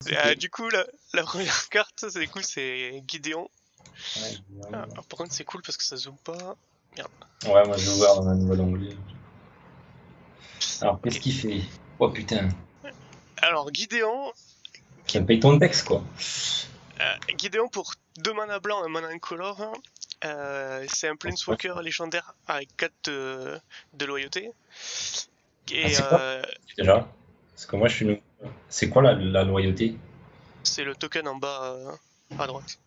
Du coup, la première carte, c'est Gideon. Ouais, Par contre, c'est cool parce que ça zoome pas. Merde. ouais, moi j'ai ouvert dans un nouvel onglet. Alors, qu'est-ce Ok. qu'il fait? Oh putain, Alors, Gideon, ça paye ton texte quoi. Gideon pour 2 mana blanc, un mana incolore. C'est un Planeswalker légendaire avec 4 de loyauté. Ah, Et c'est quoi déjà? Parce que moi je suis nouveau. C'est quoi la loyauté? c'est le token en bas à droite.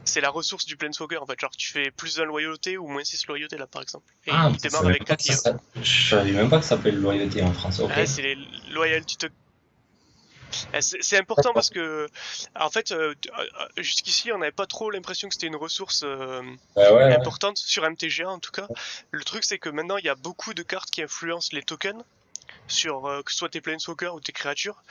C'est la ressource du Planeswalker en fait. Genre, tu fais plus 1 loyauté ou moins 6 loyauté là par exemple. Et Ah, il je démarre savais avec même pas 4 que ça, IO. je savais même pas que ça s'appelle loyauté en France. Ok. Ah, c'est les loyalty tokens. C'est important parce que, en fait, jusqu'ici, on n'avait pas trop l'impression que c'était une ressource Bah ouais, ouais. importante, sur MTGA en tout cas. Le truc, c'est que maintenant, il y a beaucoup de cartes qui influencent les tokens, sur que ce soit tes planeswalkers ou tes créatures.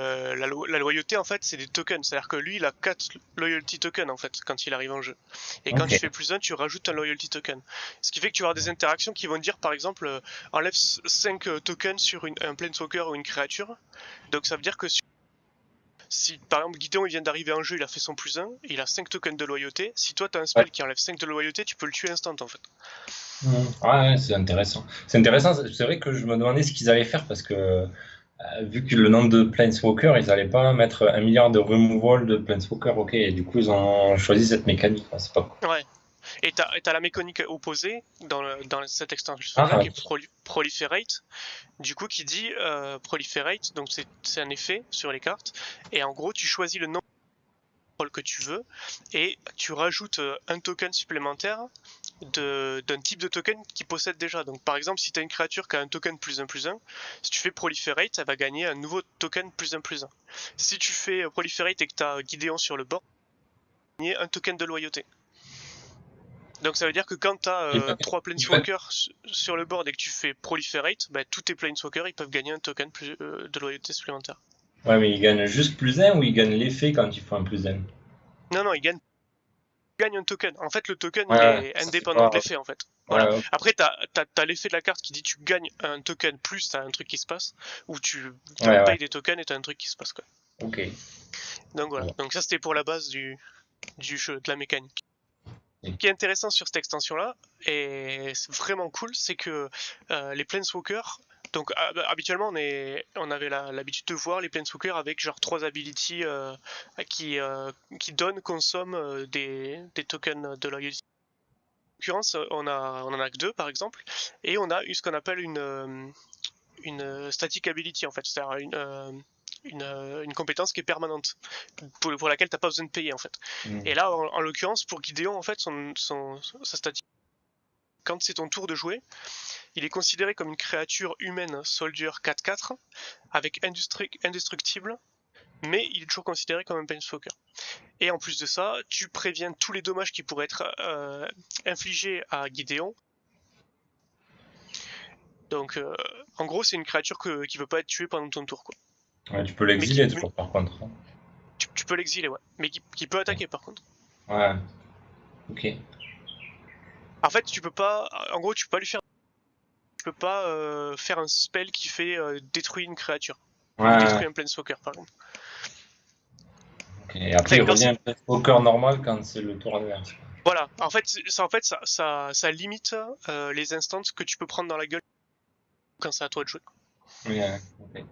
La loyauté, en fait, c'est des tokens. C'est-à-dire que lui, il a 4 loyalty tokens, en fait, quand il arrive en jeu. Et quand Ok. tu fais plus 1, tu rajoutes un loyalty token. Ce qui fait que tu vas avoir des interactions qui vont dire, par exemple, enlève 5 tokens sur un planeswalker ou une créature. Donc ça veut dire que si par exemple Gideon il vient d'arriver en jeu, il a fait son plus 1, il a 5 tokens de loyauté. Si toi t'as un Ouais. spell qui enlève 5 de loyauté, tu peux le tuer instant en fait. Ouais, c'est intéressant. C'est intéressant. C'est vrai que je me demandais ce qu'ils allaient faire parce que vu que le nombre de Planeswalkers, ils allaient pas mettre 1 milliard de removal de Planeswalkers. Ok. Et du coup, ils ont choisi cette mécanique. Ouais, c'est pas cool. Ouais. Et t'as la mécanique opposée dans cette extension-là Ah, qui est Proliferate, du coup qui dit Proliferate, donc c'est un effet sur les cartes, et en gros tu choisis le nombre que tu veux, et tu rajoutes un token supplémentaire d'un type de token qui possède déjà. Donc par exemple, si tu as une créature qui a un token plus un, si tu fais Proliferate, elle va gagner un nouveau token plus un. Si tu fais Proliferate et que tu as Gideon sur le bord, tu vas gagner un token de loyauté. Donc ça veut dire que quand tu as 3 il peut- Planeswalkers sur le board et que tu fais Proliferate, bah, tous tes Planeswalkers ils peuvent gagner un token de loyauté supplémentaire. Ouais, mais ils gagnent juste plus un ou ils gagnent l'effet quand ils font un plus un? Non, non, ils gagnent un token. En fait, le token, il Ouais, ouais, est ça c'est indépendant pas. de l'effet, en fait. Voilà. Ouais, ok. Après, t'as l'effet de la carte qui dit tu gagnes un token plus t'as un truc qui se passe, ou tu Ouais, ouais. payes des tokens et t'as un truc qui se passe, quoi. Ok. Donc voilà. Bon. Donc ça, c'était pour la base du jeu, de la mécanique. Ce qui est intéressant sur cette extension-là, et c'est vraiment cool, c'est que les Planeswalkers, donc habituellement on avait l'habitude de voir les Planeswalkers avec genre 3 abilities qui donnent, consomment des tokens de loyalty. En l'occurrence, on en a que 2 par exemple, et on a eu ce qu'on appelle une static ability en fait, c'est-à-dire une compétence qui est permanente, pour laquelle t'as pas besoin de payer en fait. Hmm. Et là, en l'occurrence, pour Gideon, en fait, sa statique, quand c'est ton tour de jouer, il est considéré comme une créature humaine soldier 4/4 avec indestructible, mais il est toujours considéré comme un planeswalker. Et en plus de ça, tu préviens tous les dommages qui pourraient être infligés à Gideon. Donc, en gros, c'est une créature qui veut pas être tuée pendant ton tour, quoi. Ouais, tu peux Mais l'exiler toujours par contre. tu peux l'exiler, ouais. Mais qui peut attaquer, par contre. Ouais, ok. En fait, tu peux pas. En gros, tu peux pas lui faire. Tu peux pas faire un spell qui fait détruire une créature. Ou Ouais, détruire un planeswalker, par exemple. ok. Et après, Enfin, il quand revient c'est. au cœur normal quand c'est le tour adverse. Voilà. Ça limite les instants que tu peux prendre dans la gueule quand c'est à toi de jouer. Ouais, ok.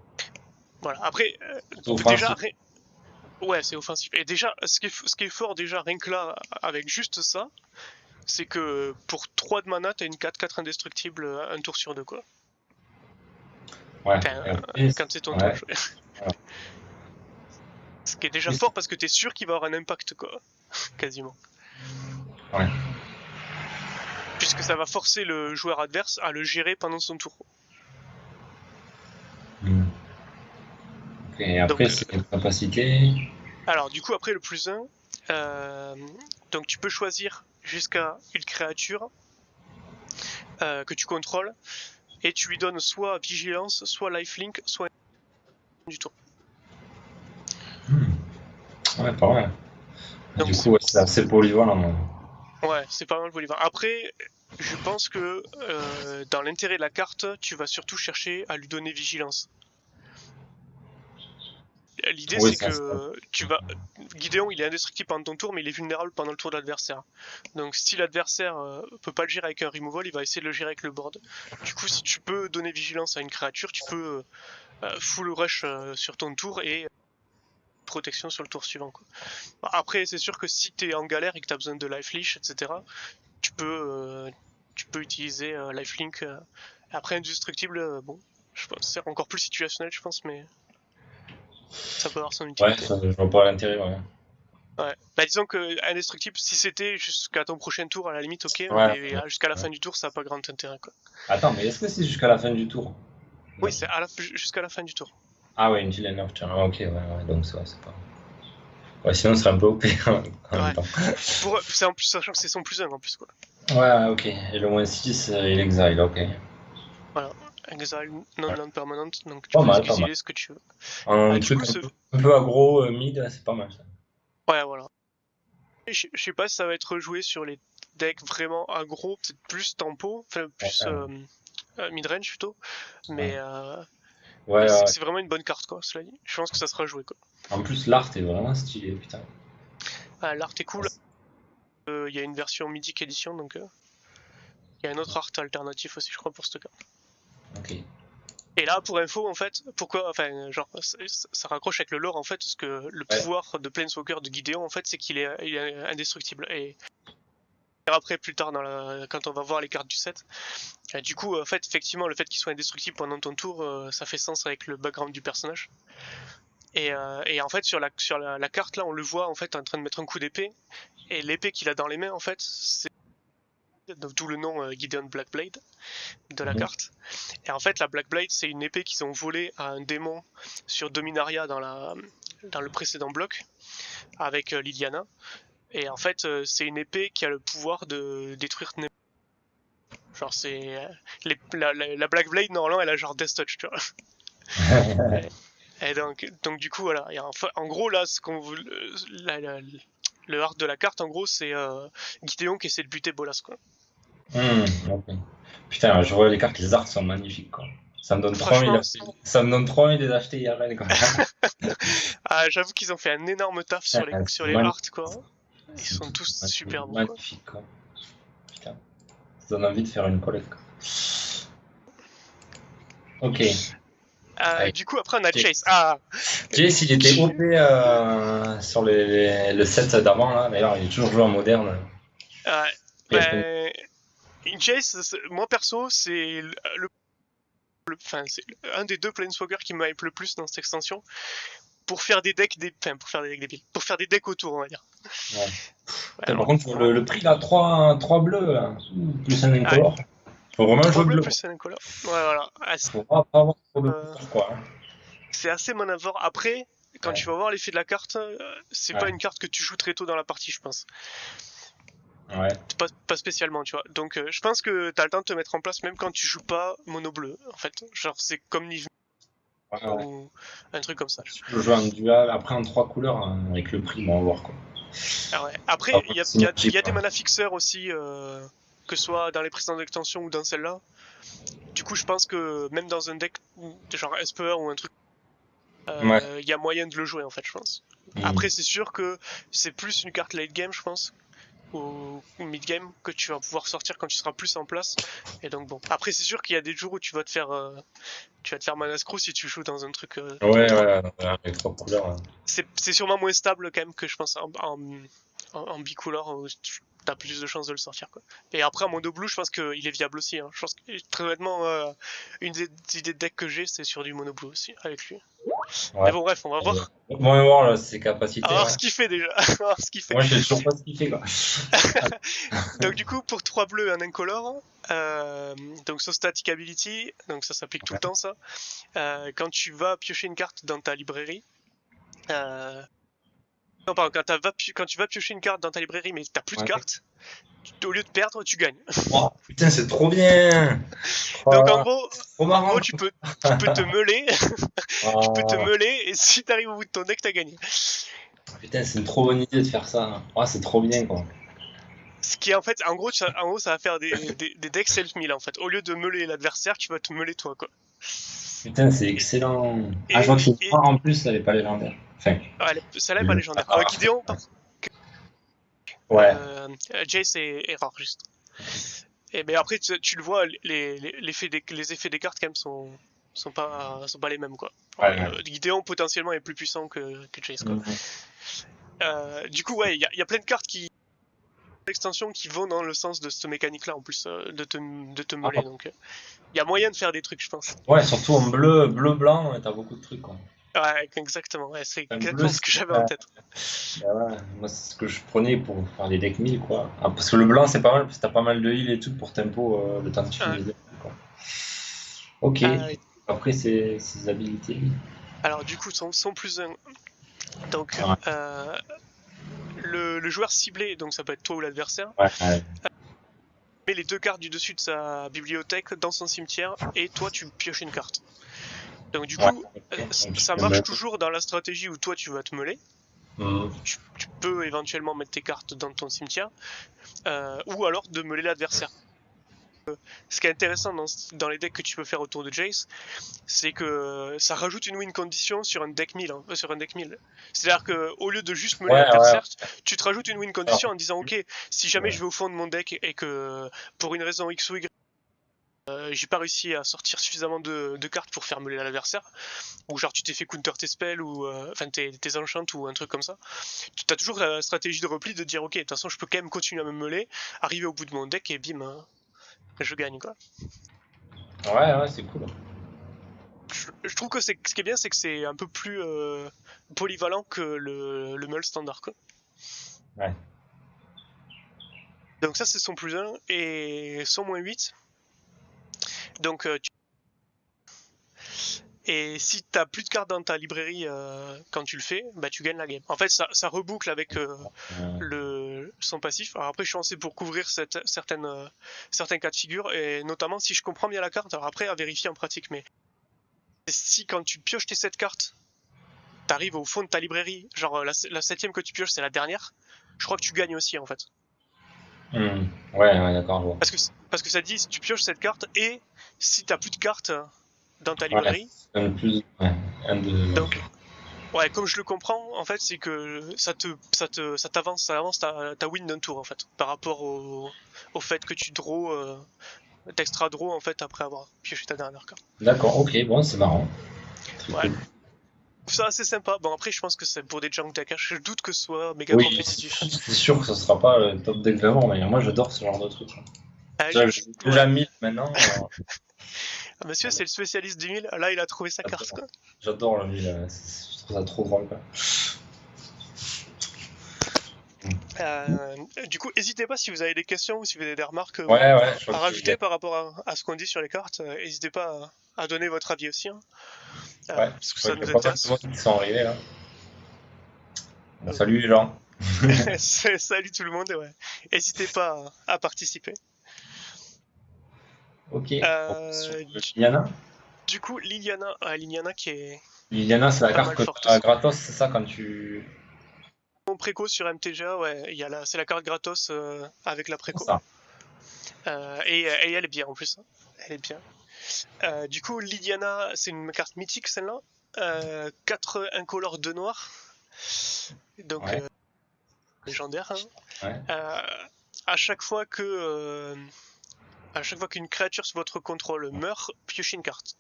Voilà. Après, C'est déjà, offensif. ouais, c'est offensif. Et déjà, ce qui est fort, déjà, rien que là, avec juste ça, c'est que pour 3 de mana, t'as une 4/4 indestructible un tour sur deux, quoi. Ouais. Enfin, Et après, quand c'est ton tour de ouais. jouer. Voilà. Ce qui est déjà Oui, fort parce que t'es sûr qu'il va avoir un impact, quoi. Quasiment. ouais. Puisque ça va forcer le joueur adverse à le gérer pendant son tour. Hmm. Ok. Et après, Donc, c'est une capacité. alors, du coup, après le plus 1, donc tu peux choisir jusqu'à une créature que tu contrôles et tu lui donnes soit vigilance, soit lifelink, soit du tour. Hmm. Ouais, pas mal. Donc, Du coup, ouais, c'est assez polyvalent. ouais, c'est pas mal polyvalent. Après, je pense que dans l'intérêt de la carte, tu vas surtout chercher à lui donner vigilance. l'idée Oui, c'est que Gideon il est indestructible pendant ton tour, mais il est vulnérable pendant le tour de l'adversaire. Donc si l'adversaire peut pas le gérer avec un removal, il va essayer de le gérer avec le board. Du coup, si tu peux donner vigilance à une créature, tu peux full rush sur ton tour et protection sur le tour suivant, quoi. Après, c'est sûr que si t'es en galère et que t'as besoin de life leash, etc., tu peux utiliser lifelink. Après, indestructible, bon, je pense c'est encore plus situationnel, je pense, mais ça peut avoir son Ouais, utilité. je vois pas l'intérêt, ouais. Ouais. Bah disons que indestructible, si c'était jusqu'à ton prochain tour, à la limite, ok, Ouais, mais jusqu'à la ouais. fin du tour, ça n'a pas grand intérêt, quoi. Attends, mais est-ce que c'est jusqu'à la fin du tour? Oui, Non. c'est jusqu'à la fin du tour. Ah ouais, Until End of Turn. Ah, ok, ouais, donc c'est pas. Ouais, sinon, ce serait un peu OP en même Ouais. temps. C'est en plus, sachant que c'est son plus 1 en plus, quoi. Ouais, ok. Et le moins 6, il exile, ok. Voilà. Exile Ouais. non permanente, donc tu Pas peux mal, pas mal. exiler ce que tu veux. Un Du truc coup, un peu aggro, mid, c'est pas mal ça. ouais, voilà. Je sais pas si ça va être rejoué sur les decks vraiment aggro, peut-être plus tempo, enfin plus Ouais, midrange plutôt, ouais. mais Ouais, ouais. c'est vraiment une bonne carte, quoi, cela dit. Je pense que ça sera joué, quoi. En plus, l'art est vraiment stylé, putain. L'art est cool. Il y a une version Mythic Edition, donc il y a un autre art alternatif aussi, je crois, pour cette carte. Ok. Et là, pour info, en fait, pourquoi, enfin, genre, ça raccroche avec le lore, en fait, parce que le Ouais. pouvoir de Planeswalker de Gideon, en fait, c'est qu'il est indestructible. Et après, plus tard, quand on va voir les cartes du set, du coup, en fait, effectivement, le fait qu'il soit indestructible pendant ton tour, ça fait sens avec le background du personnage. Et en fait, sur la carte, là, on le voit, en fait, en train de mettre un coup d'épée. Et l'épée qu'il a dans les mains, en fait, c'est d'où le nom Gideon Blackblade de la carte. Et en fait, la Blackblade, c'est une épée qu'ils ont volée à un démon sur Dominaria dans le précédent bloc, avec Liliana. Et en fait, c'est une épée qui a le pouvoir de détruire Némo. Genre, c'est. La Blackblade, normalement, elle a genre Death Touch, tu vois. Et donc, du coup, voilà. En gros, là, le art de la carte, en gros, c'est Gideon qui essaie de buter Bolas, quoi. Ok. Putain, je vois les cartes, les arts sont magnifiques, quoi. Ça me donne trop envie, Franchement, ça me donne trop envie de les acheter IRL, quoi. j'avoue qu'ils ont fait un énorme taf sur C'est les arts, quoi. Ils c'est sont tous super beaux, quoi. magnifique, quoi. Putain, ça donne envie de faire une collecte, quoi. Ok. Allez. Du coup, après, on a Jace. Chase. Ah, Jace, il était OP sur le set d'avant, là, mais là, il est toujours joué en moderne. ben, Chase, moi perso, c'est c'est un des deux Planeswalkers qui me hype le plus dans cette extension. Pour faire des decks, pour faire des decks débiles. Pour faire des decks autour, on va dire. Ouais. Ouais, Par contre, le prix, là, 3 bleus, là, plus un incolore. ouais. Faut vraiment 3 jouer bleus bleu. plus un incolore. Ouais, voilà. Faut pas avoir trop de couleurs, quoi. C'est assez manavore. Après, quand Ouais. tu vas voir l'effet de la carte, c'est pas Ouais. une carte que tu joues très tôt dans la partie, je pense. Ouais. Pas spécialement, tu vois. Donc, je pense que t'as le temps de te mettre en place même quand tu joues pas mono bleu, en fait. Genre, c'est comme Niv Ouais. ou un truc comme ça. Tu peux jouer en dual, après en 3 couleurs, hein, avec le prix, bon, on va voir, quoi. Ah ouais. Après, Ah, il c'est magique, y a des quoi. mana fixeurs aussi, que ce soit dans les précédentes extensions ou dans celle-là. Du coup, je pense que même dans un deck genre SPE ou un truc, Ouais. il y a moyen de le jouer, en fait, je pense. Après, c'est sûr que c'est plus une carte late game, je pense, ou mid game, que tu vas pouvoir sortir quand tu seras plus en place. Et donc bon. Après, c'est sûr qu'il y a des jours où tu vas te faire mana screw si tu joues dans un truc. Ouais, avec 3 couleurs. Hein. C'est sûrement moins stable quand même que je pense en bicolore où t'as plus de chances de le sortir, quoi. Et après en mono blue, je pense qu'il est viable aussi, hein. Je pense que très honnêtement, une des idées de deck que j'ai, c'est sur du mono blue aussi avec lui. Ouais. Mais bon, bref, on va voir. On va voir là, ses capacités. On va voir Ouais. ce qu'il fait déjà. On va voir ce qu'il fait. Moi, je sais toujours pas ce qu'il fait, quoi. Donc du coup, pour 3 bleus et un incolore, donc sur Static Ability, donc ça s'applique tout le temps, ça. Quand tu vas piocher une carte dans ta librairie, non, pardon, quand tu vas piocher une carte dans ta librairie mais t'as plus de cartes, au lieu de perdre, tu gagnes. Oh, putain, c'est trop bien. Donc Trop marrant. tu peux te meuler, tu peux te Oh, meuler, et si t'arrives au bout de ton deck, t'as gagné. putain, c'est une trop bonne idée de faire ça. Oh, c'est trop bien, quoi. Ce qui est en fait, en gros, ça va faire des decks self-mill en fait. Au lieu de meuler l'adversaire, tu vas te meuler toi, quoi. Putain, c'est excellent. Ah, je vois que c'est 3 en plus, elle est pas légendaire. Enfin, celle-là est pas légendaire. Gideon, ouais. Jace est rare, juste. Et mais après, tu le vois, les effets des cartes, quand même, sont pas les mêmes, quoi. Gideon, potentiellement, est plus puissant que Jace, quoi. Du coup, ouais, il y a plein de cartes extensions qui vont dans le sens de cette mécanique-là, en plus, de te meuler, donc... Il y a moyen de faire des trucs, je pense. Ouais, surtout en bleu-blanc, t'as beaucoup de trucs, quoi. Ouais, exactement, ouais, c'est Un exactement bleu, ce que j'avais en tête. bah ouais, moi, c'est ce que je prenais pour faire les decks 1000, quoi. Ah, parce que le blanc, c'est pas mal, parce que t'as pas mal de heal et tout pour tempo le temps que tu finis les decks, quoi. Ok. Après, ses habilités. Alors, du coup, son plus 1. Donc, Ouais. le joueur ciblé, donc ça peut être toi ou l'adversaire, Ouais. met les 2 cartes du dessus de sa bibliothèque dans son cimetière, et toi, tu pioches une carte. Donc, du coup, ça marche toujours dans la stratégie où toi, tu vas te meuler. Tu peux éventuellement mettre tes cartes dans ton cimetière, ou alors de meuler l'adversaire. Ce qui est intéressant dans les decks que tu peux faire autour de Jace, c'est que ça rajoute une win condition sur un deck 1000. Sur un deck 1000. C'est-à-dire qu'au lieu de juste meuler l'adversaire, tu te rajoutes une win condition en disant ok, si jamais je vais au fond de mon deck et que pour une raison X ou Y, j'ai pas réussi à sortir suffisamment de cartes pour faire meuler l'adversaire, ou genre tu t'es fait counter tes spells ou enfin tes enchants ou un truc comme ça, tu as toujours la stratégie de repli de dire ok, de toute façon je peux quand même continuer à me meuler, arriver au bout de mon deck et bim, je gagne, quoi. Ouais, c'est cool. Je trouve que ce qui est bien, c'est que c'est un peu plus polyvalent que le meul standard, quoi. Ouais. Donc ça, c'est son plus 1 et son moins 8. Donc et si t'as plus de cartes dans ta librairie quand tu le fais, bah tu gagnes la game. En fait, ça reboucle avec son passif. Alors après, je suis censé pour couvrir certains cas de figure, et notamment si je comprends bien la carte. Alors après, à vérifier en pratique, mais si quand tu pioches tes 7 cartes, t'arrives au fond de ta librairie, genre la 7ème que tu pioches, c'est la dernière, je crois que tu gagnes aussi, en fait. Ouais, d'accord, je vois. Parce que ça dit, si tu pioches cette carte, et si t'as plus de cartes dans ta librairie. Un plus, Donc, ouais, comme je le comprends, en fait, c'est que ça avance ta win d'un tour, en fait, par rapport au fait que tu t'extra draw, en fait, après avoir pioché ta dernière carte. D'accord, ok, bon, c'est marrant. Très Ouais. cool. Ça, assez sympa. Bon, après, je pense que c'est pour des junk deck. Je doute que ce soit méga Oui, compétitif. c'est sûr que ce sera pas le top deck vraiment, mais moi j'adore ce genre de truc. J'ai déjà 1000 maintenant. Monsieur, c'est le spécialiste du 1000. Là, il a trouvé sa carte, quoi. J'adore le 1000, je trouve ça trop drôle, quoi. Du coup, n'hésitez pas si vous avez des questions ou si vous avez des remarques à rajouter par rapport à ce qu'on dit sur les cartes. N'hésitez pas à donner votre avis aussi, hein, parce que ça nous intéresse. Qui sont arrivés là. Bon, salut les gens. Salut tout le monde, ouais. N'hésitez pas à participer. Ok. Liliana. Du coup, Liliana qui est. Liliana, c'est la carte que tu as gratos, c'est ça quand tu. Mon préco sur MTGA, ouais, c'est la carte gratos avec la préco. Et elle est bien en plus. Hein. Elle est bien. Du coup, Liliana, c'est une carte mythique celle-là. 4 incolores 2 noirs. Donc, légendaire. Hein. À chaque fois qu'une créature sous votre contrôle meurt, piochez une carte.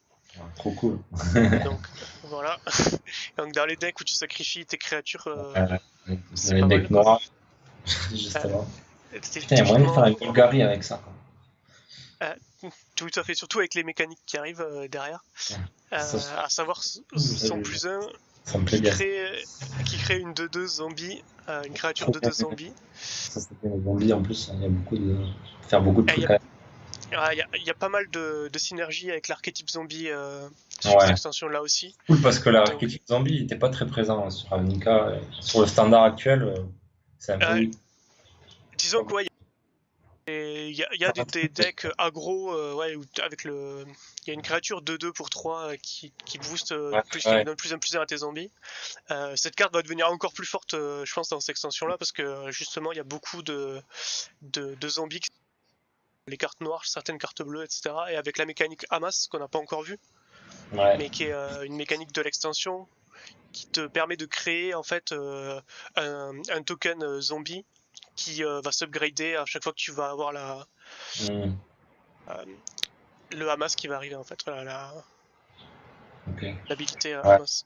Trop cool. Donc, voilà. Donc, dans les decks où tu sacrifies tes créatures, c'est les decks noirs. Justement. Putain, il y a moyen de faire une Bulgarie avec ça. Tout à fait, surtout avec les mécaniques qui arrivent derrière. À savoir son plus 1 qui crée une 2-2 zombie, une créature 2-2 zombie. Ça, c'est bien, les zombies en plus, il y a beaucoup de. Faire beaucoup de trucs. Il y a pas mal de synergie avec l'archétype zombie sur cette extension-là aussi. Cool, parce que l'archétype zombie n'était pas très présent sur Ravnica. Sur le standard actuel, c'est un peu. Disons que il y a des decks aggro, avec il y a une créature 2-2 pour 3 qui booste qui donne plus 1/+1 à tes zombies. Cette carte va devenir encore plus forte, je pense, dans cette extension-là, parce que justement, il y a beaucoup de zombies, les cartes noires, certaines cartes bleues, etc. Et avec la mécanique Hamas qu'on n'a pas encore vue, Ouais. mais qui est une mécanique de l'extension qui te permet de créer en fait un token zombie qui va s'upgrader à chaque fois que tu vas avoir le Hamas qui va arriver en fait, voilà, Ok. l'habilité Ouais. Hamas.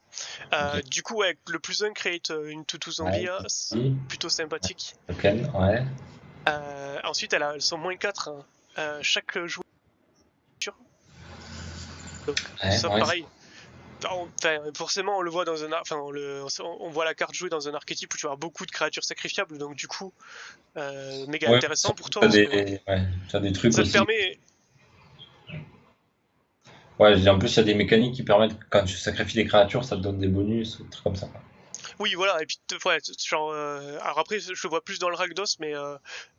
Ok. Du coup, ouais, le plus 1 create une toutou zombie, Ouais. c'est Oui. plutôt sympathique. Token. Ouais. Ensuite, elles sont -4 chaque joueur. Donc Ouais. ça Ouais. pareil. Enfin, forcément, on le voit dans un, enfin, on voit la carte jouer dans un archétype où tu as beaucoup de créatures sacrifiables, donc du coup, méga Ouais. intéressant pour toi T'as parce des, que ouais, t'as des trucs ça te aussi. permet. Ouais, en plus, il y a des mécaniques qui permettent, quand tu sacrifies des créatures, ça te donne des bonus, ou des trucs comme ça. Oui, voilà, et puis ouais, genre, alors après, je le vois plus dans le Rakdos, mais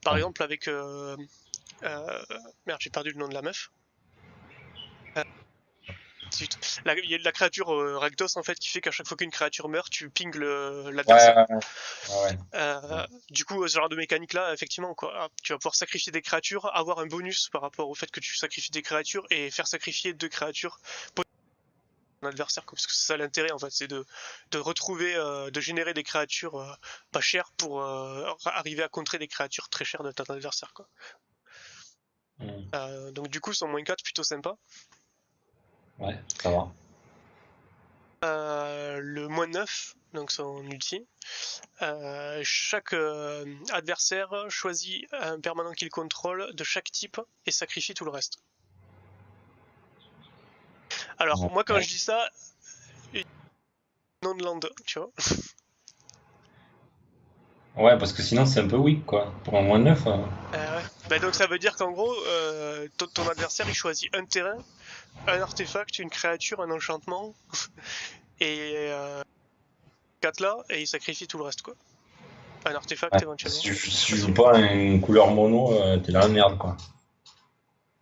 par Ouais. exemple avec merde, j'ai perdu le nom de la meuf. Il y a de la créature Rakdos en fait qui fait qu'à chaque fois qu'une créature meurt, tu ping Ouais, l'adversaire. ouais, ouais. Du coup, ce genre de mécanique là, effectivement, quoi, tu vas pouvoir sacrifier des créatures, avoir un bonus par rapport au fait que tu sacrifies des créatures et faire sacrifier 2 créatures pour ton adversaire, parce que c'est ça l'intérêt en fait, c'est de retrouver, de générer des créatures pas chères pour arriver à contrer des créatures très chères de ton adversaire, quoi. Mm. Donc du coup, son -4 plutôt sympa. Ouais, ça va. Le -9, donc son ulti. Chaque adversaire choisit un permanent qu'il contrôle de chaque type et sacrifie tout le reste. Alors, moi, quand Ouais. je dis ça, non-land, tu vois. Ouais, parce que sinon, c'est un peu weak, quoi. Pour un moins 9. Ouais. Bah, donc, ça veut dire qu'en gros, ton adversaire, il choisit un terrain, un artefact, une créature, un enchantement, et 4 là, et il sacrifie tout le reste, quoi. Un artefact, Ouais. éventuellement. Si tu joues pas une couleur mono, t'es dans la merde, quoi.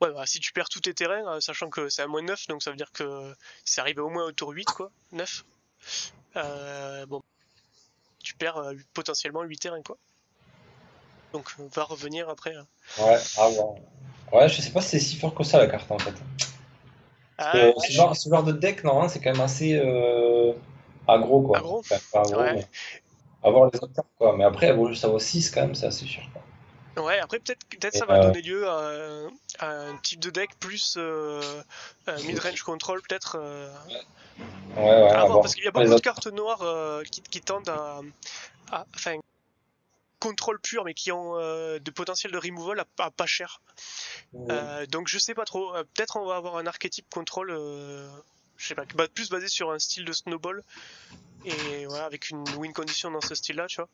Ouais, bah, si tu perds tous tes terrains, sachant que c'est un -9, donc ça veut dire que c'est arrivé au moins au tour 8, quoi. 9. Bon, tu perds potentiellement 8 terrains, quoi. Donc, va revenir après. Ouais, ah ouais. Ouais, je sais pas si c'est si fort que ça, la carte, en fait. Parce Ah, que ce genre de deck, normalement, c'est quand même assez aggro, quoi. aggro. Enfin, pas aggro, Ouais. mais avoir les autres cartes, quoi. Mais après, ça vaut 6 quand même, c'est assez sûr, quoi. Ouais, après, peut-être Et, ça va donner lieu à un type de deck plus mid-range control, peut-être. ouais, ouais, À voir, parce avoir qu'il y a les beaucoup de autres. cartes noires qui tendent enfin, contrôle pur, mais qui ont de potentiel de removal à pas cher. Donc je sais pas trop. Peut-être on va avoir un archétype contrôle, je sais pas, plus basé sur un style de snowball et voilà, avec une win condition dans ce style-là, tu vois.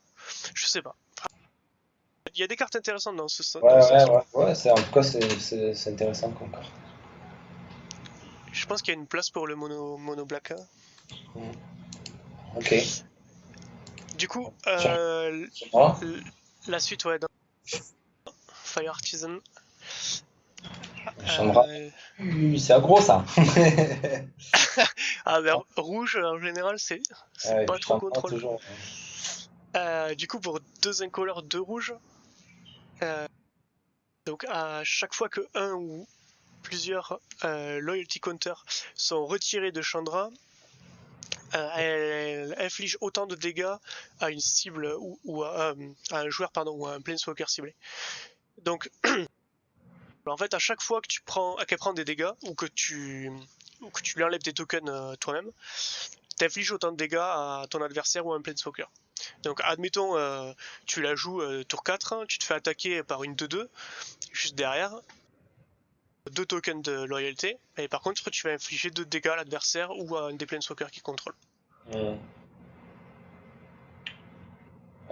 Je sais pas. Il y a des cartes intéressantes Ouais, dans ce ouais, sens-là. ouais, ouais, en tout cas, c'est intéressant comme carte. Je pense qu'il y a une place pour le mono black, hein. Ok. Du coup, Sur, sur moi? la suite, ouais, dans Fire Artisan. Chandra. Euh, C'est aggro, ça. Ah, ben, rouge, en général, c'est Ouais, et pas puis trop Chandra, contrôle. toujours. Du coup, pour 2 incolores, 2 rouges, euh, donc à chaque fois que un ou plusieurs loyalty counters sont retirés de Chandra, elle inflige autant de dégâts à une cible ou à un joueur pardon, ou à un planeswalker ciblé. Donc en fait à chaque fois que qu'elle prend des dégâts ou que tu lui enlèves des tokens toi-même, t'infliges autant de dégâts à ton adversaire ou à un planeswalker. Donc admettons tu la joues tour 4, hein, tu te fais attaquer par une 2-2 juste derrière, 2 tokens de loyauté, et par contre tu vas infliger 2 dégâts à l'adversaire ou à un des planeswalkers qui contrôle. Ouais,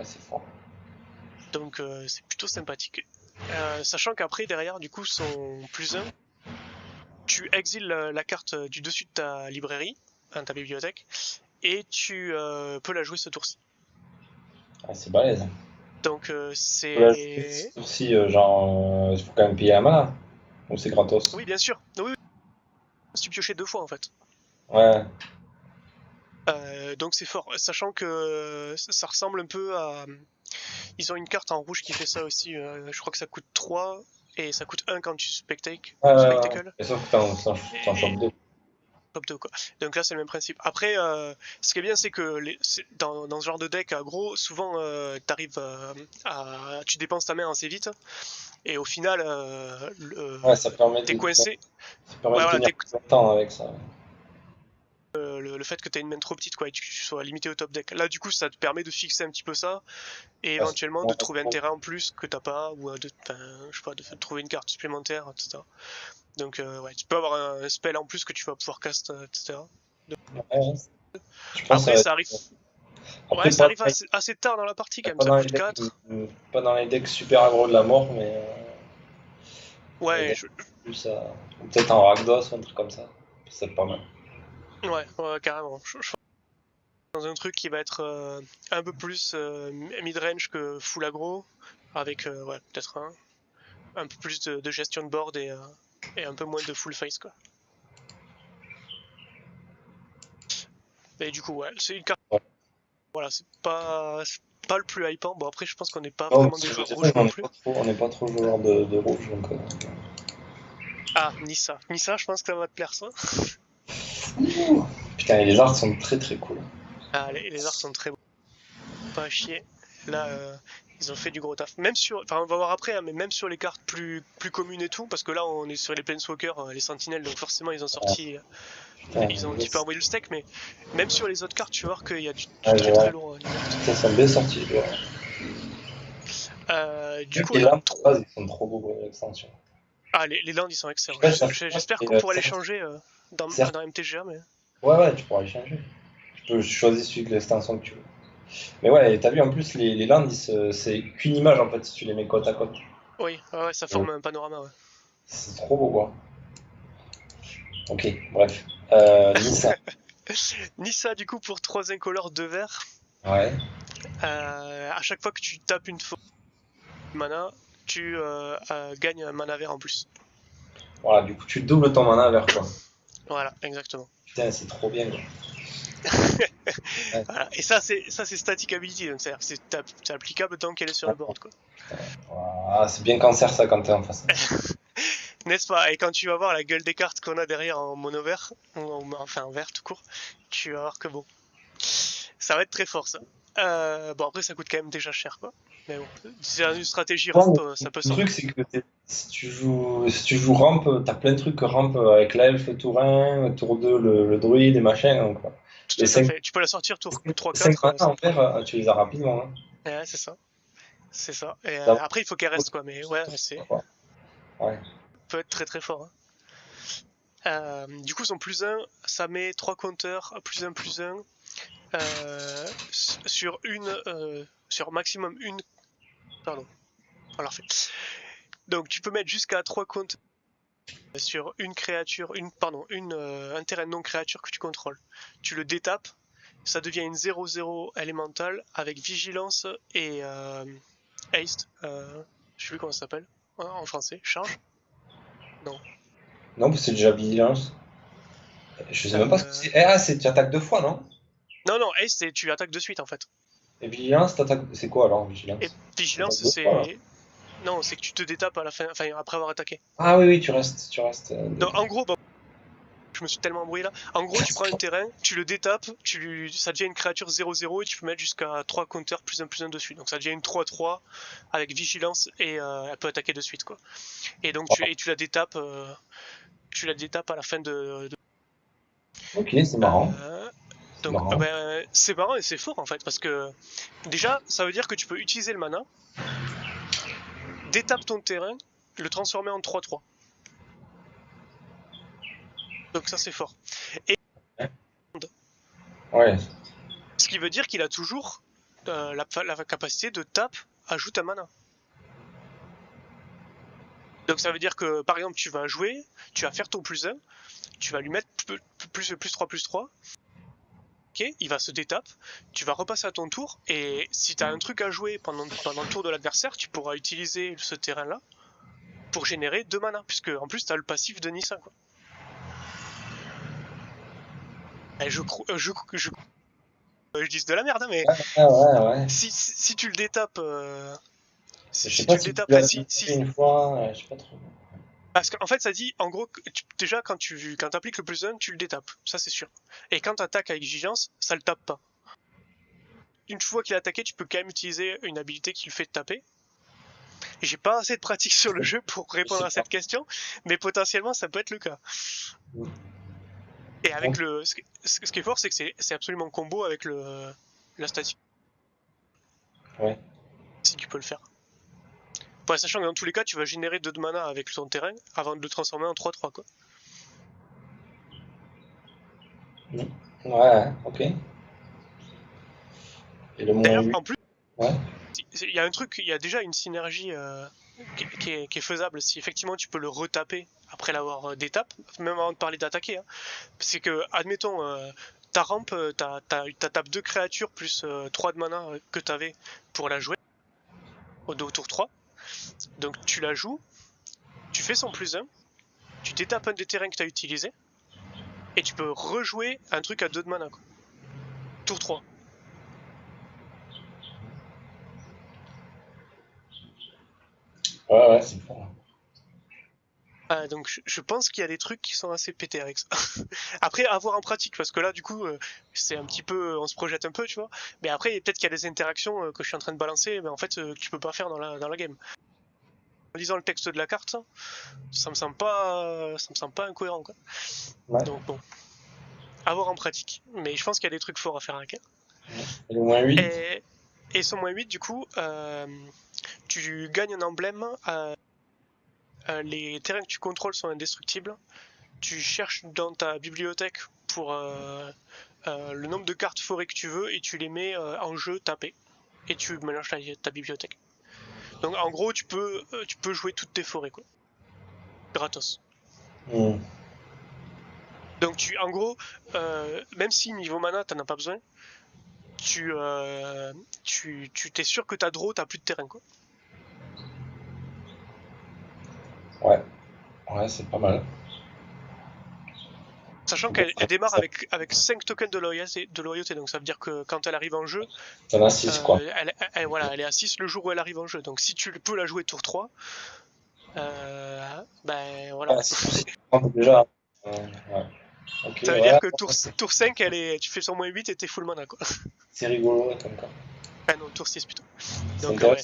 c'est fort. Donc c'est plutôt sympathique. Sachant qu'après derrière du coup son +1, tu exiles la carte du dessus de ta librairie, ta bibliothèque, et tu peux la jouer ce tour-ci. Ah, c'est balèze. Donc Faut la jouer c'est... aussi, genre, il faut quand même payer un mana. Ou c'est gratos. Oui bien sûr, oui, oui, tu piochais 2 fois en fait. Ouais, Donc c'est fort, sachant que ça ressemble un peu à... Ils ont une carte en rouge qui fait ça aussi, je crois que ça coûte 3 et ça coûte 1 quand tu spectacle. ouais, ouais, ouais. Spectacle. Et sauf que t'en chopes Et, deux. top 2 quoi. Donc là c'est le même principe. Après ce qui est bien c'est que dans ce genre de deck aggro souvent tu dépenses ta main assez vite et au final Ouais, ça permet t'es coincé. ça permet Ouais, de voilà, tenir plus longtemps avec ça. le fait que tu aies une main trop petite quoi, et que tu sois limité au top deck. Là du coup ça te permet de fixer un petit peu ça et Ouais, éventuellement de trouver un terrain en plus que t'as pas ou je sais pas, de trouver une carte supplémentaire, etc. Donc ouais, tu peux avoir un spell en plus que tu vas pouvoir cast, etc. ouais, je pense que Après ça va ça être... arrive. Ouais, Après, ça arrive assez tard dans la partie quand même, pas ça dans les coûte decks, 4. pas dans les decks super aggro de la mort, mais dans les Ouais, decks plus ou peut-être en Rakdos ou un truc comme ça. Ça peut être pas mal. ouais, carrément. Dans un truc qui va être un peu plus mid-range que full aggro, avec ouais, peut-être un peu plus de gestion de board et un peu moins de full face quoi. Et du coup ouais, c'est une carte. Ouais. Voilà, c'est pas le plus hypant. Bon après je pense qu'on n'est pas Non, vraiment parce des que joueurs je rouges sais, non plus. on n'est pas trop joueur de rouge, donc... Ah, Nissa. Nissa, je pense que ça va te plaire ça. Putain, et les arts sont très très cool. Ah, les arts sont très beaux. Pas à chier. Là, ils ont fait du gros taf. Même sur, enfin, on va voir après, hein, mais même sur les cartes plus communes et tout, parce que là, on est sur les Planeswalkers, les Sentinelles, donc forcément, ils ont sorti, Putain, ils ont un petit peu envoyé le steak, mais même sur les autres cartes, tu vois qu'il y a du je très vois. très lourd niveau art. Putain, ils sont bien sortis. Ouais. Du Même coup, les on a lampes, de trop. base, ils sont trop beaux pour l'extension. Ah, les lands, ils sont Je excellents. sais pas si ça fait J'espère qu'on mais, pourra les changer certes, dans MTGA, mais. ouais, ouais, tu pourras les changer. Tu peux choisir celui de l'extension que tu veux. Mais ouais, t'as vu en plus, les lands, c'est qu'une image en fait si tu les mets côte à côte. Oui, ouais, ça forme un panorama, ouais. C'est trop beau, quoi. Ok, bref. Nissa. Nissa, du coup, pour 3 incolores, 2 verts. Ouais. À chaque fois que tu tapes une fois mana, tu gagnes un mana vert en plus. Voilà, du coup, tu doubles ton mana vers quoi. Voilà, exactement. Putain, c'est trop bien, quoi. Ouais. Voilà. Et ça, c'est static ability, donc c'est applicable tant qu'elle est sur le board, quoi. Ah, c'est bien cancer ça quand t'es en face. N'est-ce pas? Et quand tu vas voir la gueule des cartes qu'on a derrière en mono vert, enfin en vert tout court, tu vas voir que bon, ça va être très fort ça. Bon après ça coûte quand même déjà cher quoi. Mais bon, c'est une stratégie ramp, Bon, ça peut le truc, s'entendre. c'est que si tu joues ramp, t'as plein de trucs ramp avec l'elfe, tour 1, tour 2, le druide et machin. Donc, Tout les à 5, fait. Tu peux la sortir tour 5 3-4 mana sans en vert, problème. tu les as rapidement. Hein. Ouais, c'est ça. C'est ça. Et Ça après il faut qu'elle reste quoi. Mais ouais, c'est va, ouais. peut être très très fort. Hein. Du coup, son plus 1, ça met 3 counters, plus 1, sur maximum une. Pardon, on l'a refait. Donc, tu peux mettre jusqu'à 3 counters sur une créature, un terrain non créature que tu contrôles. Tu le détapes, ça devient une 0-0 élémentale avec vigilance et haste. Je sais plus comment ça s'appelle en français. Charge. Non. Non, parce que c'est déjà vigilance. Je sais même pas ce que Euh, c'est. Eh, ah, c'est tu attaques deux fois, non? non, haste, c'est tu attaques de suite en fait. Et vigilance, t'attaques. C'est quoi alors, Et vigilance? T'attaques vigilance, deux fois, là. c'est. Non, c'est que tu te détapes à la fin, enfin après avoir attaqué. Ah oui, oui, tu restes. Donc en gros, bon, je me suis tellement embrouillé là. En gros, tu prends un terrain, tu le détapes, ça devient une créature 0-0 et tu peux mettre jusqu'à 3 counters plus un dessus. Donc ça devient une 3-3 avec vigilance et elle peut attaquer de suite quoi. Et donc tu la détapes, à la fin de. Ok, c'est marrant. C'est Donc marrant. ben, c'est marrant et c'est fort en fait parce que déjà ça veut dire que tu peux utiliser le mana, détape ton terrain, le transformer en 3-3. Donc ça c'est fort. Et Ouais. ce qui veut dire qu'il a toujours la capacité de tape ajoute un mana. Donc ça veut dire que par exemple tu vas jouer, tu vas faire ton plus 1, tu vas lui mettre plus 3, ok, il va se détape, tu vas repasser à ton tour, et si tu as un truc à jouer pendant le tour de l'adversaire, tu pourras utiliser ce terrain là pour générer 2 mana, puisque en plus tu as le passif de Nissa quoi. Et je dis de la merde, hein, mais Ah ouais, ouais. si tu le détapes, Je sais si pas tu le si tu détapes, l'as enfin fait une fois, je sais pas trop. Parce qu'en fait, ça dit, en gros, déjà, quand tu appliques le +1, tu le détapes. Ça, c'est sûr. Et quand tu attaques avec Vigilance, ça le tape pas. Une fois qu'il a attaqué, tu peux quand même utiliser une habilité qui le fait taper. J'ai pas assez de pratique sur le jeu pour répondre à cette question, mais potentiellement, ça peut être le cas. Et avec ce qui est fort, c'est que c'est absolument combo avec la statique. Ouais. Si tu peux le faire. Ouais, sachant que dans tous les cas, tu vas générer 2 de mana avec ton terrain avant de le transformer en 3-3, quoi. Ouais, ok. Et le moins D'ailleurs, 8. en plus, Ouais. il y a un truc, il y a déjà une synergie qui est faisable si effectivement tu peux le retaper après l'avoir d'étape, même avant de parler d'attaquer. Hein. C'est que, admettons, ta rampe, t'as tapé 2 créatures plus 3 de mana que t'avais pour la jouer au tour 3. Donc tu la joues, tu fais son +1, tu détapes un des terrains que t'as utilisé, et tu peux rejouer un truc à 2 de mana, quoi. Tour 3. Ouais, c'est fort. Donc je pense qu'il y a des trucs qui sont assez pétés avec ça. Après, à voir en pratique, parce que là, du coup, c'est un petit peu, on se projette un peu, tu vois. Mais après, peut-être qu'il y a des interactions que je suis en train de balancer, mais en fait, que tu peux pas faire dans la game. En lisant le texte de la carte, ça me semble pas incohérent, quoi. Ouais. Donc bon, à voir en pratique. Mais je pense qu'il y a des trucs forts à faire avec. Et le moins 8. Et son -8, du coup, tu gagnes un emblème. Les terrains que tu contrôles sont indestructibles. Tu cherches dans ta bibliothèque pour le nombre de cartes forêt que tu veux et tu les mets en jeu tapé. Et tu mélanges ta bibliothèque. Donc en gros, tu peux jouer toutes tes forêts, quoi. Gratos. Donc en gros, même si niveau mana t'en as pas besoin, t'es sûr que t'as draw, t'as plus de terrain, quoi. Ouais, c'est pas mal. Sachant qu'elle démarre avec 5 tokens de loyauté, donc ça veut dire que quand elle arrive en jeu, T'en as 6, quoi. elle est à 6 le jour où elle arrive en jeu. Donc si tu peux la jouer tour 3, ben voilà. Déjà. Ouais. Okay, Ça veut dire que tour 5, tu fais son -8 et t'es full mana, quoi. C'est rigolo comme ça. Ah non, tour 6 plutôt. Donc ouais,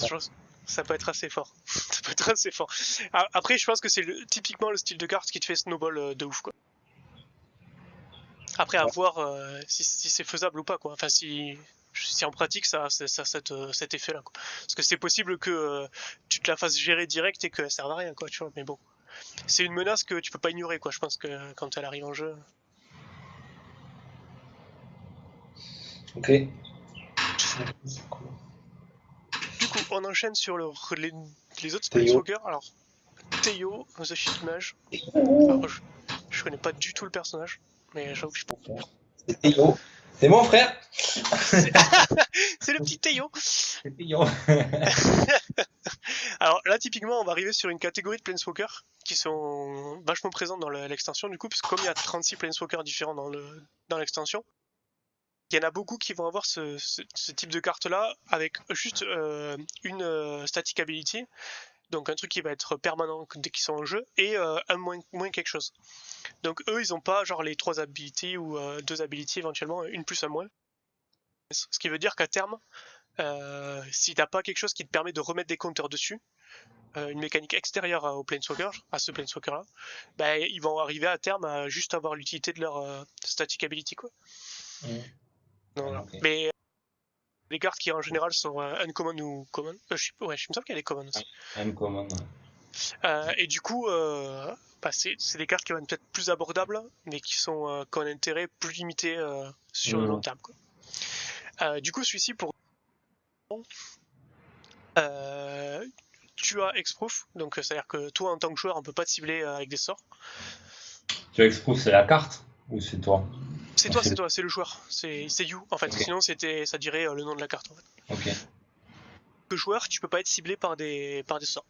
ça peut être assez fort. Ça peut être assez fort. Après, je pense que c'est typiquement le style de carte qui te fait snowball de ouf, quoi. Après, à voir si c'est faisable ou pas, quoi. Enfin, si en pratique ça a cet effet-là, quoi. Parce que c'est possible que tu te la fasses gérer direct et qu'elle serve à rien, quoi, tu vois. Mais bon, c'est une menace que tu peux pas ignorer, quoi. Je pense que quand elle arrive en jeu. Ok. Du coup, on enchaîne sur les autres Théo. Planeswalkers. Alors, Théo, The Shit Mage. Alors, je connais pas du tout le personnage, mais j'avoue que je pense. C'est Théo. C'est mon frère. C'est le petit Théo. C'est Théo. Alors là, typiquement, on va arriver sur une catégorie de Planeswalkers qui sont vachement présents dans l'extension, du coup, parce que comme il y a 36 Planeswalkers différents dans l'extension, il y en a beaucoup qui vont avoir ce type de carte-là avec juste une static ability, donc un truc qui va être permanent dès qu'ils sont en jeu, et un moins quelque chose. Donc eux, ils ont pas genre les 3 abilities ou 2 abilities éventuellement, une plus, un moins. Ce qui veut dire qu'à terme, si t'as pas quelque chose qui te permet de remettre des compteurs dessus, une mécanique extérieure au Planeswalker, à ce Planeswalker-là, bah, ils vont arriver à terme à juste avoir l'utilité de leur static ability, quoi. Donc, okay. Mais les cartes qui en général sont uncommon ou common, je me semble qu'il y a des common aussi. Uncommon. Et du coup, bah, c'est des cartes qui vont être peut-être plus abordables, mais qui ont un intérêt plus limité sur le long terme, quoi. Du coup, celui-ci pour tu as Hexproof, donc c'est-à-dire que toi en tant que joueur on peut pas te cibler avec des sorts. Tu as Hexproof, c'est la carte ou c'est toi? C'est toi, c'est le joueur, c'est you en fait. Okay. Sinon ça dirait le nom de la carte en fait. Ok. Le joueur, tu peux pas être ciblé par des sorts.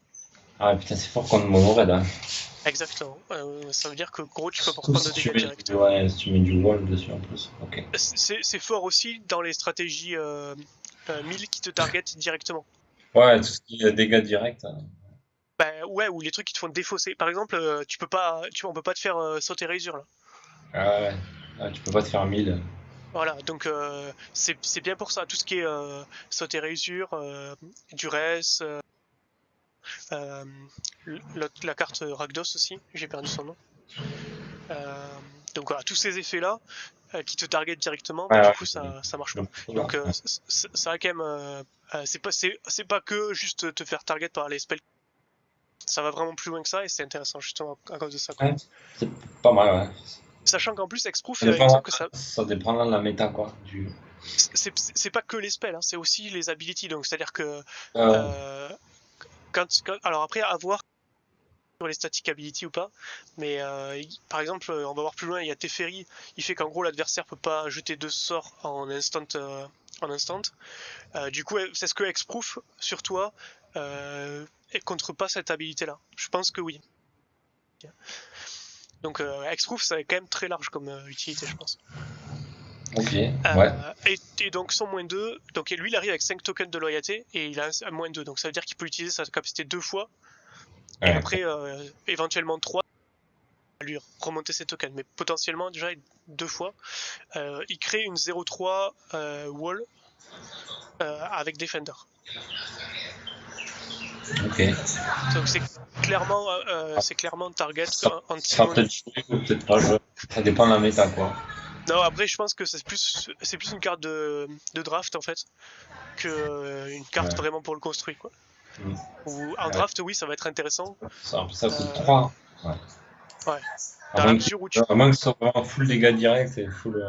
Ah putain, c'est fort contre Mono Red. Hein. Exactement. Ça veut dire que gros tu peux pas prendre de dégâts directs. Ouais, si tu mets du wall dessus en plus. Ok. C'est fort aussi dans les stratégies 1000 qui te target directement. Ouais, tout ce qui est dégâts directs. Bah ouais, ou les trucs qui te font défausser. Par exemple, on peut pas te faire sauter Razor là. Ah ouais. Ah, tu peux pas te faire 1000. Voilà, donc c'est bien pour ça. Tout ce qui est sauter Razor, Duress, euh, la carte Rakdos aussi, j'ai perdu son nom. Donc voilà, tous ces effets-là qui te targetent directement, bah, Ouais, du ouais, coup ça marche pas. ouais. Donc ça a quand même, c'est pas que juste te faire target par les spells, ça va vraiment plus loin que ça et c'est intéressant justement à cause de ça, quoi. Ouais, c'est pas mal, ouais. Sachant qu'en plus Hexproof, Ça il me semble dépend, que ça, ça dépend de la méta, quoi. c'est pas que les spells, hein, c'est aussi les abilities. Donc c'est-à-dire que Euh, euh, alors après à voir sur les static ability ou pas, mais par exemple on va voir plus loin, il y a Teferi, il fait qu'en gros l'adversaire peut pas jeter deux sorts en instant. Du coup c'est ce que Hexproof sur toi et contre pas cette habilité là. Je pense que oui. Donc Hexproof ça est quand même très large comme utilité, je pense. ok, ouais. Et donc son moins 2, donc lui il arrive avec 5 tokens de loyauté et il a un moins 2, donc ça veut dire qu'il peut utiliser sa capacité 2 fois et Ouais. après éventuellement 3 à lui remonter ses tokens, mais potentiellement déjà 2 fois. Il crée une 0-3 wall avec Defender. Ok. Donc c'est clairement target Ça sera anti-money. peut-être joué ou peut-être pas joué. Ça dépend de la méta, quoi. Non, après je pense que c'est plus une carte de draft en fait que une carte Ouais. vraiment pour le construit, quoi. Mm. Ou en Ouais. draft oui ça va être intéressant. Ça coûte Euh, 3. Ouais. ouais. À Dans la moins mesure où tu à moins que ce soit vraiment full dégâts directs et full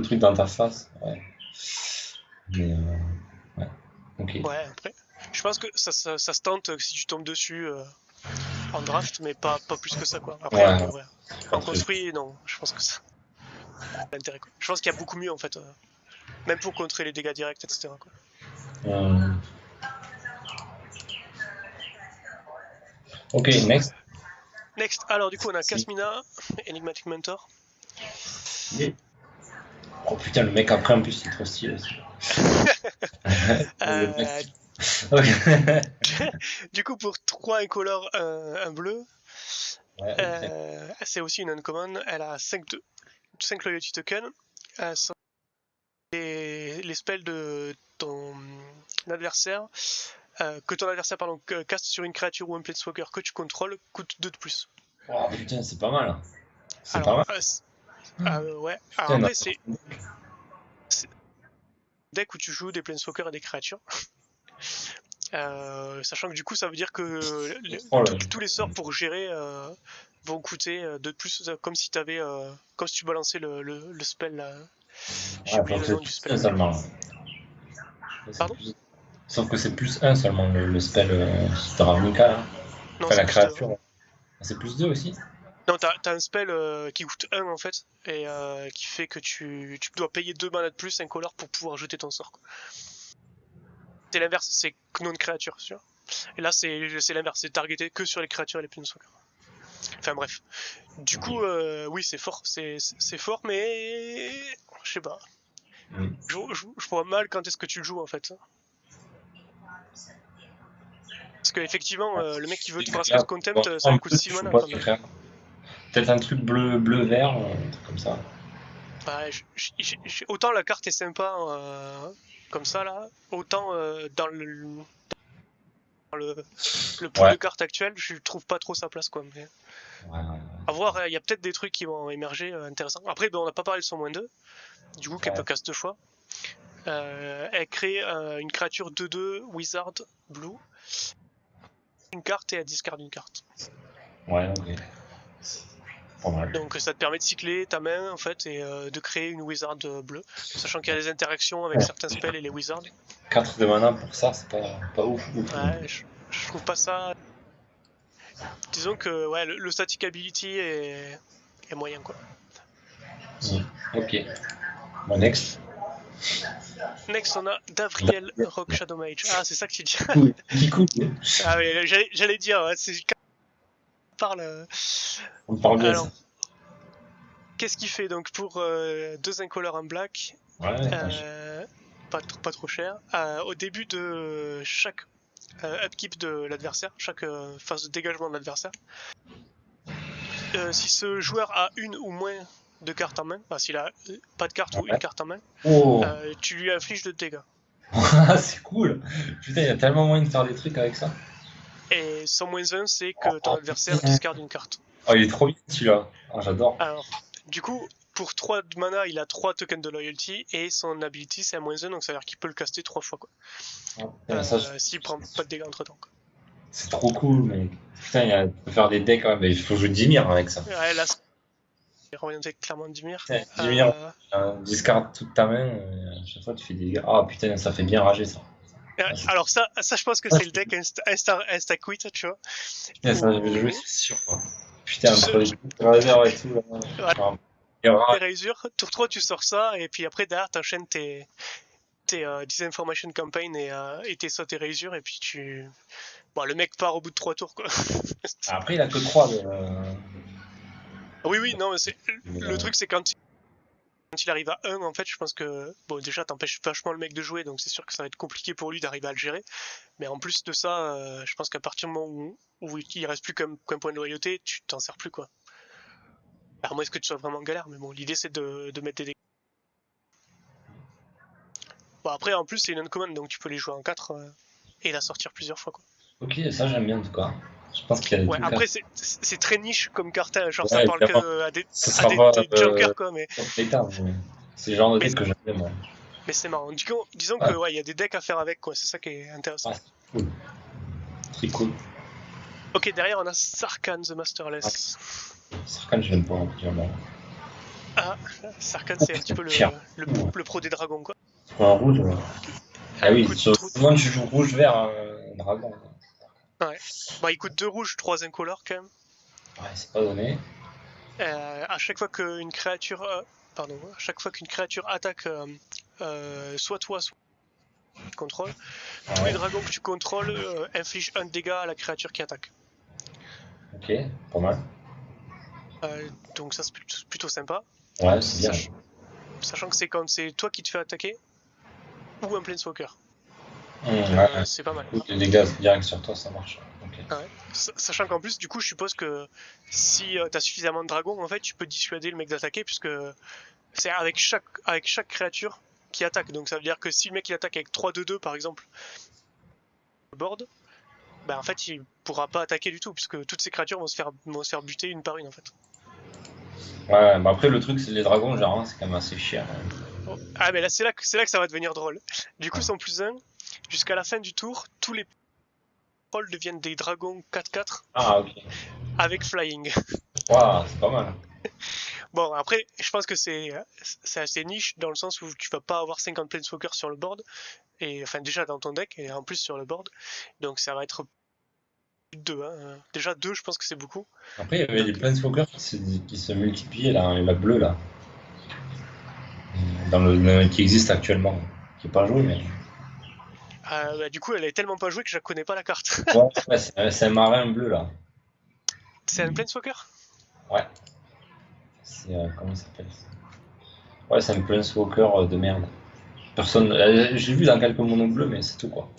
truc dans ta face. Ouais. Mais ouais. Ok. ouais après je pense que ça se tente si tu tombes dessus en draft, mais pas plus que ça, quoi. Après Ouais. ouais. Pas En très. construit non, je pense que ça a l'intérêt, quoi. Je pense qu'il y a beaucoup mieux en fait, même pour contrer les dégâts directs, etc., quoi. Euh, ok, next. Next, alors du coup on a Si. Kasmina, Enigmatic Mentor. Stylé. Oh putain, le mec après en plus il est trop stylé aussi. Le mec. Euh, Ok. du coup pour 3 incolores, un bleu, Ouais, ok. c'est aussi une uncommon, elle a 5 loyalty tokens. Les spells de ton adversaire, que ton adversaire caste sur une créature ou un planeswalker que tu contrôles, coûte 2 de plus. Oh putain, c'est pas mal, hein. C'est pas Alors, mal. ouais. Alors Putain, non. après, c'est un deck où tu joues des planeswalkers et des créatures. Sachant que du coup, ça veut dire que Oh là. tous les sorts pour gérer vont coûter 2 de plus, comme si comme si tu balançais le spell. J'ai Ouais, oublié sauf le que c'est nom du plus spell. 1 seulement. Pardon? Sauf que c'est plus un seulement le spell Ravnica là. Non, Enfin c'est la plus 2. créature. C'est plus 2 aussi? Non, t'as un spell qui coûte 1 en fait, et qui fait que tu dois payer 2 mana de plus, incolore, pour pouvoir jeter ton sort, quoi. C'est l'inverse, c'est non créature, tu vois. Et là, c'est l'inverse, c'est targeté que sur les créatures et les planeswalkers. Enfin bref. Du Ok. coup, oui, c'est fort, c'est fort, mais je sais pas. Mm. Je vois mal quand est-ce que tu le joues en fait. Parce qu'effectivement, le mec qui veut Les te Frostcast créas, Contempt, ça en lui coûte plus, 6 je joue mana pas quand les même. créas. Peut-être un truc bleu-vert, un truc comme ça. Ouais, autant la carte est sympa comme ça là, autant dans le pool Ouais. de cartes actuel, je trouve pas trop sa place, quoi. Mais Ouais, ouais, à voir, il y a peut-être des trucs qui vont émerger intéressants. Après, on n'a pas parlé de son moins 2, du coup, qu'elle peut ouais. casse 2 fois. Elle crée une créature 2-2 Wizard Blue, une carte et elle discard une carte. Ouais, ok. Pas mal. Donc ça te permet de cycler ta main en fait et de créer une Wizard bleue, sachant qu'il y a des interactions avec certains spells et les Wizards. 4 de mana pour ça, c'est pas ouf, ouf non Ouais, plus. je trouve pas ça. Disons que ouais, le static ability est moyen, quoi. Mm. Ok. Bon, next. Next, on a Davriel Rock Shadow Mage. Ah, c'est ça que tu dis. Cool. Qui cool. Ah oui, j'allais dire, ouais, c'est quand on parle. On parle bien ça. Alors, qu'est-ce qu'il fait donc pour 2 incolores en black, Ouais, pas cher. pas trop cher. Au début de chaque upkeep de l'adversaire, chaque phase de dégagement de l'adversaire. Si ce joueur a une ou moins de cartes en main, enfin s'il a pas de carte ou une carte en main, tu lui infliges de dégâts. C'est cool. Putain, il y a tellement moyen de faire des trucs avec ça. Et son -1, c'est que ton adversaire discarde une carte. Oh, il est trop bien celui-là. Oh, j'adore. Alors, du coup, pour 3 de mana, il a 3 tokens de loyalty et son ability c'est un -1, donc ça veut dire qu'il peut le caster 3 fois. S'il prend pas de dégâts entre temps. C'est trop cool, mec. Putain, il peut faire des decks, mais il faut jouer Dimir avec ça. Ouais, là, c'est orienté clairement Dimir. Dimir, discard toute ta main, à chaque fois tu fais des dégâts. Ah putain, ça fait bien rager ça. Alors ça je pense que c'est le deck Insta-Quit, tu vois. Ouais, ça, je vais jouer, c'est sûr. Putain, entre les razors et tout. Razor, tour 3, tu sors ça, et puis après, derrière, t'enchaînes tes Disinformation Campaign et tes sauts et Razor, et puis tu... Bon, le mec part au bout de 3 tours, quoi. Après, il a que 3 de... Oui, non, mais le truc, c'est quand il arrive à 1, en fait, je pense que... Bon, déjà, t'empêches vachement le mec de jouer, donc c'est sûr que ça va être compliqué pour lui d'arriver à le gérer. Mais en plus de ça, je pense qu'à partir du moment où il reste plus qu'un point de loyauté, tu t'en sers plus, quoi. Alors moi, est-ce que tu sois vraiment en galère, mais bon, l'idée, c'est de mettre des dégâts. Bon, après, en plus, c'est une uncommon, donc tu peux les jouer en 4 et la sortir plusieurs fois, quoi. Ok, ça, j'aime bien, en tout cas. Je pense qu'il y a ouais, après, c'est très niche comme carte, genre ouais, ça parle que à des junkers, quoi, mais... C'est le genre de deck que j'aime bien, moi. Mais c'est marrant. Disons que ouais, y a des decks à faire avec, quoi. C'est ça qui est intéressant. Cool. Très cool. Ok, derrière, on a Sarkhan, The Masterless. Sarkhan, je l'aime pas, vraiment. Ah, Sarkhan, c'est un petit peu le pro des dragons, quoi. Un rouge, ouais. Ah oui, souvent tu joues rouge-vert, dragon. Ouais. Bah, il coûte 2 rouges, 3 incolores, quand même. Ouais, c'est pas donné. À chaque fois qu'une créature... Pardon, à chaque fois qu'une créature attaque soit toi, soit tu contrôles, tous les dragons que tu contrôles infligent un dégât à la créature qui attaque. Ok, pas mal. Donc ça, c'est plutôt sympa. Ouais, c'est bien. Sachant que c'est quand c'est toi qui te fais attaquer ou un Planeswalker. Ouais. C'est pas mal. Les dégâts direct sur toi, ça marche. Okay. Ouais. Sachant qu'en plus, du coup, je suppose que si t'as suffisamment de dragons, en fait, tu peux dissuader le mec d'attaquer, puisque c'est avec chaque créature qui attaque. Donc ça veut dire que si le mec il attaque avec 3-2-2 par exemple, le board, bah en fait il pourra pas attaquer du tout, puisque toutes ces créatures vont se faire buter une par une en fait. Ouais, bah après le truc c'est les dragons, genre c'est quand même assez cher. Oh. Ah mais là c'est là que ça va devenir drôle. Du coup son +1, jusqu'à la fin du tour, tous les trolls deviennent des dragons 4-4. Ah ok. Avec flying. Waouh, c'est pas mal. Bon, après, je pense que c'est assez niche dans le sens où tu vas pas avoir 50 Planeswalkers sur le board, et enfin déjà dans ton deck, et en plus sur le board, donc ça va être 2. Hein. Déjà 2, je pense que c'est beaucoup. Après, il y avait des Planeswalkers qui se multipliaient, là, la bleue, là, qui existe actuellement, qui n'est pas jouée, mais... Bah, du coup, elle est tellement pas jouée que je connais pas la carte. Ouais, c'est un marin bleu, là. C'est un Planeswalker? Ouais. C'est... comment ça s'appelle? Ouais, c'est un Planeswalker de merde. Personne... J'ai vu dans quelques monos bleus, mais c'est tout, quoi.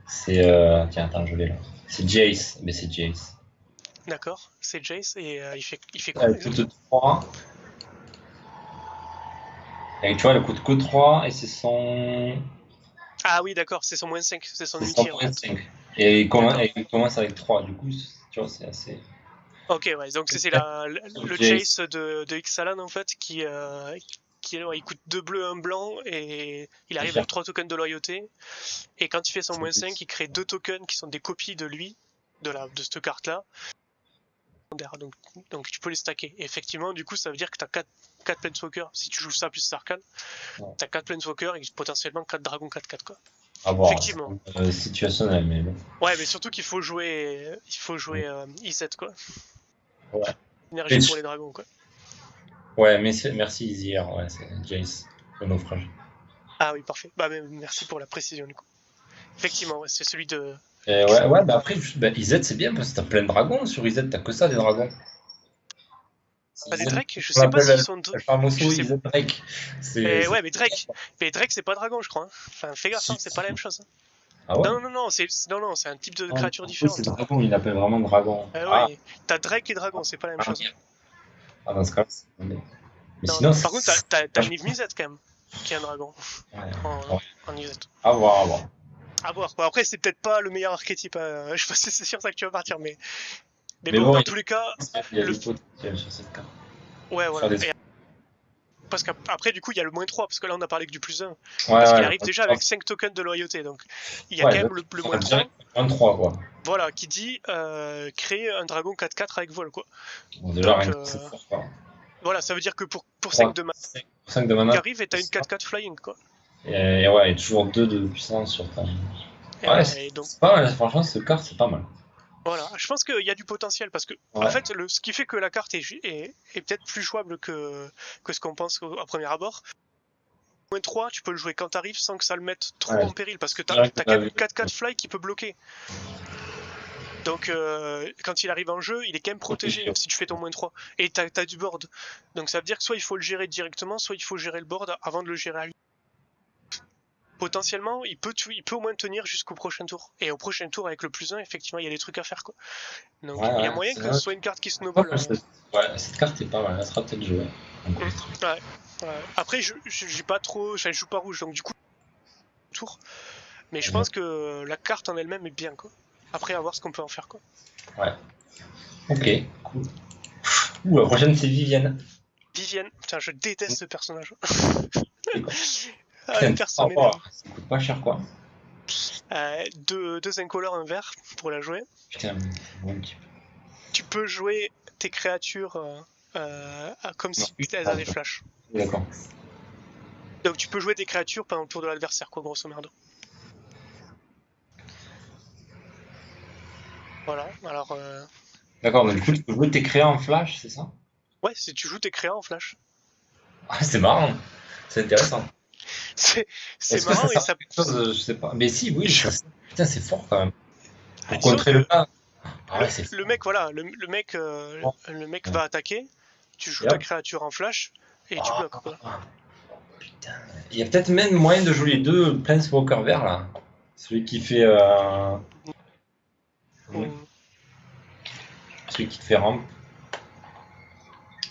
C'est... Tiens, attends, je l'ai là. C'est Jace, mais c'est Jace. D'accord, c'est Jace, et il fait quoi? Elle coûte 3. Et tu vois, elle coûte que 3, et c'est son... Ah oui, d'accord, c'est son -5, c'est son ulti. En fait. Et il commence avec 3, du coup, tu vois, c'est assez... Ok, ouais, donc c'est le Jace de Ixalan, en fait, qui il coûte 2 bleus, 1 blanc, et il arrive avec 3 tokens de loyauté. Et quand il fait son -5, il crée 2 tokens qui sont des copies de lui, de cette carte-là. Donc tu peux les stacker. Et effectivement, du coup, ça veut dire que tu as 4 Planeswalkers. Si tu joues ça plus Sarkhan, tu as 4 Planeswalkers et potentiellement 4 dragons 4-4, quoi. Ah bon, effectivement. Situationnel, mais bon. Ouais, mais surtout qu'il faut jouer, I7, quoi. Ouais. Énergie pour les dragons, quoi. Ouais, merci Izir, ouais, c'est Jace, le naufrage. Ah oui, parfait. Bah, merci pour la précision, du coup. Effectivement, ouais, c'est celui de... Bah après, IZ c'est bien parce que t'as plein de dragons sur IZ, t'as que ça des dragons. Pas des Drake, je On sais pas appelle s'ils sont. le famoso, Je sais ils aiment Drake. ouais, mais Drake, c'est pas dragon, je crois. Hein. Enfin, fais gaffe, hein, c'est pas la même chose. Hein. Ah ouais? Non, c'est un type de Ah, créature oui, c'est différente. dragon, il l'appelle vraiment dragon. Ah, Oui, t'as Drake et dragon, c'est pas la même chose. ah, dans ce cas, mais Non, sinon, non. Par contre, t'as Niv-Mizzet quand même, qui est un dragon ouais. en Niv-Mizzet. À voir, à voir. À voir. Bon, après, c'est peut-être pas le meilleur archétype. Je sais pas si c'est sur ça que tu vas partir, mais Mais bon, bon, dans tous les cas, il y a du potentiel sur cette carte. ouais, voilà. Des... Parce qu'après, du coup, il y a le -3, parce que là, on a parlé que du +1. Ouais, parce qu'il arrive déjà avec 5 tokens de loyauté, donc il y a quand même le -3. 23, quoi. Voilà, qui dit créer un dragon 4/4 avec vol, quoi. Bon, déjà, donc, c'est fort, quoi. Voilà, ça veut dire que pour 5 de mana, 5 de mana, tu arrives et t'as une 4/4 flying, quoi. Et ouais, et toujours 2 de puissance sur ta. Ouais, c'est pas mal, franchement, cette carte, c'est pas mal. Voilà, je pense qu'il y a du potentiel parce que, en fait, ce qui fait que la carte est peut-être plus jouable que ce qu'on pense à premier abord. -3, tu peux le jouer quand t'arrives sans que ça le mette trop en péril parce que t'as quand même une 4/4 fly qui peut bloquer. Donc, quand il arrive en jeu, il est quand même protégé si tu fais ton -3. Et t'as du board. Donc, ça veut dire que soit il faut le gérer directement, soit il faut gérer le board avant de le gérer à lui. Potentiellement, il peut au moins tenir jusqu'au prochain tour. Et au prochain tour, avec le +1, effectivement, il y a des trucs à faire, quoi. Donc, il y a moyen que ce soit une carte qui snowball. Ouais, cette carte est pas mal, elle sera peut-être jouée. Ouais. Après, je pas trop, je joue pas rouge, donc du coup, tour. Mais je pense que la carte en elle-même est bien, quoi. Après, à voir ce qu'on peut en faire, quoi. Ouais. Ok, cool. La prochaine, c'est Vivienne. Vivienne, putain, je déteste ce personnage. Ça coûte pas cher, quoi. 2 incolores, un vert pour la jouer. Putain, bon type. Tu peux jouer tes créatures comme si elles avaient flash. D'accord. Donc tu peux jouer des créatures pendant le tour de l'adversaire, quoi, grosso merdo. Voilà, alors... D'accord, mais du coup, tu peux jouer tes créas en flash, c'est ça? Ouais, si tu joues tes créas en flash. Ah, c'est marrant. C'est intéressant. C'est marrant que ça et ça... chose, je sais pas. Mais si, oui, putain, c'est fort quand même. Pour contrer le pas. Le mec, voilà, le mec va attaquer, tu joues ta créature en flash, et tu bloques, quoi. Putain. Il y a peut-être même moyen de jouer les deux Planeswalker verts, là. Celui qui fait... Celui qui te fait ramp.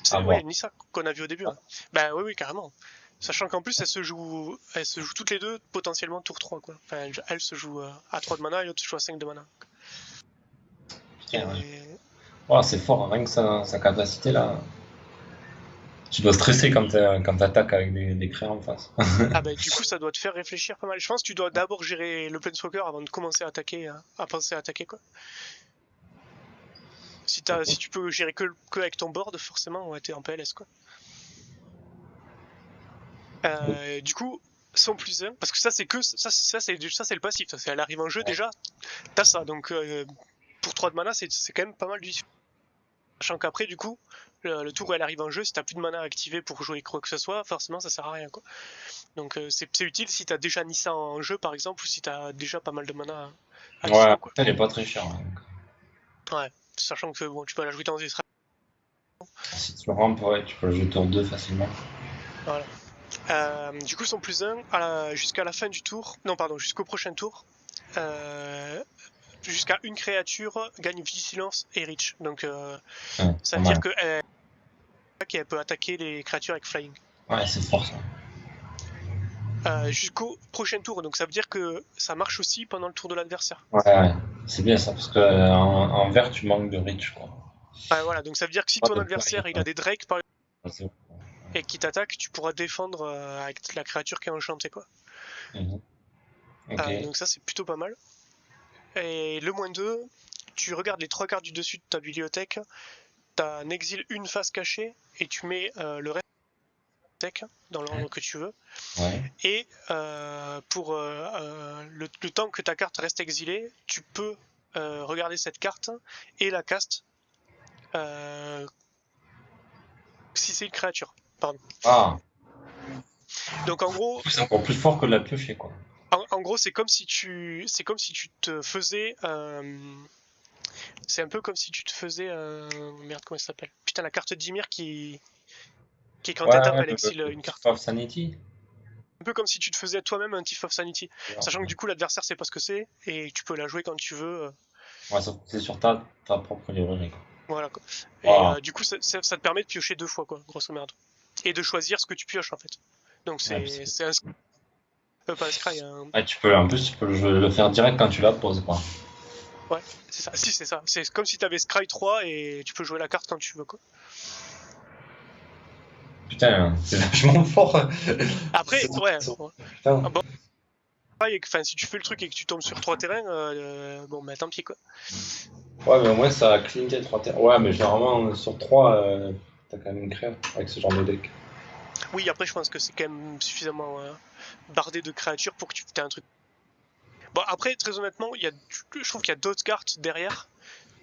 C'est ni ça qu'on a vu au début. Hein. Bah oui, carrément. Sachant qu'en plus, elles se jouent toutes les deux potentiellement tour 3, quoi. Enfin, elle se joue à 3 de mana et l'autre se joue à 5 de mana. Putain, ouais. C'est fort, rien que sa capacité là. Tu dois stresser quand t'attaques avec des créas en face. Ah bah du coup, ça doit te faire réfléchir pas mal. Je pense que tu dois d'abord gérer le Planeswalker avant de commencer à attaquer, à penser à attaquer, quoi. Si tu peux gérer que avec ton board, forcément, ouais, t'es en PLS, quoi. Du coup, son +1, parce que ça c'est le passif, ça elle arrive en jeu déjà, t'as ça, donc pour 3 de mana c'est quand même pas mal du. Sachant qu'après du coup, le tour où elle arrive en jeu, si t'as plus de mana activé pour jouer quoi que ce soit, forcément ça sert à rien, quoi. Donc c'est utile si t'as déjà Nissa en jeu par exemple, ou si t'as déjà pas mal de mana activé, ouais, quoi. Elle est pas très chère. Hein. Ouais, sachant que bon, tu peux la jouer dans des stratégies. Si tu rampes, ouais, tu peux la jouer tour 2 facilement. Voilà. Du coup, son +1 jusqu'à la fin du tour, non pardon, jusqu'au prochain tour, jusqu'à une créature gagne vigilance et reach. Donc ça veut dire qu'elle peut attaquer les créatures avec flying. Ouais, c'est fort ça. Jusqu'au prochain tour, donc ça veut dire que ça marche aussi pendant le tour de l'adversaire. Ouais, c'est bien ça, parce que en vert tu manques de reach, quoi. Ouais, voilà, donc ça veut dire que si ton adversaire il a des Drake par exemple, et qui t'attaque, tu pourras défendre avec la créature qui est enchantée, quoi. Okay. Donc ça c'est plutôt pas mal. Et le -2, tu regardes les 3 cartes du dessus de ta bibliothèque, t'as un exil une face cachée et tu mets le reste de la bibliothèque dans l'ordre que tu veux. Ouais. Et pour le temps que ta carte reste exilée, tu peux regarder cette carte et la cast si c'est une créature. Pardon. Ah. Donc en gros, c'est encore plus fort que de la piocher, quoi. En gros, c'est comme si tu te faisais C'est un peu comme si tu te faisais merde, comment ça s'appelle? Putain, la carte d'Ymir qui est quand Ouais, t'étapes, ouais, elle exile le une Thief carte. of Sanity. Un peu comme si tu te faisais toi-même un Thief of Sanity. Sachant que du coup, l'adversaire sait pas ce que c'est, et tu peux la jouer quand tu veux. Ouais, c'est sur ta propre librairie, quoi. Voilà quoi. Et Voilà. du coup, ça te permet de piocher 2 fois, quoi, grosso merdo. Et de choisir ce que tu pioches en fait. Donc Ouais, parce que- c'est un. Pas un scry, un. ouais, en plus, tu peux le faire direct quand tu la poses, quoi. Ouais, c'est ça. Si, c'est ça. C'est comme si t'avais Scry 3 et tu peux jouer la carte quand tu veux, quoi. Putain, c'est vachement fort. Après, C'est- ouais. Ouais. Putain. Ah, bon, enfin, si tu fais le truc et que tu tombes sur 3 terrains, bon, bah tant pis, quoi. Ouais, mais au moins ça a clinqué 3 terres. Ouais, mais généralement sur 3 t'as quand même une créa avec ce genre de deck. Oui, après, je pense que c'est quand même suffisamment bardé de créatures pour que tu aies un truc. Bon, après, très honnêtement, je trouve qu'il y a d'autres cartes derrière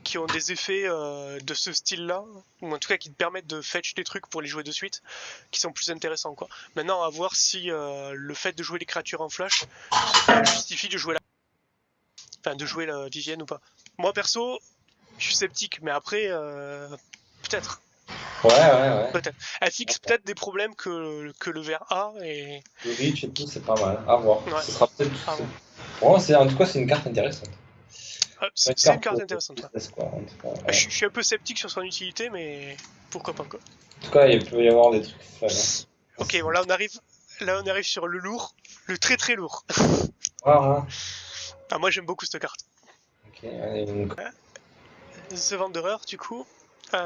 qui ont des effets de ce style-là, ou en tout cas qui te permettent de fetch des trucs pour les jouer de suite, qui sont plus intéressants, quoi. Maintenant, à voir si le fait de jouer les créatures en flash justifie de jouer de jouer la Vivienne ou pas. Moi, perso, je suis sceptique, mais après, peut-être. Ouais, ouais, ouais. Peut-être. Elle fixe peut-être des problèmes que le VR a, et. Le reach et tout, c'est pas mal. À voir. Ouais, Ce sera peut-être. à voir. Bon, en tout cas, c'est une carte intéressante. Une C'est une carte carte intéressante, ouais. business, quoi. En tout cas, Je, ouais. je suis un peu sceptique sur son utilité, mais pourquoi pas, quoi. En tout cas, il peut y avoir des trucs fun, hein. Ok, bon, là on arrive sur le lourd, le très très lourd. Voilà. Ah, moi j'aime beaucoup cette carte. Ok, allez, donc. The Wanderer, du coup,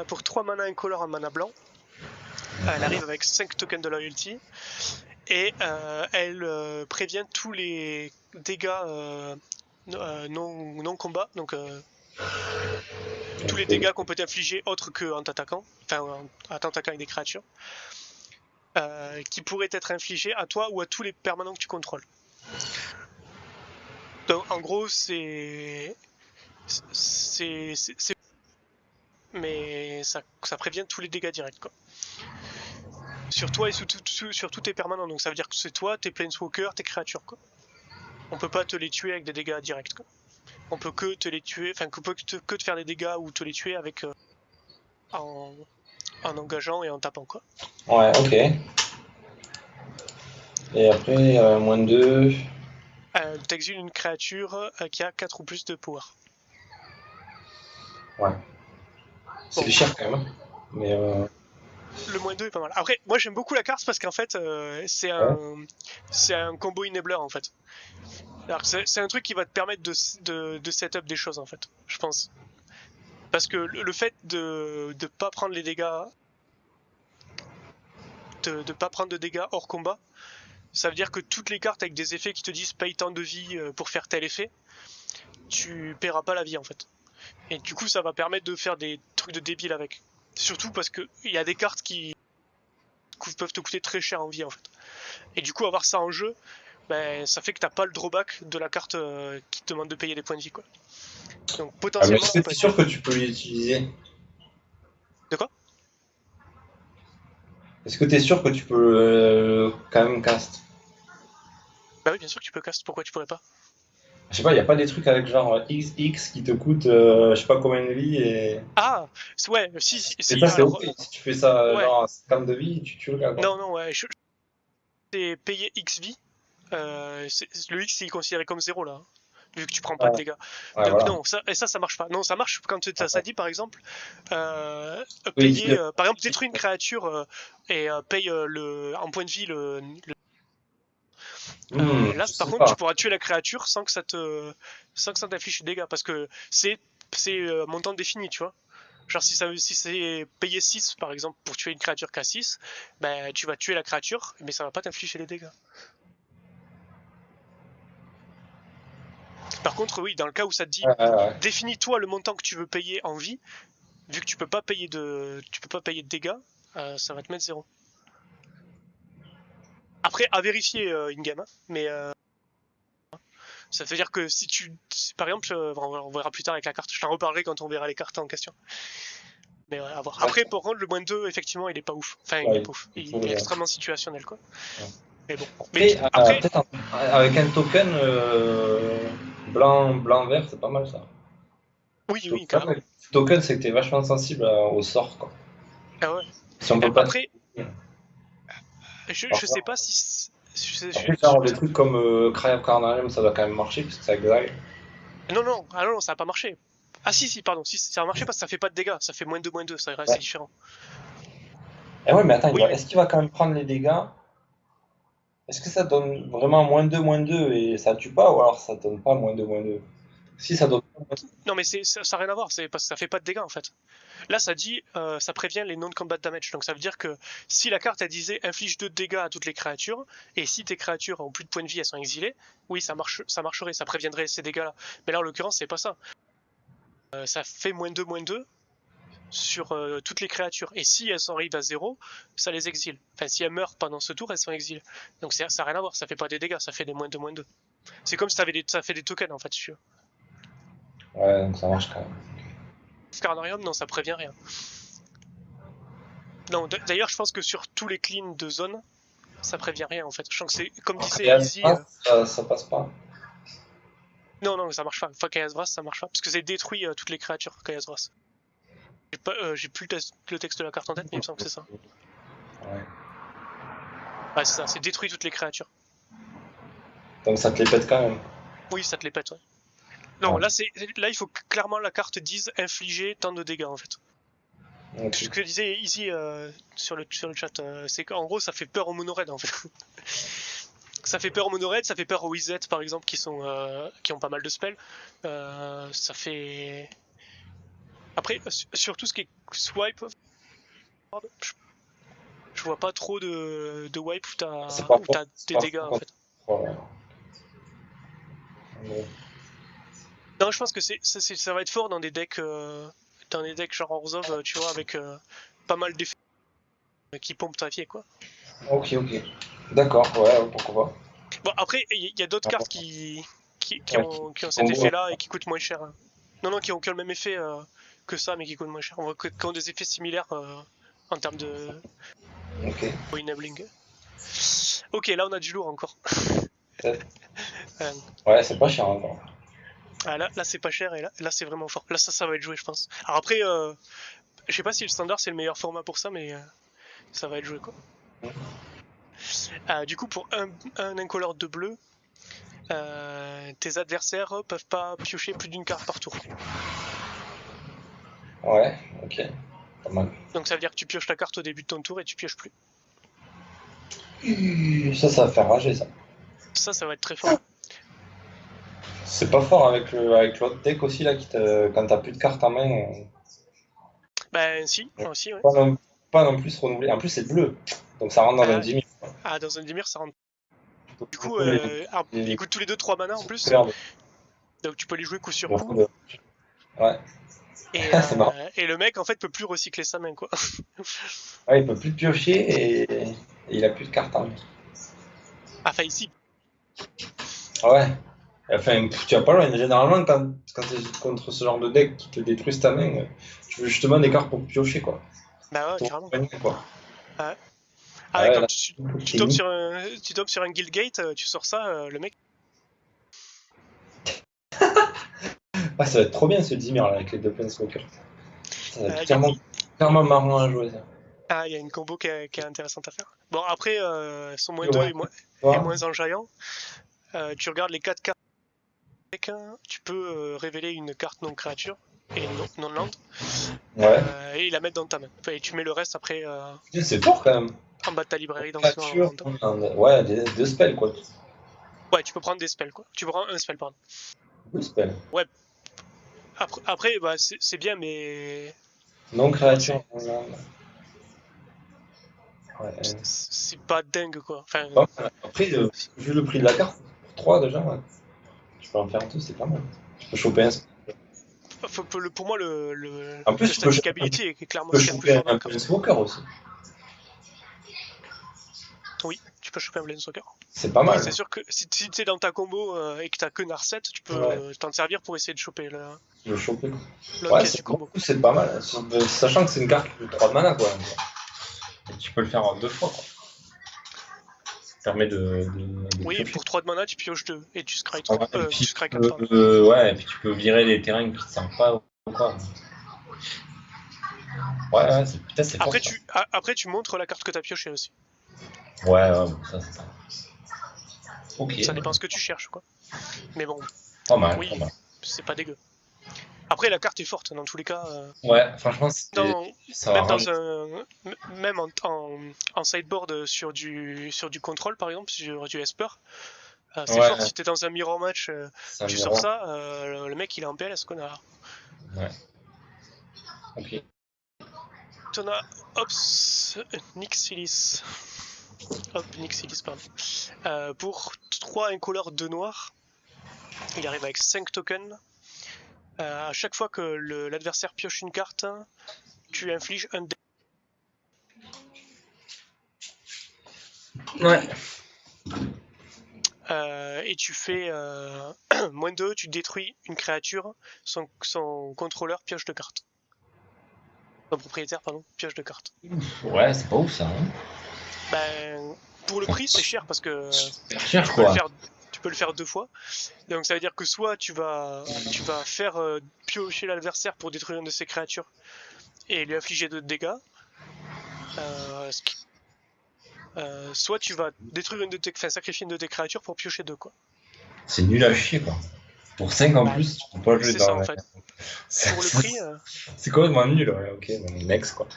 pour 3 mana incolore en mana blanc, elle arrive avec 5 tokens de loyalty, et elle prévient tous les dégâts non combat, donc tous les dégâts qu'on peut t'infliger autres qu'en t'attaquant, enfin en t'attaquant avec des créatures, qui pourraient être infligés à toi ou à tous les permanents que tu contrôles. Donc en gros, mais ça prévient tous les dégâts directs, quoi. Sur toi et sur tous tes permanents, donc ça veut dire que c'est toi, tes planeswalkers, tes créatures, quoi. On peut pas te les tuer avec des dégâts directs, quoi. On peut que te les tuer, enfin que te faire des dégâts ou te les tuer avec en engageant et en tapant, quoi. Ouais, ok. Et après, moins 2. T'exiles une créature qui a 4 ou plus de power. Ouais. C'est Bon, cher quand même, hein. Mais le moins 2 est pas mal. Après, moi j'aime beaucoup la carte parce qu'en fait, c'est ouais. un combo enabler en fait. C'est un truc qui va te permettre de setup des choses en fait, je pense. Parce que le fait de pas prendre les dégâts, de pas prendre de dégâts hors combat, ça veut dire que toutes les cartes avec des effets qui te disent paye tant de vie pour faire tel effet, tu paieras pas la vie en fait. Et du coup, ça va permettre de faire des trucs de débile avec. Surtout parce que il y a des cartes qui peuvent te coûter très cher en vie en fait. Et du coup, avoir ça en jeu, ben, ça fait que t'as pas le drawback de la carte qui te demande de payer des points de vie, quoi. Donc Ah, mais potentiellement, est-ce ça que peut t'es être sûr cool. que tu peux l'utiliser? De quoi? Est-ce que t'es sûr que tu peux quand même cast? Bah oui, bien sûr que tu peux cast, pourquoi tu pourrais pas? Je sais pas, il a pas des trucs avec genre XX qui te coûtent je sais pas combien de vie et. Ah, ouais, Et si, ça, c'est ok. alors, Si tu fais ça ouais, genre scam de vie, tu tues le gars, quoi. non, ouais, c'est payer X vie, le X il est considéré comme 0 là, hein, vu que tu prends pas de Ouais, dégâts. ouais, Donc voilà. non, ça marche pas. Non, ça marche quand ça dit par exemple, Oui, payer, par exemple, détruire une créature et paye en point de vie là, je par sais contre, tu pas. pourras tuer la créature sans que ça t'affiche des dégâts, parce que c'est montant défini, tu vois. Genre si c'est payé 6 par exemple pour tuer une créature qu'à 6, ben tu vas tuer la créature, mais ça va pas t'infliger les dégâts. Par contre, oui, dans le cas où ça te dit Ouais, ouais, ouais. définis-toi le montant que tu veux payer en vie, vu que tu peux pas payer de dégâts, ça va te mettre 0. Après, à vérifier in-game, hein, mais ça veut dire que si tu. Par exemple, on verra plus tard avec la carte, je t'en reparlerai quand on verra les cartes en question. Mais ouais, à voir. Après, par contre, le moins 2, effectivement, il est pas ouf. Enfin, il est Ouais, pas ouf. il Il faut est le. extrêmement situationnel, quoi. Ouais. Mais bon. Mais Après, après, peut-être avec un token blanc, blanc, vert, c'est pas mal ça. Oui, oui, carrément. Le token, c'est que t'es vachement sensible au sort, quoi. Ah ouais. Si on peut pas. Après, je sais pas si. Après, genre, des trucs comme Cry of Carnarium, ça doit quand même marcher, parce que ça exagère. Non, non, ah non, ça a pas marché. Ah si, si, pardon, si, ça a marché parce que ça fait pas de dégâts, ça fait -2, c'est Ouais. différent. Et ouais, mais attends, Oui, est-ce qu'il va quand même prendre les dégâts? Est-ce que ça donne vraiment -2 et ça tue pas, ou alors ça donne pas -2 Si ça donne. non mais ça n'a rien à voir, c'est parce que ça fait pas de dégâts en fait. Là ça dit, ça prévient les non-combat damage, donc ça veut dire que si la carte elle disait inflige 2 de dégâts à toutes les créatures, et si tes créatures ont plus de points de vie, elles sont exilées, oui ça marcherait, ça préviendrait ces dégâts là. Mais là en l'occurrence c'est pas ça. Ça fait -2 sur toutes les créatures, et si elles arrivent à 0, ça les exile. Enfin si elles meurent pendant ce tour, elles sont exilées. Donc ça n'a rien à voir, ça fait pas des dégâts, ça fait des -2. C'est comme si ça fait des tokens en fait, si tu veux. Ouais, donc ça marche quand même. Carnarium, non, ça prévient rien. Non, d'ailleurs, je pense que sur tous les cleans de zone, ça prévient rien en fait. Je pense que c'est, comme disait Easy. Ça passe pas. Non, non, ça marche pas. Enfin, Kayas Vras, ça marche pas. Parce que c'est détruit toutes les créatures, Kayas Vras. J'ai plus le texte de la carte en tête, mais il me semble que c'est ça. Ouais. Ouais, c'est ça, c'est détruit toutes les créatures. Donc ça te les pète quand même. Oui, ça te les pète, ouais. Non, là, il faut que clairement la carte dise infliger tant de dégâts en fait. Okay. Ce que disait Easy sur le chat, c'est qu'en gros, ça fait peur aux mono-red en fait. Ça fait peur aux mono-red, ça fait peur aux Wizet par exemple qui ont pas mal de spells. Ça fait. Après, sur tout ce qui est swipe, je vois pas trop de wipe où t'as des dégâts en fait. Ouais. Non, je pense que ça va être fort dans des decks genre Orzhov, tu vois, avec pas mal d'effets qui pompent ta vie, quoi. Ok. D'accord, ouais, pourquoi pas. Bon, après, il y a d'autres cartes qui ont cet effet-là et qui coûtent moins cher. Non, qui ont le même effet que ça, mais qui coûtent moins cher. Qui ont des effets similaires en termes de enabling. Ok, là, on a du lourd encore. Ouais, c'est pas cher encore. Ah, là c'est pas cher et là c'est vraiment fort. Là, ça va être joué, je pense. Alors après, je sais pas si le standard c'est le meilleur format pour ça, mais ça va être joué, quoi. Du coup, pour un incolore de bleu, tes adversaires peuvent pas piocher plus d'une carte par tour. Ouais, ok. Pas mal. Donc ça veut dire que tu pioches ta carte au début de ton tour et tu pioches plus. Ça va faire rager ça. Ça va être très fort. C'est pas fort avec l'autre deck aussi là, quand t'as plus de cartes en main. Ben si, aussi, ouais. Pas non plus renouveler. En plus c'est bleu, donc ça rentre dans un Dimir. Ah, dans un Dimir ça rentre. Du coup, ils coûtent tous les deux 3 mana en plus. Donc tu peux les jouer coup sur coup. Ouais. Et le mec en fait peut plus recycler sa main, quoi. Ouais, il peut plus piocher et il a plus de cartes en main. Enfin ici. Ouais. Enfin, tu vas pas loin. Généralement, quand t'es contre ce genre de deck qui te détruisent ta main, tu veux justement des cartes pour piocher, quoi. Bah ouais, carrément. Quoi. Ouais. Ah ouais, quand tu tombes sur un Guildgate, tu sors ça, le mec. Ah, ça va être trop bien ce Dimir là avec les deux Planeswalkers. Ça va être clairement marrant à jouer ça. Ah, il y a une combo qui est intéressante à faire. Bon, après, son -2 et moins enjaillant. Tu regardes les 4 cartes avec tu peux révéler une carte non créature et non land. Et la mettre dans ta main. Et tu mets le reste après. C'est fort quand même. En bas de ta librairie dans ouais, deux spells quoi. Ouais, tu peux prendre des spells quoi. Tu prends un spell, pardon. Deux spells. Ouais. Après bah, c'est bien, mais. Non créature. Ouais, c'est pas dingue quoi. Enfin, après, vu le prix de la carte, pour 3 déjà, ouais. Je peux en faire 2, c'est pas mal. Je peux choper un. Pour moi, le static ability est clairement ce qu'il y a plus fort. Tu peux choper un Planeswalker aussi. Oui, tu peux choper un Planeswalker. C'est pas mal. C'est sûr que si t'es dans ta combo et que t'as que Narset, tu peux t'en servir pour essayer de choper le choper. Ouais, du combo. C'est pas mal, sachant que c'est une carte de 3 de mana quoi. Et tu peux le faire en 2 fois quoi. Ça permet de oui, piocher. Pour 3 de mana, tu pioches 2 et tu scry 3. Ouais, et puis tu peux virer des terrains qui ne servent pas quoi. Ouais, ouais, peut-être c'est fort Après, ça. après, tu montres la carte que tu as piochée aussi. Ouais, ouais, bon, ça c'est ça. Ok, Ça dépend ce que tu cherches, quoi. Mais bon, pas mal, pas oui, mal. c'est pas dégueu. Après, la carte est forte dans tous les cas. Ouais, franchement, Dans, ça même arrange. dans un, même en sideboard sur du control par exemple, sur du Esper, c'est fort. Ouais, Si t'es dans un mirror match, c'est un tu sors miroir. ça, le mec il est en PLS connard. Ouais, ok. On a Ops Nixilis. Hop, Nixilis, pardon. Pour 3 incolores 2 noirs, il arrive avec 5 tokens. À chaque fois que l'adversaire pioche une carte, tu infliges un dé. Ouais. Et tu fais -2, tu détruis une créature, son contrôleur pioche de cartes. Son propriétaire, pardon, pioche de cartes. Ouais, c'est pas ouf ça. Hein. Ben, pour le prix, c'est cher parce que Super cher tu peux le quoi. faire, tu peux le faire 2 fois. Donc ça veut dire que soit tu vas faire piocher l'adversaire pour détruire une de ses créatures et lui infliger 2 dégâts, soit tu vas détruire sacrifier une de tes créatures pour piocher 2 quoi. C'est nul à chier quoi. Pour 5 en Bah, plus, tu peux pas jouer c'est ça dans en la. fait. Pour le prix, C'est complètement nul, ouais, ok, bon, next quoi.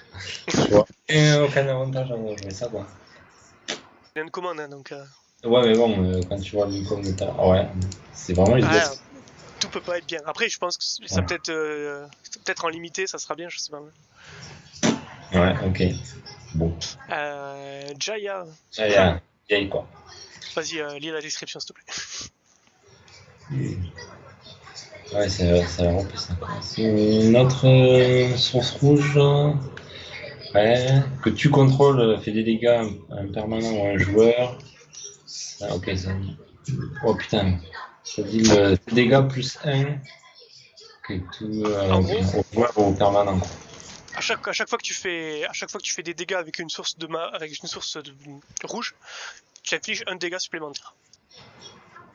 Tu vois. Et aucun avantage à jouer ça quoi. il y a une commande hein, donc. Ouais, mais bon, quand tu vois l'icône de ta. Ouais, c'est vraiment Ah, useless. tout peut pas être bien. Après, je pense que ça Ouais, peut-être en limité, ça sera bien, je sais pas. ouais, ok. Bon. Jaya, Ça y a vieille quoi. vas-y, lis la description s'il te plaît. Ouais, c'est vraiment plus ça quoi. C'est une autre source rouge. Ouais. Que tu contrôles fait des dégâts à un permanent ou à un joueur. Ah, ok, ça. Oh putain. Ça dit le dégâts plus 1. Ok, tout En gros, au joueur ou au permanent quoi. à chaque fois que tu fais des dégâts avec une source rouge, tu infliges un dégât supplémentaire.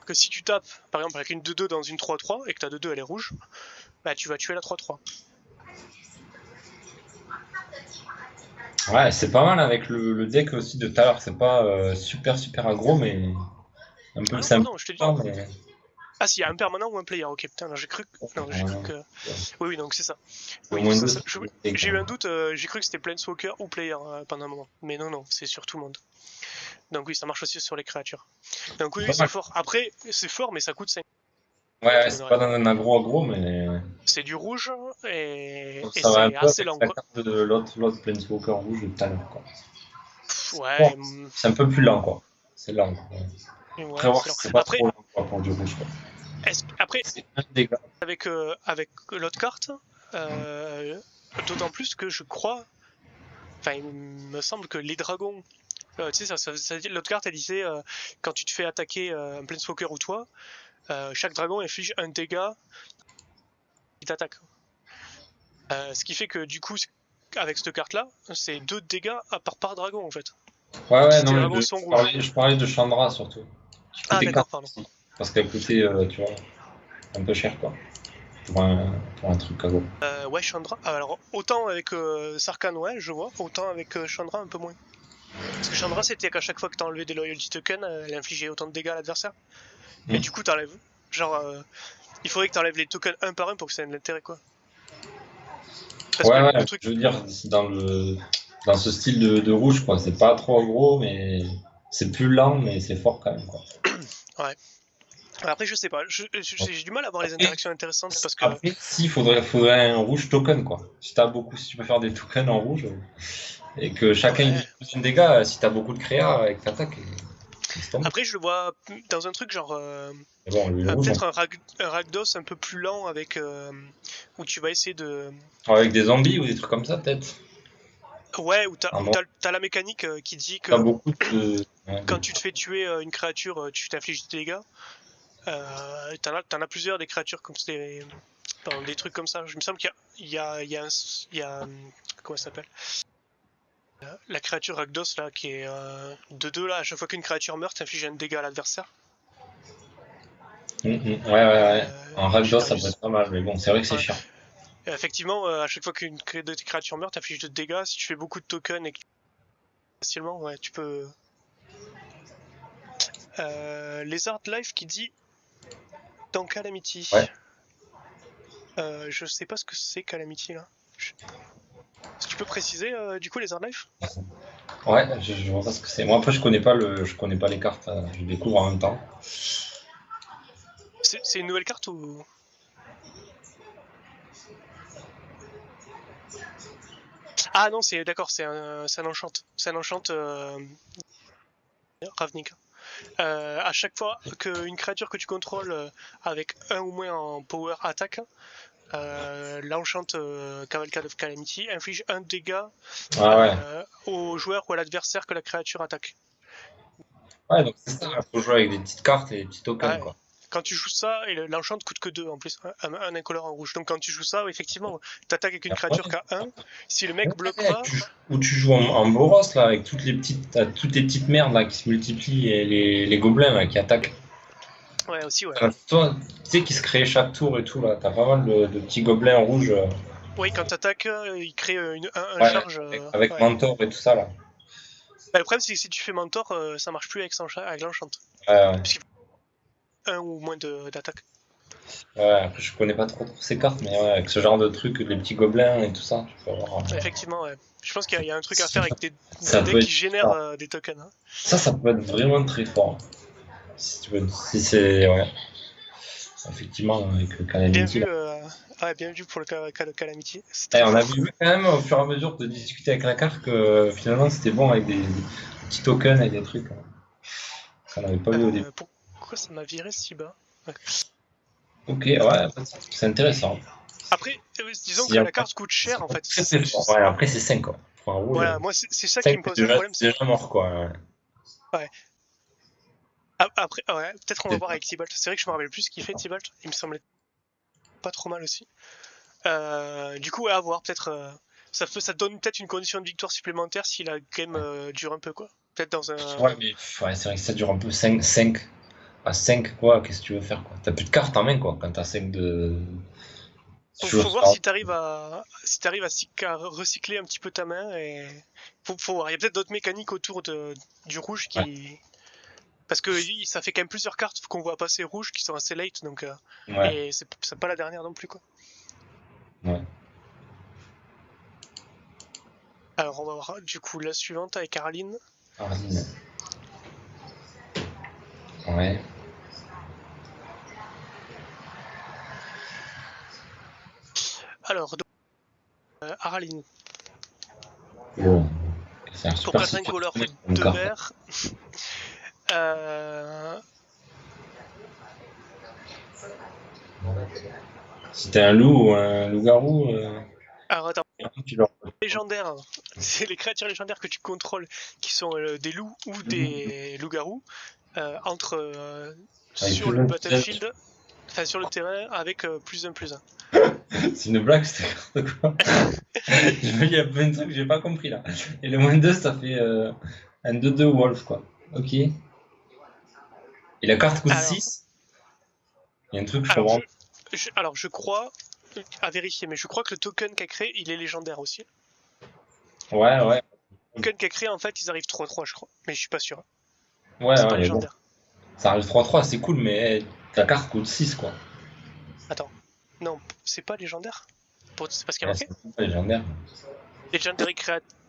Que si tu tapes, par exemple, avec une 2-2 dans une 3-3 et que ta 2-2 elle est rouge, bah tu vas tuer la 3-3. Ouais, c'est pas mal avec le deck aussi de tout à l'heure. C'est pas super super aggro, mais un Ah peu, non, c'est un peu pardon, je te dis. fort, mais Ah si, il y a un permanent ou un player, ok, putain, là, j'ai cru. Non, j'ai cru permanent. que. Oui, oui, donc c'est ça. Au Oui, moins ça, deux, ça, c'est le deck, j'ai eu un hein. doute, j'ai cru que c'était Planeswalker ou player pendant un moment. Mais non, non, c'est sur tout le monde. Donc oui, ça marche aussi sur les créatures. Donc oui, C'est oui, pas c'est mal. fort. Après, c'est fort, mais ça coûte 5, Ouais, ouais, mine c'est de rien. pas dans un aggro, mais C'est du rouge donc et ça va un c'est peu assez avec lent, la quoi. carte de l'autre Planeswalker rouge de tout à l'heure, quoi. Bon, Ouais, c'est un peu plus lent, quoi. C'est lent, quoi. Après, ouais, voir c'est lent. si c'est pas Après, trop lent, quoi, pour du rouge, quoi. après C'est un dégât. avec l'autre carte, euh, d'autant plus que je crois, enfin, il me semble que les dragons, tu sais, l'autre carte, elle disait, quand tu te fais attaquer un Planeswalker ou toi, chaque dragon inflige un dégât qui t'attaque. Ce qui fait que du coup, avec cette carte-là, c'est 2 dégâts par dragon en fait. Ouais, ouais, Si non, tes mais dragons sont je rouges. je parlais de Chandra, surtout. Qui Ah coûtait 4 d'accord, pardon. aussi. Parce qu'elle coûtait, tu vois, un peu cher, quoi. Pour un truc aggro. Ouais, Chandra. Ah, alors, autant avec Sarkhan, ouais, je vois. Autant avec Chandra, un peu moins. Parce que Chandra, c'était qu'à chaque fois que t'enlevais des loyalty tokens, elle infligeait autant de dégâts à l'adversaire. Mais Hmm. du coup, t'enlèves. Genre, il faudrait que t'enlèves les tokens un par un pour que ça ait de l'intérêt, quoi. Parce que Ouais, le ouais, truc. je veux dire, c'est dans ce style de rouge, quoi. C'est pas trop aggro, mais c'est plus lent, mais c'est fort quand même, quoi. Ouais. Après, je sais pas. J'ai du mal à avoir les Après, interactions intéressantes parce que. après, si, faudrait un rouge token, quoi. Si tu peux faire des tokens en rouge, et que chacun il Ouais. dit plus de dégâts, si t'as beaucoup de créa avec t'attaques, laisse tomber. Après, je le vois dans un truc genre. Mais bon, le rouge, Peut-être un Rakdos un peu plus lent avec. Où tu vas essayer de. avec des zombies ou des trucs comme ça, peut-être. Ouais, Ah où bon, t'as la mécanique qui dit t'as que beaucoup de. Ouais, quand tu te fais tuer une créature, tu t'infliges des dégâts. T'en as plusieurs des créatures comme des trucs comme ça. Je me semble qu'il y a comment ça s'appelle la créature Rakdos là qui est de 2 là. À chaque fois qu'une créature meurt, t'infliges un dégât à l'adversaire. Ouais, ouais, ouais. En Je Rakdos, perds ça peut juste. être pas mal, mais bon, c'est vrai que c'est Ouais. cher. Effectivement, à chaque fois qu'une de tes créatures meurt, t'affiches de dégâts. Si tu fais beaucoup de tokens et que facilement, ouais, tu peux. Lizard Life qui dit dans Calamity. Ouais. Je sais pas ce que c'est Calamity là. Si tu peux préciser du coup Lizard Life? Ouais, je vois pas ce que c'est. Moi après je connais pas les cartes, je découvre en même temps. C'est une nouvelle carte ou? Ah non, c'est d'accord, c'est un enchant. C'est un enchant Ravnica. À chaque fois qu'une créature que tu contrôles avec un ou moins en power attaque, l'enchant Cavalcade of Calamity inflige un dégât au joueur ou à l'adversaire que la créature attaque. Ouais, donc c'est ça, il faut jouer avec des petites cartes et des petits tokens, quoi. Quand tu joues ça, et l'enchant coûte que 2 en plus, un incolore en rouge. Donc quand tu joues ça, effectivement, t'attaques avec une créature qu'à 1. Si le mec bloque pas. Ou tu joues en Boros, là, avec toutes les petites merdes là, qui se multiplient et les gobelins là, qui attaquent. Ouais, aussi, ouais. Toi, tu sais, qui se créent chaque tour et tout, là. T'as pas mal de petits gobelins rouges. Oui, quand t'attaques, il crée un charge. Avec Mentor et tout ça, là. Bah, le problème, c'est que si tu fais Mentor, ça marche plus avec l'enchant. Ouais. Un ou moins d'attaque. Ouais, après, je connais pas trop ces cartes, mais ouais, avec ce genre de truc, les petits gobelins et tout ça, tu peux avoir. Effectivement, ouais. Je pense qu'il y a un truc à faire avec des decks qui génèrent des tokens. Hein. Ça peut être vraiment très fort. Si tu veux, si c'est. Ouais. Effectivement, avec le Calamity. Bien vu pour le cas de Calamity. On a vu quand même au fur et à mesure de discuter avec la carte que finalement c'était bon avec des petits tokens et des trucs qu'on n'avait pas vu au début. Pourquoi ça m'a viré si bas? Ouais. Ok, ouais, c'est intéressant. Après, disons que la carte coûte cher en fait. Ouais, après c'est 5 quoi. Voilà, moi c'est ça qui me pose un problème. C'est déjà mort quoi. Ouais. Après, ouais, peut-être on va voir avec Tibalt. C'est vrai que je me rappelle plus ce qu'il fait Tibalt. Il me semblait pas trop mal aussi. Du coup, à voir, peut-être. Ça donne peut-être une condition de victoire supplémentaire si la game dure un peu quoi. Peut-être dans un. Ouais, mais c'est vrai que ça dure un peu 5 à 5 quoi, qu'est-ce que tu veux faire quoi. T'as plus de cartes en main quoi quand t'as 5 de. Faut voir si t'arrives à recycler un petit peu ta main et faut voir. Il y a peut-être d'autres mécaniques autour du rouge qui. Ouais. Parce que ça fait quand même plusieurs cartes qu'on voit passer rouge qui sont assez late donc et c'est pas la dernière non plus quoi. Ouais. Alors on va voir du coup la suivante avec Caroline. Caroline. Ouais. Alors Araline. Oh. Pour 4 incolores, 2 verts. Si t'es un loup ou un loup-garou. Alors attends. Légendaire, c'est les créatures légendaires que tu contrôles qui sont des loups ou des loups-garous entre sur le battlefield, enfin sur le terrain avec +1/+1. C'est une blague cette carte quoi. Il y a plein de trucs que j'ai pas compris là. Et le -2 ça fait un 2/2 wolf quoi. Ok. Et la carte coûte 6. Il y a un truc que je comprends. Alors je crois, à vérifier, mais je crois que le token qu'a créé il est légendaire aussi. Ouais. Le token qu'a créé en fait ils arrivent 3/3 je crois, mais je suis pas sûr. Ouais, c'est pas légendaire. Bon. Ça arrive 3/3, c'est cool, mais ta carte coûte 6 quoi. Attends, non, c'est pas légendaire. C'est pas ce qu'il y a marqué. C'est pas légendaire. Legendary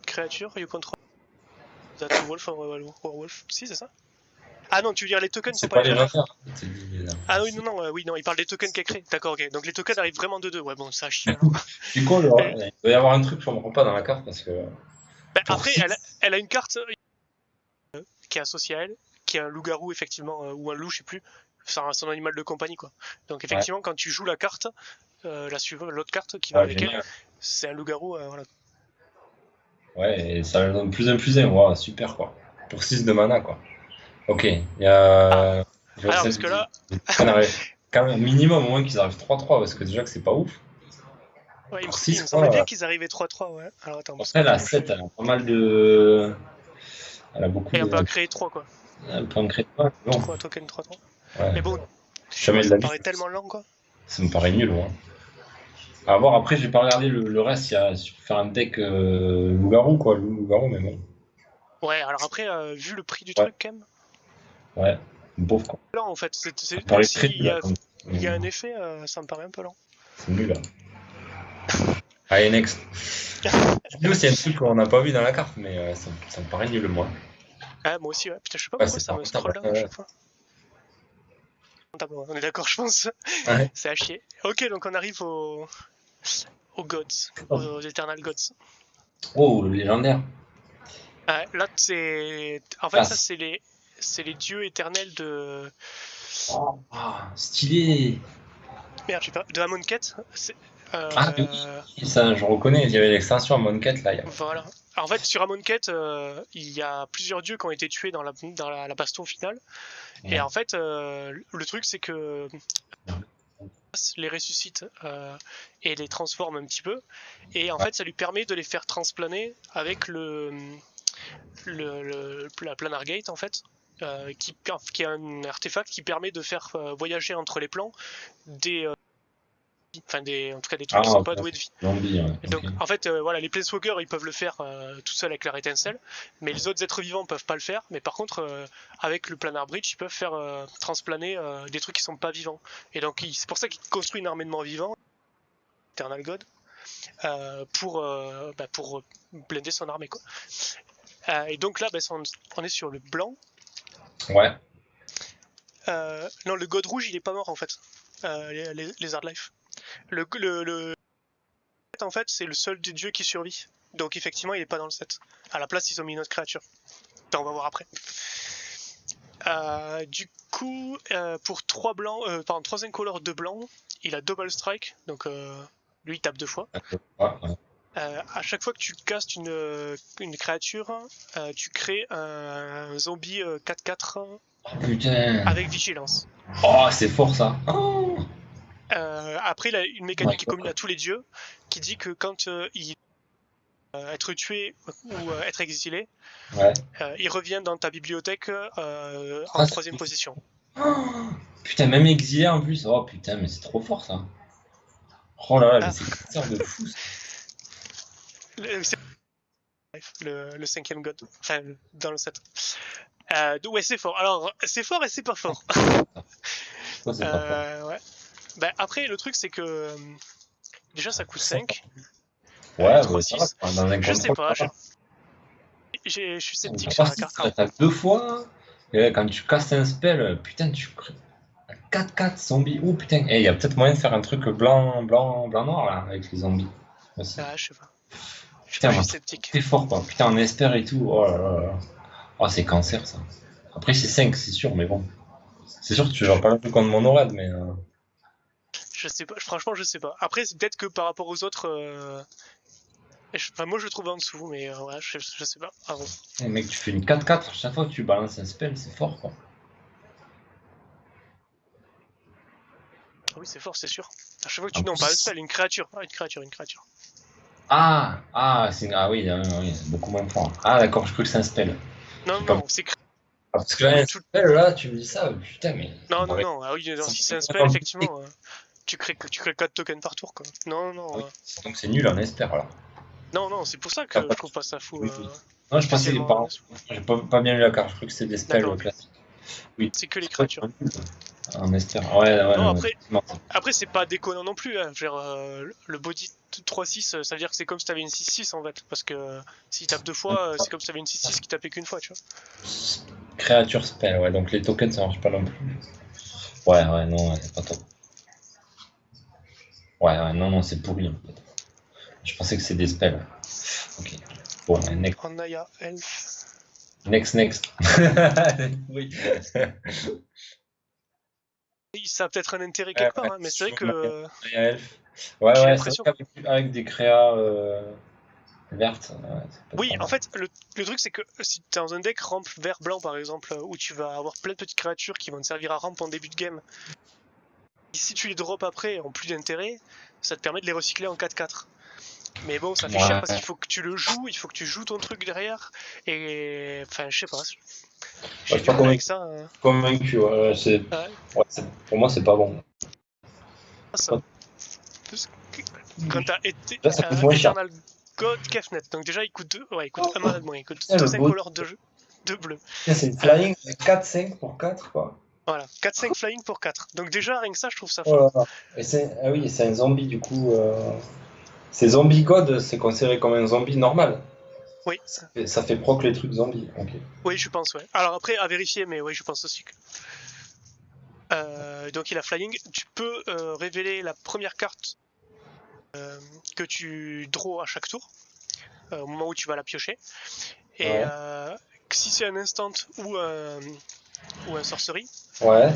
creature, you control that wolf or wolf. Si, c'est ça. Ah non, tu veux dire les tokens sont pas légendaires. Ah oui, non, il parle des tokens qu'elle crée. D'accord, ok. Donc les tokens arrivent vraiment de 2. Ouais, bon, ça chie. Du coup, il doit y avoir un truc que je comprends pas dans la carte parce que. Après, elle a une carte qui est associée à elle, qui est un loup-garou, effectivement, ou un loup, je sais plus. C'est son animal de compagnie, quoi. Donc effectivement, quand tu joues la carte, l'autre carte qui va avec elle, c'est un loup-garou, voilà. Ouais, et ça donne +1/+1, wow, super quoi. Pour 6 de mana quoi. Ok, il y a. Alors parce que là. Quand même, minimum au moins qu'ils arrivent 3/3 parce que déjà que c'est pas ouf. Ouais, il me semblait bien qu'ils arrivaient 3/3, ouais. Alors attends. Après, la 7, elle a pas mal de. Elle a beaucoup. Et on peut en créer 3 quoi. Elle peut en créer 3. 3 tokens 3/3. Ouais. Mais bon, ça me paraît tellement lent quoi. Ça me paraît nul, ouais. À voir, après, j'ai pas regardé le reste, il y a sur faire un deck loup-garou, quoi, loup-garou, mais bon. Ouais, alors après, vu le prix du Ouais, truc, quand même, ouais, pauvre, quoi. lent en fait. Ça me Même paraît très s'il nul, là, comme. il y a un effet, ça me paraît un peu lent. C'est nul, là. Allez, next. Nous, c'est un truc qu'on n'a pas vu dans la carte, mais ça me paraît nul, moi. Ah, moi aussi, ouais. Putain, je sais pas Ouais, pourquoi c'est ça pas me rentable. scroll down à chaque fois. On est d'accord, je pense. Ouais. C'est à chier. Ok, donc on arrive aux gods, aux Eternal Gods. Oh, le légendaire. Là, c'est. En fait, ça, Classe. c'est les dieux éternels de. Oh, ah, stylé. Merde, j'ai pas. De Amonkhet. Ah, mais oui, ça, je reconnais, il y avait l'extension à Monket, là. Voilà. Alors, en fait, sur Amonkhet, il y a plusieurs dieux qui ont été tués dans la baston finale. Et Ouais. en fait, le truc, c'est que les ressuscite et les transforme un petit peu. Et en Ouais. fait, ça lui permet de les faire transplaner avec la Planar Gate, en fait. Qui est un artefact qui permet de faire voyager entre les plans des, en tout cas des trucs qui Ah, sont ok, pas doués de vie. zombie, ouais, Et ok. donc en fait voilà, les Planeswalkers ils peuvent le faire tout seuls avec leur étincelle, mais les autres êtres vivants peuvent pas le faire. Mais par contre avec le Planar Bridge ils peuvent faire transplaner des trucs qui sont pas vivants. Et donc c'est pour ça qu'ils construisent une armée de morts vivants, Eternal God, pour blender son armée quoi. Et donc là on est sur le blanc. Ouais. Non, le God rouge il est pas mort en fait. Les Hardlife. Le en fait, c'est le seul des dieux qui survit. Donc effectivement, il est pas dans le set. À la place, ils ont mis une autre créature. On va voir après. Du coup, pour 3 blancs, 3 incolores, 2 blancs, il a double strike. Donc lui, il tape 2 fois. Ouais, ouais. À chaque fois que tu castes une créature, tu crées un zombie 4-4 Oh, putain. avec vigilance. Oh, c'est fort, ça. Oh, Après, il a une my mécanique qui est commune God. à tous les dieux, qui dit que quand il être tué ou être exilé, Ouais. il revient dans ta bibliothèque en Ah, troisième position. oh, putain, même exilé en plus. Oh, putain, mais c'est trop fort, ça. Oh là là, mais Ah, c'est cancer de fou, ça. c'est le cinquième god, enfin dans le set. Ouais, c'est fort. Alors, c'est fort et c'est pas fort. Pourquoi c'est pas fort? Ouais. Bah, après, le truc, c'est que déjà, ça coûte 5. Les Ouais, mais ça va, 3-6. dans un Je sais contrôle, pas, ça va. je suis sceptique sur Trois la six carte. ça Alors, attaque deux fois. Et là, quand tu casses un spell, putain, tu crées un 4-4 zombie. Oh putain, il y a peut-être moyen de faire un truc blanc, blanc, blanc, noir là, avec les zombies aussi. je sais pas. Je sais pas, Putain, je moi, suis je trouve sceptique. que c'est fort quoi. Putain, on espère et tout. Oh là là là. Oh, c'est cancer ça. Après, c'est 5 c'est sûr, mais bon. C'est sûr que tu joues Je, pas le plus contre mon orade, mais. je sais pas, franchement, je sais pas. Après, c'est peut-être que par rapport aux autres. Enfin, moi, je le trouve en dessous, mais ouais, je sais pas. Ah bon. Mec, tu fais une 4-4 chaque fois que tu balances un spell, c'est fort quoi. Ah oui, c'est fort, c'est sûr. À chaque fois que En tu. Non, pas un plus. spell, une créature. Ah, une créature, une créature. Ah oui, oui, c'est beaucoup moins fort. Ah d'accord, je crois que c'est un spell. Non, J'ai pas. non, c'est. Ah, parce que là, un Tout... spell, là, tu me dis ça, putain, mais ça me Non, non, paraît. non. Ah oui, non, Ça me si c'est un paraît spell, compliqué. effectivement, tu crées 4 tokens par tour, quoi. Non, Ah non. oui. Donc c'est nul en espère alors. Non, non, c'est pour ça Ah, que je pas- trouve pas ça fou. oui, oui. Non, je pensais, Spécialement. pardon, j'ai pas bien lu la carte, je crois que c'était des spells D'accord, ok. classiques. Oui, C'est que les c'est vrai créatures. en espère. Ouais, Non, ouais, après, effectivement. après c'est pas déconnant non plus. Hein. Genre, le body 3-6, ça veut dire que c'est comme si t'avais une 6-6 en fait. Parce que s'il tape 2 fois, c'est comme si t'avais une 6-6 qui tapait qu'une fois, tu vois. Créature spell, ouais, donc les tokens ça marche pas non plus. Ouais, non, c'est pas top. Ouais, non, c'est pourri en fait. Je pensais que c'est des spells. Ok. Bon, next. En Naya, Elf. Next. Oui. Ça a peut-être un intérêt quelque part, hein, mais c'est vrai que Elf. j'ai Ouais, c'est vrai l'impression. qu'avec des créas vertes, ça peut être Oui, pas en mal. fait, le truc c'est que si t'es dans un deck ramp vert-blanc par exemple, où tu vas avoir plein de petites créatures qui vont te servir à ramp en début de game, et si tu les drops après en plus d'intérêt, ça te permet de les recycler en 4-4. Mais bon, ça fait chier parce Ouais, qu'il faut que tu le joues, il faut que tu joues ton truc derrière, et enfin, je sais pas, je j'ai suis du pas mal avec ça. convaincu. Ouais, Ouais, pour moi, c'est pas bon. ça. Pas- Quand t'as Là, ça coûte moins cher. Eternal God Kefnet. Donc déjà, il coûte 2. Ouais, il coûte 1 mana de moins. Il coûte Putain, 2 le beau. incolores de bleu. C'est une flying 4-5 pour 4, quoi. Voilà, 4-5 flying pour 4. Donc déjà, rien que ça, je trouve ça Oh fort. là là. Ah oui, c'est un zombie, du coup. C'est zombie god, c'est considéré comme un zombie normal. Oui. Ça fait proc les trucs zombies. Ok. Oui, je pense, ouais. Alors après, à vérifier, mais oui, je pense aussi que... donc il a flying. Tu peux révéler la première carte que tu draws à chaque tour, au moment où tu vas la piocher. Et Ouais. si c'est un instant ou un sorcery, Ouais.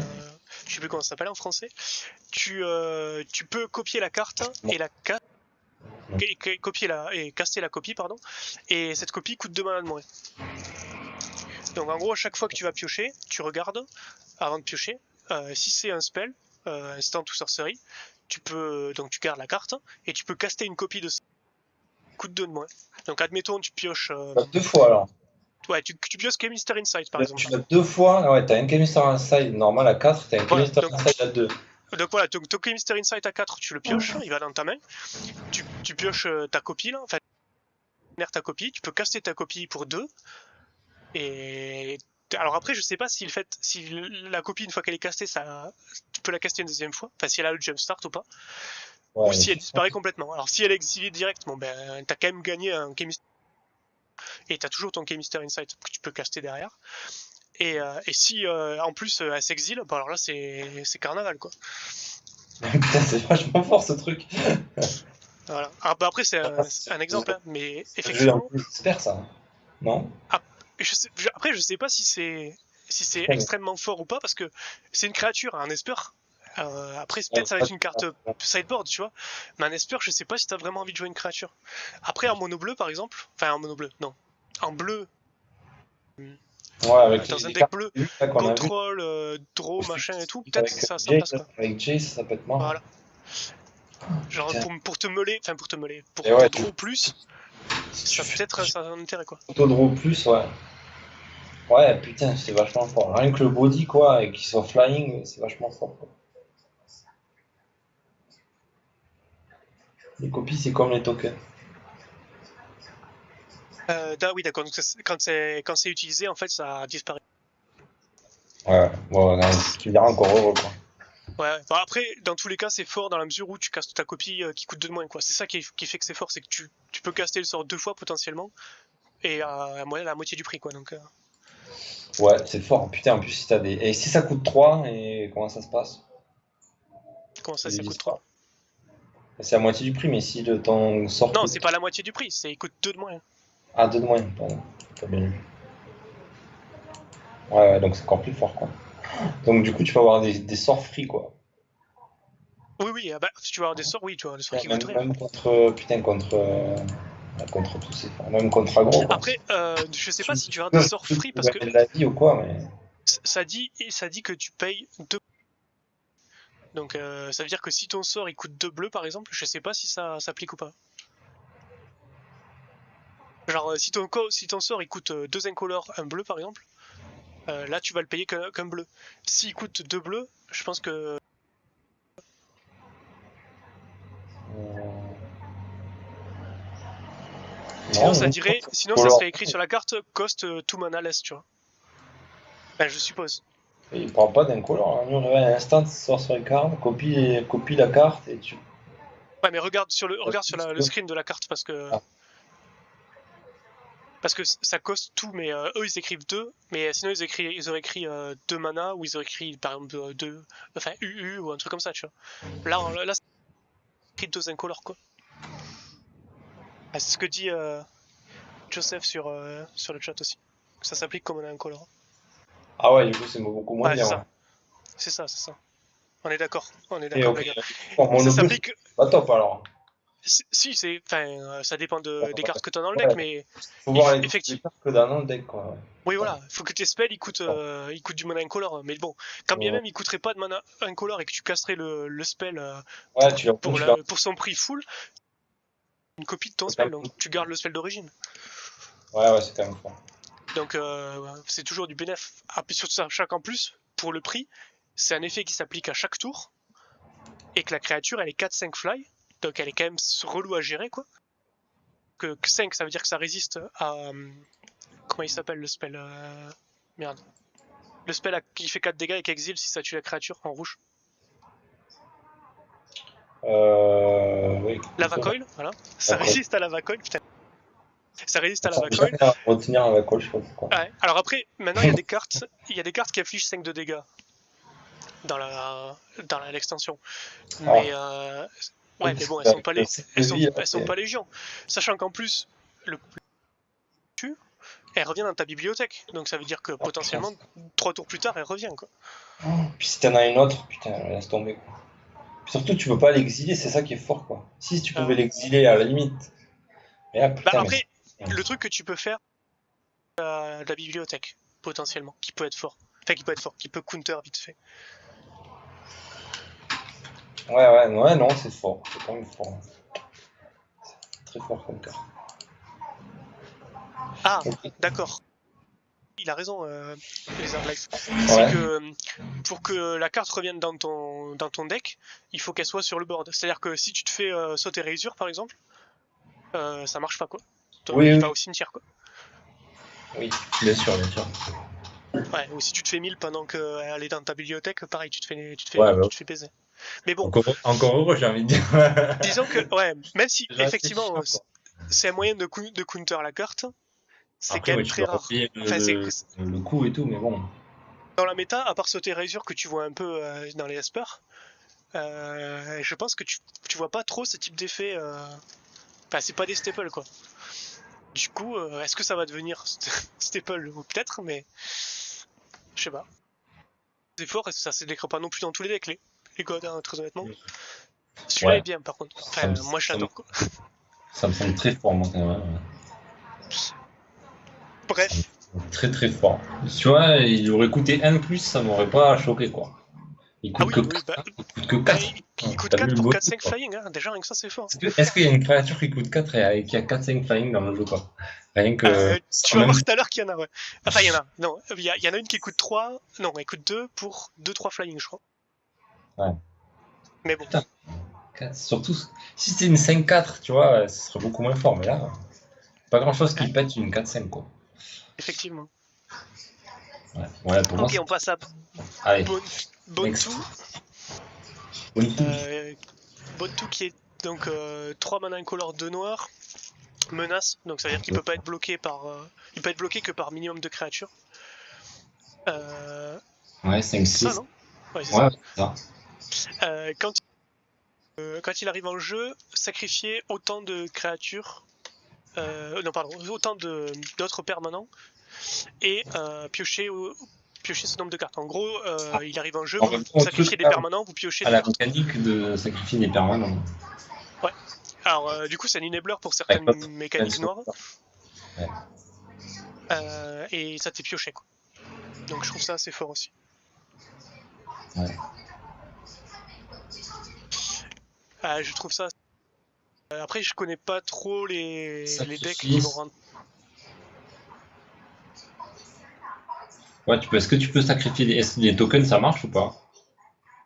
je sais plus comment ça s'appelle en français, tu peux copier la carte et la et caster la copie, pardon, et cette copie coûte 2 mana de moins. Donc en gros, à chaque fois que tu vas piocher, tu regardes avant de piocher. Si c'est un spell, instant ou sorcery, tu gardes la carte et tu peux caster une copie de ça. Coûte 2 de moins. Donc admettons, tu pioches. Deux fois alors. Ouais, tu pioches Chemister Insight par exemple. Tu as deux fois. Ouais, t'as un Chemister Inside normal à 4, t'as un Voilà, Chemister Inside à 2. donc voilà, ton Chemister Insight à 4, tu le pioches, il va dans ta main. Tu pioches ta copie là, enfin, ta copie, tu peux caster ta copie pour 2. Et alors après, je sais pas si la copie, une fois qu'elle est castée, tu peux la caster une deuxième fois, enfin si elle a le jumpstart ou pas, Ouais, ou si elle disparaît complètement. Alors si elle est exilée direct, bon ben t'as quand même gagné un Chemister, et t'as toujours ton Chemister Insight que tu peux caster derrière. Et si en plus elle s'exile, bah alors là c'est carnaval quoi. Putain, c'est vachement fort ce truc. Voilà. Alors, bah après c'est un exemple, hein, mais C'est un jeu un effectivement. peu expert ça. Non? Après je sais pas si c'est Ouais, extrêmement fort ou pas parce que c'est une créature, un esper. Après peut-être ça va être une carte sideboard, tu vois. Mais un esper, je sais pas si t'as vraiment envie de jouer une créature. Après en mono bleu par exemple, enfin en mono bleu, non, en bleu. avec Dans un les deck cartes bleu, qu'on a vues. contrôle, draw, machin et tout, peut-être Avec ça Jay, passe quoi. avec Jay, ça peut être marrant. Voilà. Genre Putain. pour te meuler, enfin pour te meuler, Et ouais, pour draw plus, si tu ça fais peut-être ça a un intérêt quoi. autodraw plus, ouais. Ouais, putain, c'est vachement fort. Rien que le body, quoi, et qu'il soit flying, c'est vachement fort, quoi. Les copies, c'est comme les tokens. Oui d'accord, donc quand c'est utilisé en fait ça disparaît. Ouais, bon, non, tu diras encore heureux, quoi. Ouais, bah après, dans tous les cas, c'est fort dans la mesure où tu castes ta copie qui coûte 2 de moins, quoi. C'est ça qui fait que c'est fort, c'est que tu peux caster le sort 2 fois potentiellement, et à la moitié du prix, quoi. Donc, Ouais, c'est fort. Putain, en plus, si t'as des. Et si ça coûte 3, et comment ça se passe? comment ça, Ils ça disent coûte pas. 3? C'est à moitié du prix, mais si ton sort Non, coûte. c'est pas la moitié du prix, il coûte 2 de moins. Ah, 2 de moins, pardon. T'as bien lu. Ouais, ouais, donc c'est encore plus fort, quoi. Donc, du coup, tu peux avoir des sorts free, quoi. Oui, oui, ah bah, si tu vas avoir des sorts, oui, tu vas avoir des sorts qui coûtent Même, rien. même contre. Putain, contre tous ces forts. Même contre aggro, quoi. Après, je sais pas si tu vas avoir des Je sorts peux free, parce que gagner de la vie ou quoi, mais. ça dit que tu payes 2. Donc, ça veut dire que si ton sort il coûte 2 bleus, par exemple, je sais pas si ça s'applique ou pas. Genre, si ton sort il coûte 2 incolores, un bleu par exemple, là tu vas le payer qu'un bleu. S'il coûte 2 bleus, je pense que. Sinon, Non, sinon ça serait écrit sur la carte cost 2 mana less, tu vois. Ben, je suppose. il prend pas d'incolore. Hein. Nous, on réveille un instant, sort sur les cartes, copie la carte et tu. Ouais, mais regarde sur le screen de la carte Ah. parce que ça coste tout, mais eux ils écrivent 2, mais sinon ils auraient écrit 2 mana, ou ils auraient écrit par exemple 2, enfin UU ou un truc comme ça, tu vois. Là c'est écrit 2 incolores quoi. Ah, c'est ce que dit Joseph sur le chat aussi. Ça s'applique comme un incolore. Ah ouais, du coup, c'est beaucoup moins Ouais, bien. Ouais. c'est ça. On est d'accord, Et les ok, gars. pour mon Ça bleu, c'est s'applique. pas top alors. Si, ça dépend des cartes que tu as dans le deck, Ouais, mais faut voir les effectivement. cartes que dans le deck, quoi. Ouais. Oui, Putain. voilà, faut que tes spells ils coûtent du mana incolore. Mais bon, quand bien même ils coûteraient pas de mana incolore et que tu casserais le spell Ouais, tu l'as. pour son prix full, une copie de ton C'est quand spell, même donc cool. tu gardes le spell d'origine. Ouais, ouais, c'est quand même fort. Donc c'est toujours du bénéf. Ah, puis surtout ça, chaque en plus, pour le prix, c'est un effet qui s'applique à chaque tour et que la créature elle est 4-5 fly. Donc elle est quand même relou à gérer, quoi. Que 5, ça veut dire que ça résiste à... comment il s'appelle le spell merde. Le spell qui fait 4 dégâts et qui exile si ça tue la créature en rouge. Oui. Lava Coil, voilà. Ça résiste à Lava Coil, putain. Ça résiste à Lava J'ai Coil. jamais à retenir Lava Coil, je sais pas pourquoi. Ouais. Alors après, maintenant il y a des cartes qui affichent 5 de dégâts dans l'extension. Mais ouais, mais bon, elles sont pas légion. Sachant qu'en plus, le elle revient dans ta bibliothèque. Donc ça veut dire que potentiellement, 3 tours plus tard, elle revient, quoi. Puis si t'en as une autre, putain, laisse tomber, quoi. Puis surtout, tu peux pas l'exiler, c'est ça qui est fort, quoi. Si tu pouvais l'exiler à la limite. Mais là, putain, bah après, le truc que tu peux faire, de la bibliothèque, potentiellement, qui peut être fort. Enfin, qui peut counter vite fait. Ouais, non, c'est fort. C'est quand même fort. C'est très fort comme carte. Ah, okay. D'accord. Il a raison, les Life. C'est que pour que la carte revienne dans ton deck, il faut qu'elle soit sur le board. C'est-à-dire que si tu te fais sauter Razor, par exemple, ça marche pas, quoi. Il va au cimetière, quoi. Oui, bien sûr. Ouais, ou si tu te fais 1000 pendant qu'elle est dans ta bibliothèque, pareil, tu te fais baiser. Mais bon. Encore heureux, j'ai envie de dire. Disons que, ouais, même si, effectivement, c'est un moyen de counter la carte, c'est quand même très rare. Le coup et tout, mais bon. Dans la méta, à part sauter Razor que tu vois un peu dans les Esper, je pense que tu vois pas trop ce type d'effet. Enfin, c'est pas des staples, quoi. Du coup, est-ce que ça va devenir staple ou peut-être, mais je sais pas. C'est fort et ça se décrit pas non plus dans tous les decks, les gods, hein, très honnêtement. Celui-là est bien, par contre. Enfin, moi, j'adore, quoi. Ça me semble très fort, moi, quand même. Bref. Très très fort. Tu vois, il aurait coûté 1+, ça m'aurait pas choqué, quoi. Il coûte que 4. Il coûte que 4. Il coûte 4 pour 4-5 flying, hein. Déjà, rien que ça, c'est fort. Est-ce qu'il y a une créature qui coûte 4 et qui a 4-5 flying dans le jeu, quoi? Rien que. Tu vas voir tout à l'heure qu'il y en a, ouais. Enfin, il y en a. Non, il y en a une qui coûte 3. Non, elle coûte 2 pour 2-3 flying, je crois. Ouais. Mais bon. Putain. Surtout, si c'était une 5-4, tu vois, ce serait beaucoup moins fort. Mais là, pas grand chose qui pète une 4-5, quoi. Effectivement. Ouais, pour moi. Ok, on passe à Bontu. Bontu qui est donc 3 mana incolore, 2 noirs. Menace, donc ça veut dire qu'il peut pas être bloqué par. Il peut être bloqué que par minimum de créatures. Ouais, 5-6. C'est ça, non? Ouais, c'est ça. Quand il arrive en jeu, sacrifier autant de créatures. Non, pardon, autant d'autres permanents. Et piocher ce nombre de cartes. En gros, il arrive en jeu, vous sacrifiez des permanents, vous piochez des cartes. La mécanique de sacrifier des permanents. Ouais. Alors, du coup, c'est un enabler pour certaines mécaniques noires. Ouais. Et ça t'est pioché, quoi. Donc je trouve ça assez fort aussi. Ouais. Je trouve ça... après, je connais pas trop les decks qui vont rendre... Ouais, est-ce que tu peux sacrifier des tokens, ça marche ou pas?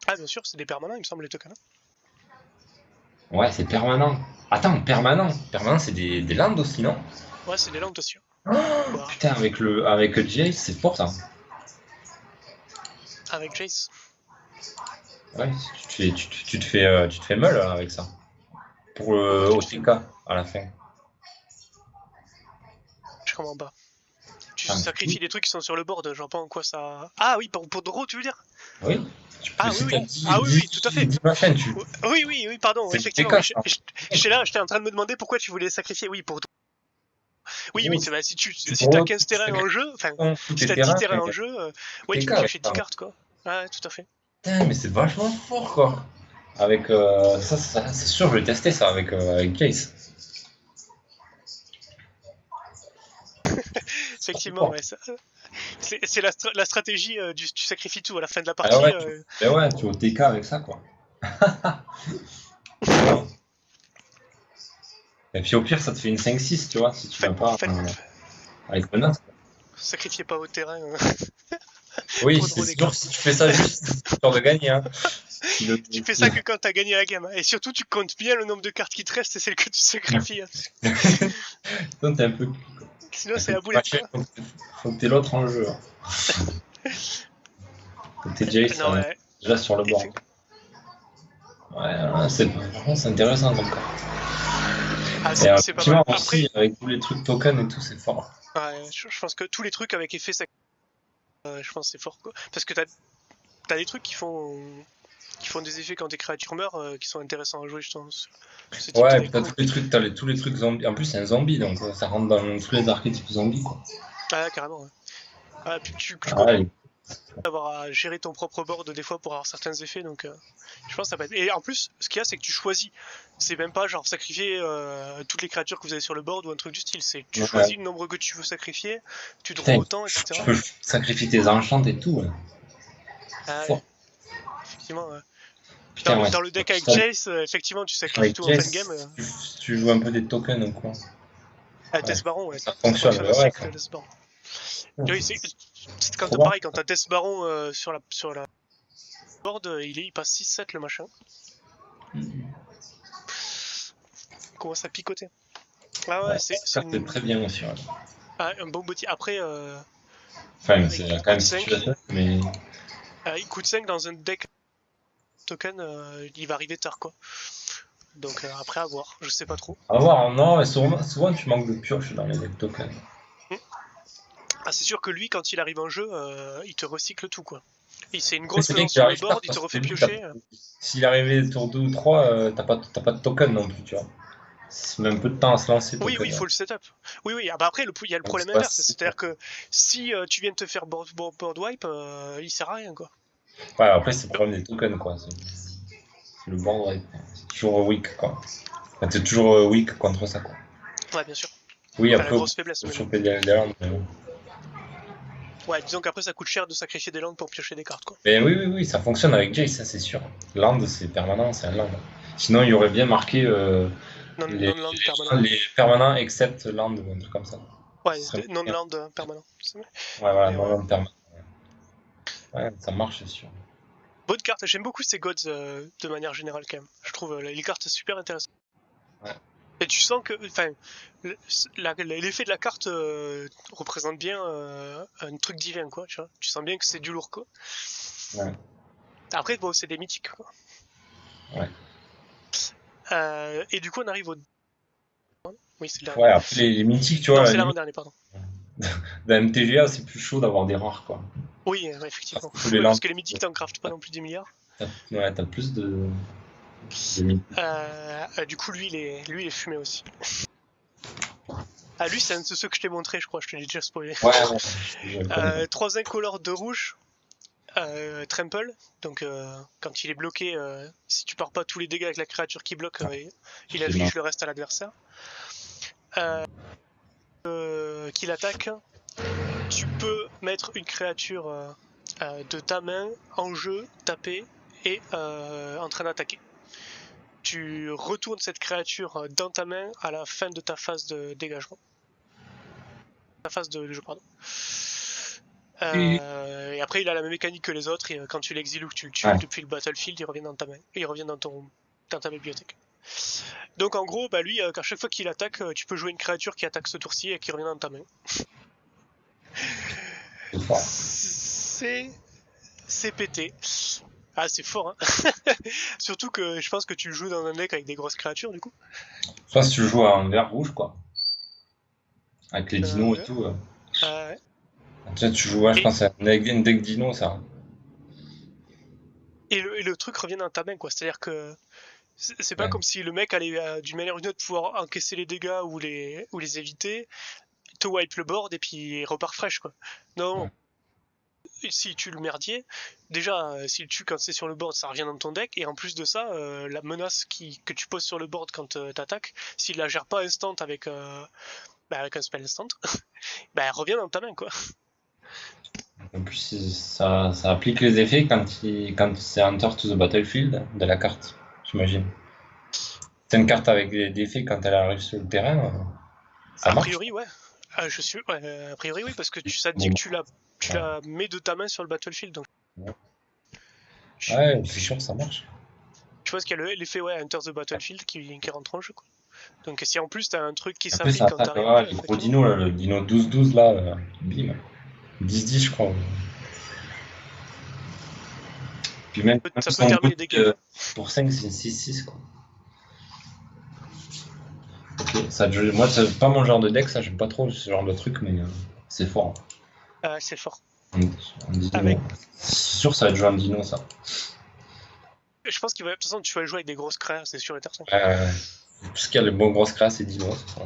Ah, bien sûr, c'est des permanents, il me semble, les tokens. Ouais, c'est permanent. Attends, permanent, c'est des landes aussi, non? Ouais, c'est des landes aussi. Oh, bah. Putain, avec Jace, c'est fort ça. Avec Jace. Ouais, tu te fais mal avec ça. Pour le OTK à la fin. Je comprends pas. Tu sacrifies des trucs qui sont sur le board, genre pas en quoi ça... Ah oui, pour Doro, tu veux dire? Oui. Oui, tout à fait. Oui, pardon, effectivement. J'étais en train de me demander pourquoi tu voulais sacrifier. Oui, pour Doro. Oui, si t'as 15 terrains en jeu, enfin, si t'as 10 terrains en jeu, ouais, tu peux piocher 10 cartes, quoi. Ouais, tout à fait. Putain, mais c'est vachement fort, quoi. Avec ça, c'est sûr, je vais tester ça avec Jace. Effectivement, ouais, c'est la stratégie tu sacrifies tout à la fin de la partie. Ouais, tu es au TK avec ça, quoi. Et puis au pire, ça te fait une 5-6, tu vois, si tu viens pas avec menace. Sacrifiez pas votre terrain. Oui, c'est sûr, si tu fais ça juste, c'est sûr de gagner. Hein. Tu fais ça que quand t'as gagné la game. Et surtout, tu comptes bien le nombre de cartes qui te restent et celles que tu sacrifies. Donc t'es un peu. Sinon, c'est la boulette. Quoi. Faut que t'aies l'autre en jeu. Faut que t'aies Jace déjà sur le bord. Ouais, c'est intéressant comme cas. Ah, c'est pas mal. Aussi, après, avec tous les trucs tokens et tout, c'est fort. Ouais, je pense que tous les trucs avec effet je pense que c'est fort quoi. Parce que t'as des trucs qui font des effets quand tes créatures meurent qui sont intéressants à jouer, je pense. Ouais, et puis t'as tous les trucs zombies. En plus, c'est un zombie, donc ça rentre dans tous les archétypes zombies quoi. Ah, carrément, ouais. Ah, puis tu avoir à gérer ton propre board des fois pour avoir certains effets, donc je pense que ça va être. Et en plus, ce qu'il y a, c'est que tu choisis. C'est même pas genre sacrifier toutes les créatures que vous avez sur le board ou un truc du style. C'est tu choisis le nombre que tu veux sacrifier, tu te autant, etc. Tu peux sacrifier tes enchantes et tout. Ouais. Effectivement, ouais. Dans le deck avec Jace, effectivement, tu sacrifies tout en fin de game. Tu joues un peu des tokens ou quoi. Ah, Death Baron, ouais. Ça fonctionne, aussi avec le Death Baron. Oui, c'est quand t'as pareil, quand t'as Death Baron sur la board, il passe 6-7 le machin. Il commence à picoter. Ah ouais, c'est très bien aussi. Ouais. Ah, un bon body. Après, enfin, c'est quand même 5, mais. Il coûte 5 dans un deck token, il va arriver tard quoi. Donc après à voir, je sais pas trop. À voir, non, souvent tu manques de pioche dans les decks tokens. Ah, c'est sûr que lui, quand il arrive en jeu, il te recycle tout quoi. C'est une grosse présence sur le board, il te refait piocher. S'il arrivait tour 2 ou 3, t'as pas de token non plus, tu vois. C'est même peu de temps à se lancer. Oui, il faut le setup. Oui. Ah, bah après, il y a le problème inverse. C'est-à-dire que si tu viens de te faire board wipe, il sert à rien quoi. Ouais, après, c'est le problème des tokens quoi. C'est le board wipe. C'est toujours weak quoi. Enfin, t'es toujours weak contre ça quoi. Ouais, bien sûr. Oui, après, grosse faiblesse. choper des landes. Ouais, disons qu'après ça coûte cher de sacrifier des landes pour piocher des cartes quoi. Mais oui, ça fonctionne avec Jace, ça c'est sûr. Land c'est permanent, c'est un land. Sinon il y aurait bien marqué non-land permanent. Les permanents except land ou un truc comme ça. Ouais, non-land permanent. Ouais, voilà, non-land permanent. Ouais, ça marche, c'est sûr. Bonne carte, j'aime beaucoup ces gods de manière générale quand même. Je trouve les cartes super intéressantes. Ouais. Et tu sens que, enfin, l'effet de la carte représente bien un truc divin quoi, tu vois. Tu sens bien que c'est du lourd quoi. Ouais. Après bon, c'est des mythiques quoi. Ouais. Et du coup on arrive au. Oui, c'est le dernier. Ouais, après les mythiques, tu vois. Non, c'est l'avant-dernier, pardon. Dans MTGA, c'est plus chaud d'avoir des rares quoi. Oui, effectivement. Parce que les mythiques, t'en craftes pas non plus 10 milliards. Ouais, t'as plus de du coup, lui, il est fumé aussi. Ah, lui, c'est un de ceux que je t'ai montré, je crois, je te l'ai déjà spoilé. Ouais. 3 incolores, 2 rouges. Trample, donc quand il est bloqué, si tu pars pas tous les dégâts avec la créature qui bloque, il inflige le reste à l'adversaire. Qu'il attaque, tu peux mettre une créature de ta main en jeu, taper et en train d'attaquer. Tu retournes cette créature dans ta main à la fin de ta phase de dégagement. Ta phase de jeu, pardon. Et après, il a la même mécanique que les autres. Et quand tu l'exiles ou que tu le tues depuis le battlefield, il revient dans ta main. Il revient dans ta bibliothèque. Donc en gros, bah lui, à chaque fois qu'il attaque, tu peux jouer une créature qui attaque ce tour-ci et qui revient dans ta main. C'est pété. Ah, c'est fort, hein. Surtout que je pense que tu le joues dans un deck avec des grosses créatures, du coup. Je pense que tu joues en vert rouge, quoi. Avec les dinos et tout. Ouais. Tu joues, je pense, à un deck dino, ça. Et le truc revient dans ta main, quoi. C'est-à-dire que c'est pas comme si le mec allait d'une manière ou d'une autre pouvoir encaisser les dégâts ou les éviter, te wipe le board et puis repart fraîche, quoi. Non. Ouais. Si tu le merdier, déjà, s'il tue quand c'est sur le board, ça revient dans ton deck, et en plus de ça, la menace que tu poses sur le board quand t'attaques, s'il la gère pas instant avec un spell instant, elle revient dans ta main, quoi. En plus, ça applique les effets quand c'est Enter to the Battlefield de la carte, j'imagine. C'est une carte avec des effets quand elle arrive sur le terrain. Ça marche. Priori, ouais. A priori, oui, parce que ça te dit que tu la mets de ta main sur le battlefield. Donc. Ouais, c'est sûr, ça marche. Je pense qu'il y a l'effet Enter the Battlefield qui rentre en jeu, quoi. Donc si en plus t'as un truc qui Après, s'applique ça quand attaque, t'arrives, ouais, les gros effectivement. dinos, là, le dino 12-12, là, bim. 10-10, je crois. Puis même Ça peut son terminer body, des games. pour 5, c'est 6-6, quoi. Ok, ça, moi, c'est pas mon genre de deck, ça, j'aime pas trop ce genre de truc, mais c'est fort. C'est fort. Un dino. Avec... C'est sûr, ça va être jouer un dino, ça. Je pense qu'il va... De toute façon, tu vas jouer avec des grosses créas, c'est sûr et certain. Parce qu'il y a les bons grosses classes et dinos, c'est ça.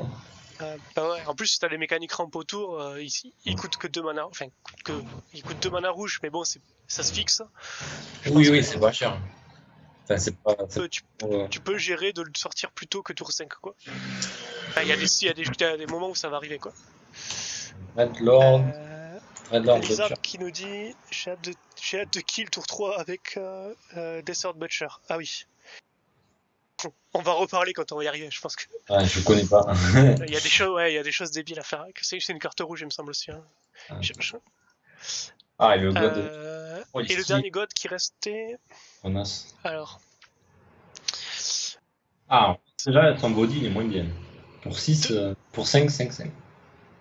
Bah ouais. En plus, t'as les mécaniques rampe autour, ici. Ils coûtent que 2 mana. Enfin, ils coûtent 2 mana rouges, mais bon, ça se fixe. Oui, c'est pas cher. Enfin, c'est pas. Tu peux gérer de le sortir plus tôt que tour 5, quoi. Il y a des moments où ça va arriver, quoi. Red Lord Lizard Butcher. qui nous dit j'ai hâte de kill tour 3 avec Desert Butcher. Ah oui. On va reparler quand on va y arriver, je pense que. Ah, je connais pas. Il y a des choses débiles à faire. C'est une carte rouge, il me semble aussi. Hein. Ah, et le god. Et le dernier god qui restait. Onas. Alors. Ah, déjà, son body il est moins bien. Pour 6, pour 5, 5, 5.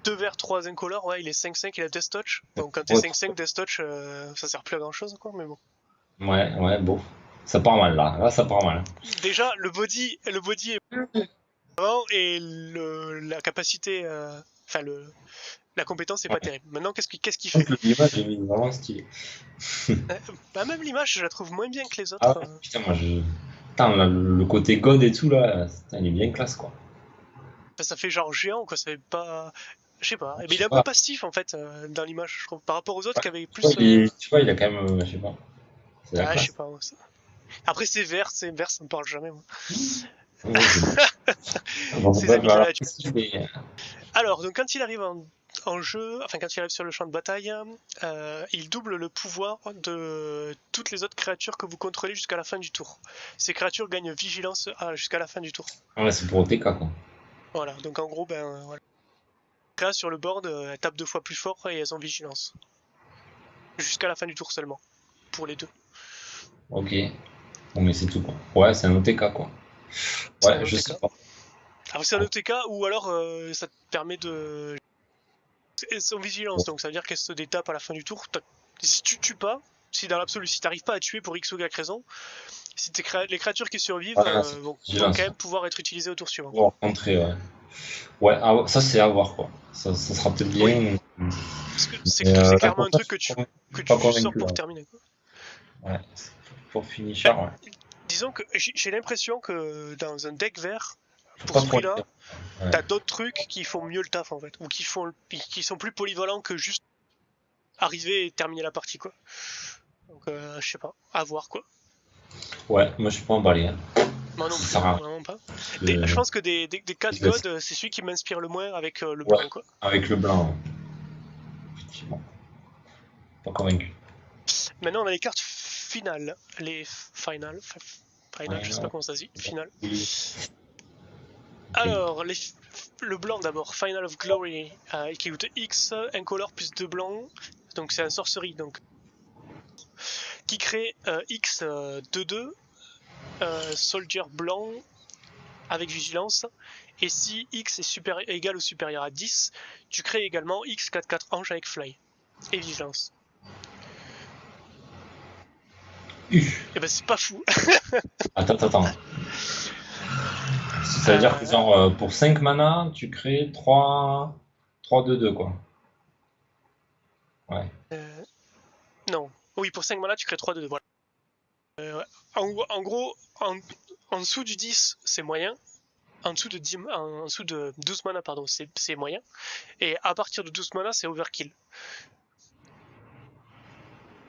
2 vers 3 incolores, ouais, il est 5-5, il a Death Touch. Donc quand t'es 5-5, Death Touch, ça sert plus à grand chose, quoi, mais bon. Ouais, bon. Ça part mal là. Là, ça part mal. Déjà, le body est avant et la capacité. Enfin, la compétence est pas terrible. Maintenant, qu'est-ce qu'il fait? L'image est vraiment stylée. Bah, même l'image, je la trouve moins bien que les autres. Ah ouais, putain, moi je. Putain, là, le côté god et tout là, il est bien classe quoi. Ça fait genre géant, quoi. Ça fait pas. Je sais pas. Mais il est un pas. peu passif en fait dans l'image, je trouve, par rapport aux autres qui avaient plus. Tu vois, il a quand même. Je sais pas. C'est la Ah, je sais classe. pas. Ça. Après, c'est vert, ça me parle jamais, moi. Ces amis de la nature. Alors, donc quand il arrive en jeu, enfin quand il arrive sur le champ de bataille, il double le pouvoir de toutes les autres créatures que vous contrôlez jusqu'à la fin du tour. Ces créatures gagnent vigilance jusqu'à la fin du tour. Ouais, c'est pour OTK quoi. Voilà, donc en gros, voilà. Les créatures sur le board, elles tapent 2 fois plus fort et elles ont vigilance. Jusqu'à la fin du tour seulement, pour les deux. Ok. Bon, mais c'est tout quoi. Ouais, c'est un OTK quoi. Ouais, je sais pas. Alors c'est un OTK ou alors ça te permet de. Elles sont vigilance, donc ça veut dire qu'elles se détapent à la fin du tour. Si tu tues pas, si dans l'absolu, si t'arrives pas à tuer pour X ou Y raison, si les créatures qui survivent vont quand même pouvoir être utilisées au tour suivant. Pouvoir contrer, ouais. Ouais, ça c'est à voir quoi. Ça sera peut-être bien. Oui. Parce que c'est clairement un truc que tu sors pour terminer. Quoi. Ouais, pour finisher, ouais. Disons que j'ai l'impression que dans un deck vert, pour ce prix-là, t'as d'autres trucs qui font mieux le taf en fait, ou qui sont plus polyvalents que juste arriver et terminer la partie quoi. Donc je sais pas, à voir quoi. Ouais, moi je suis pas emballé. Hein. Moi non plus, vraiment pas. Je pense que des 4 gods, c'est celui qui m'inspire le moins avec le blanc quoi. Avec le blanc, effectivement. Pas convaincu. Maintenant on a les cartes finales, les final, je sais pas comment ça se dit, final. Alors, le blanc d'abord, Final of Glory, qui coûte X, incolore plus 2 blancs, donc c'est un sorcery, donc qui crée X 2-2, soldier blanc avec vigilance, et si X est égal ou supérieur à 10, tu crées également X 4-4 ange avec fly et vigilance. Et ben c'est pas fou. Attends. Ça veut dire que genre pour 5 mana, tu crées 3-2-2 quoi. Ouais. Non. Oui, pour 5 mana, tu crées 3-2-2, voilà. En gros, en dessous du 10, c'est moyen. En dessous de 12 mana, pardon, c'est moyen. Et à partir de 12 mana, c'est overkill.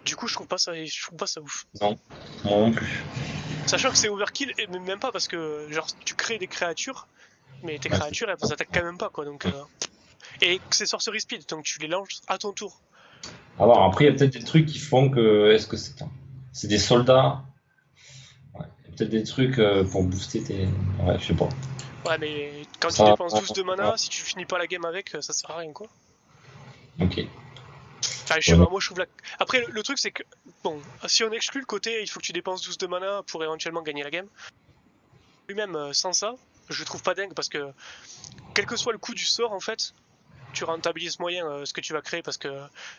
Du coup, je trouve pas ça ouf. Non, moi non plus. Sachant que c'est overkill, et même pas parce que genre tu crées des créatures, mais tes créatures elles s'attaquent quand même pas quoi. Donc, et c'est sorcery speed, donc tu les lances à ton tour. Alors après, il y a peut-être des trucs qui font que. Est-ce que c'est des soldats? Ouais, il y a peut-être des trucs pour booster tes. Ouais, je sais pas. Ouais, mais quand tu dépenses 12 de mana, si tu finis pas la game avec, ça sert à rien quoi. Ok. Enfin, je sais pas, moi je trouve la... Après, le truc c'est que, bon, si on exclut le côté, il faut que tu dépenses 12 de mana pour éventuellement gagner la game. Lui-même, sans ça, je le trouve pas dingue parce que, quel que soit le coût du sort, en fait, tu rentabilises moyen ce que tu vas créer parce que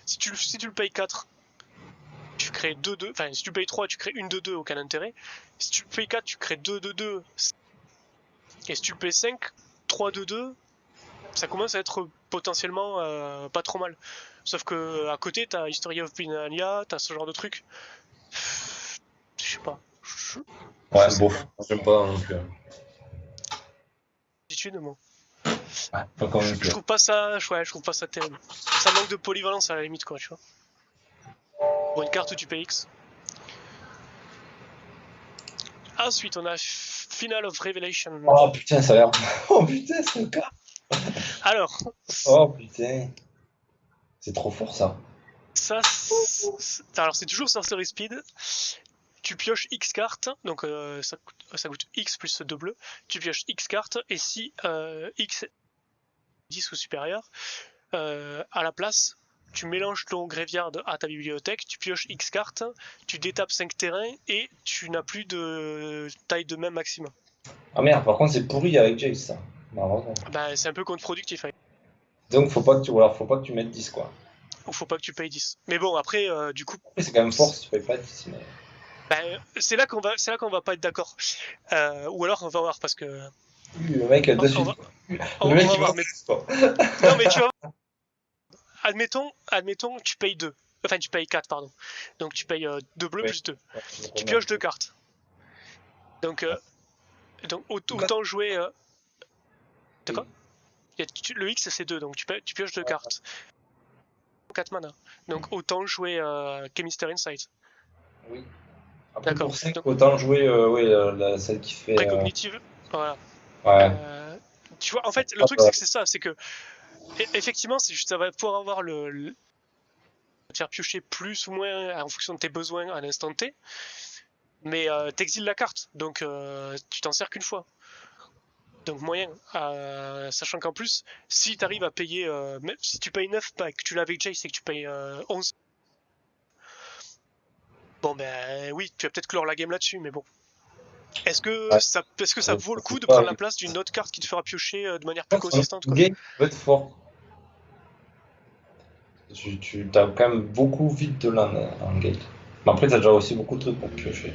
si tu le payes 4, tu crées 2-2. Enfin, si tu payes 3, tu crées une 2-2, aucun intérêt. Si tu payes 4, tu crées 2-2-2. Et si tu payes 5, 3-2-2, ça commence à être potentiellement pas trop mal. Sauf que à côté, t'as History of Pinalia, t'as ce genre de truc. Je sais pas. Ouais, Je sais bof, pas. j'aime pas non plus. Attitude, moi. Ouais, pas quand non Je plus. trouve pas ça, ouais, je trouve pas ça terrible. Ça manque de polyvalence à la limite, quoi, tu vois. Pour une carte où tu payes X. Ensuite, on a Final of Revelation. Oh putain, ça a l'air. Oh putain, c'est le cas. Alors, Oh putain. C'est trop fort ça. ça, alors c'est toujours Sorcery Speed. Tu pioches X cartes, donc ça coûte X plus 2 bleus. Tu pioches X cartes, et si X est 10 ou supérieur, à la place, tu mélanges ton graveyard à ta bibliothèque, tu pioches X cartes, tu détapes 5 terrains, et tu n'as plus de taille de main maximum. Ah merde, par contre, c'est pourri avec Jace ça. Malheureusement. Bah, c'est un peu contre-productif, hein. Donc, faut pas que tu mettes 10 quoi. Ou faut pas que tu payes 10. Mais bon, après, du coup, Après, c'est quand même fort si tu payes pas 10. Mais... bah, c'est là qu'on va pas être d'accord. Ou alors on va voir parce que Le mec a de on suite. va, Le mec on va il va voir. en Mais plus, quoi. non, mais tu vois, admettons, tu payes 2. Enfin, tu payes 4, pardon. Donc tu payes 2 bleus Oui, plus 2. ouais, Tu pioches 2 cartes. Donc, quatre. autant jouer. D'accord. Le X c'est 2, donc tu pioches 2 cartes. 4 mana. Donc autant jouer Chemister Insight. Oui. Après, D'accord. pour 5, Donc autant jouer celle qui fait. précognitive. Voilà. Ouais. Tu vois, en fait, le Ah, truc bah, c'est ça, c'est que effectivement, c'est juste ça va pouvoir avoir te faire piocher plus ou moins en fonction de tes besoins à l'instant T. Mais t'exiles la carte, donc tu t'en sers qu'une fois. Donc moyen, sachant qu'en plus, si t'arrives à payer, même si tu payes 9, bah, que tu l'as avec Jace et que tu payes 11, bon ben oui, tu vas peut-être clore la game là-dessus, mais bon. ouais, Est-ce que ça vaut le coup c'est de pas. prendre la place d'une autre carte qui te fera piocher de manière Je plus pense que consistante, le quoi? game peut être fort. Tu as quand même beaucoup vite de land en gate. Mais après, t'as déjà aussi beaucoup de trucs pour piocher.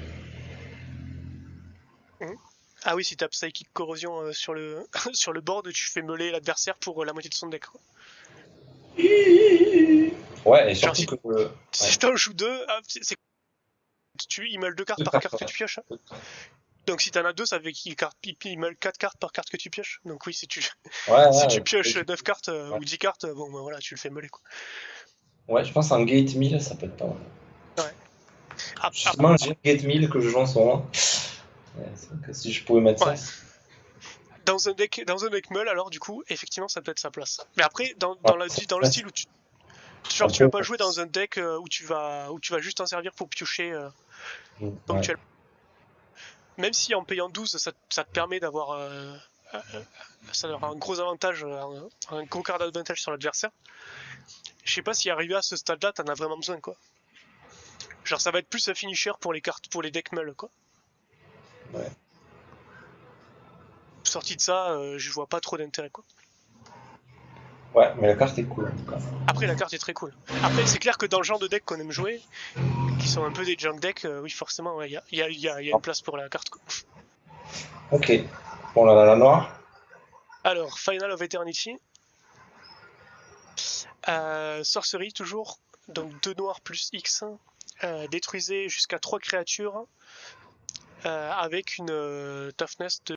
Mhm. Ah oui, si t'as Psychic Corrosion sur le sur le board, tu fais meuler l'adversaire pour la moitié de son deck, quoi. Ouais, et Genre surtout si, que. Ouais. si t'en joues deux, il meule 2 cartes Deux par cartes, carte que tu pioches, hein. Donc si t'en as deux, ça fait qu'il meule 4 cartes par carte que tu pioches. Donc oui, Ouais, si tu ouais, pioches 9 cartes ouais. ou 10 cartes, bon ben voilà, tu le fais meuler, quoi. Ouais, je pense en gate 1000, ça peut être pas mal. Ouais. Justement, j'ai un gate 1000 que je joue en ce moment. Ouais, c'est vrai que si je pouvais mettre ça. Ouais. Dans un deck meule, alors du coup, effectivement, ça peut être sa place. Mais après, Ouais, dans le style où tu après, vas pas jouer dans un deck où tu vas juste t'en servir pour piocher ouais. ponctuellement. Même si en payant 12, ça te permet d'avoir ça aura un gros avantage, un gros quart d'avantage sur l'adversaire. Je sais pas si arrivé à ce stade-là, t'en as vraiment besoin, quoi. Genre, ça va être plus un finisher pour les cartes, pour les decks meul, quoi. Ouais. Sorti de ça, je vois pas trop d'intérêt, quoi. Ouais, mais la carte est cool en tout cas. Après, la carte est très cool. Après, c'est clair que dans le genre de deck qu'on aime jouer, qui sont un peu des junk decks, oui, forcément, il y a une place pour la carte, quoi. Ok. Bon, la noire. Alors, Final of Eternity. Sorcery, toujours. Donc, 2 noirs plus X. Détruisez jusqu'à 3 créatures avec une toughness de.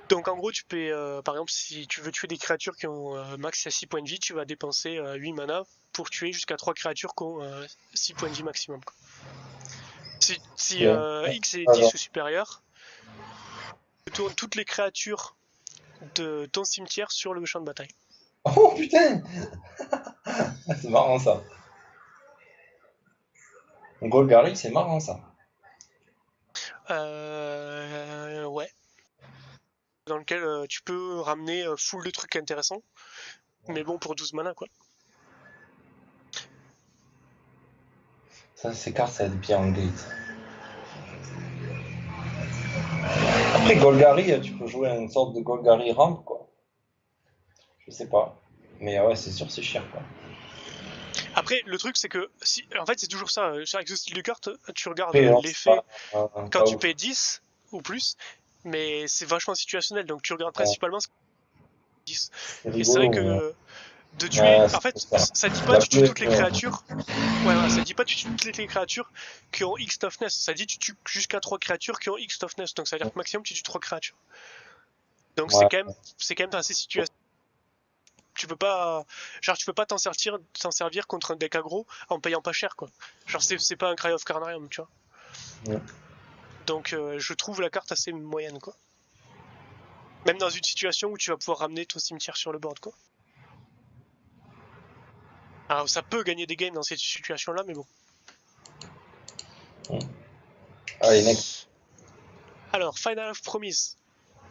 Donc en gros, tu peux, par exemple, si tu veux tuer des créatures qui ont max à 6 points de vie, tu vas dépenser 8 mana pour tuer jusqu'à 3 créatures qui ont 6 points de vie maximum, quoi. Si Ok. X est 10 Alors. ou supérieur, tu tournes toutes les créatures de ton cimetière sur le champ de bataille. Oh putain! C'est marrant ça. Golgari, c'est marrant ça. Ouais. Dans lequel tu peux ramener full de trucs intéressants. Mais bon, pour 12 mana, quoi. Ça, ces cartes, ça va être bien en gate. Après, Golgari, tu peux jouer à une sorte de Golgari ramp, quoi. Je sais pas. Mais ouais, c'est sûr, c'est cher, quoi. Après, le truc, c'est que, si, en fait, c'est toujours ça. Avec ce style de carte, tu regardes Après, non, c'est l'effet quand pas tu ouf. payes 10 ou plus, mais c'est vachement situationnel. Donc, tu regardes Ouais, principalement ce que 10. c'est Et c'est vrai rigolo, mais que de tuer. ouais, En c'est fait, ça. ça dit pas La tu tues bleue, toutes les créatures. Ouais, voilà, ça dit pas tu tues toutes les créatures qui ont X toughness. Ça dit tu tues jusqu'à 3 créatures qui ont X toughness. Donc, ça veut dire que maximum tu tues 3 créatures. Donc, ouais, c'est quand même assez situationnel. Tu peux pas, genre, tu peux pas t'en servir contre un deck aggro en payant pas cher, quoi. Genre, c'est pas un Cry of Carnarium, tu vois. ouais. Donc, je trouve la carte assez moyenne, quoi. Même dans une situation où tu vas pouvoir ramener ton cimetière sur le board, quoi. Alors, ça peut gagner des games dans cette situation-là, mais bon. Allez, next. Alors, Final of Promise.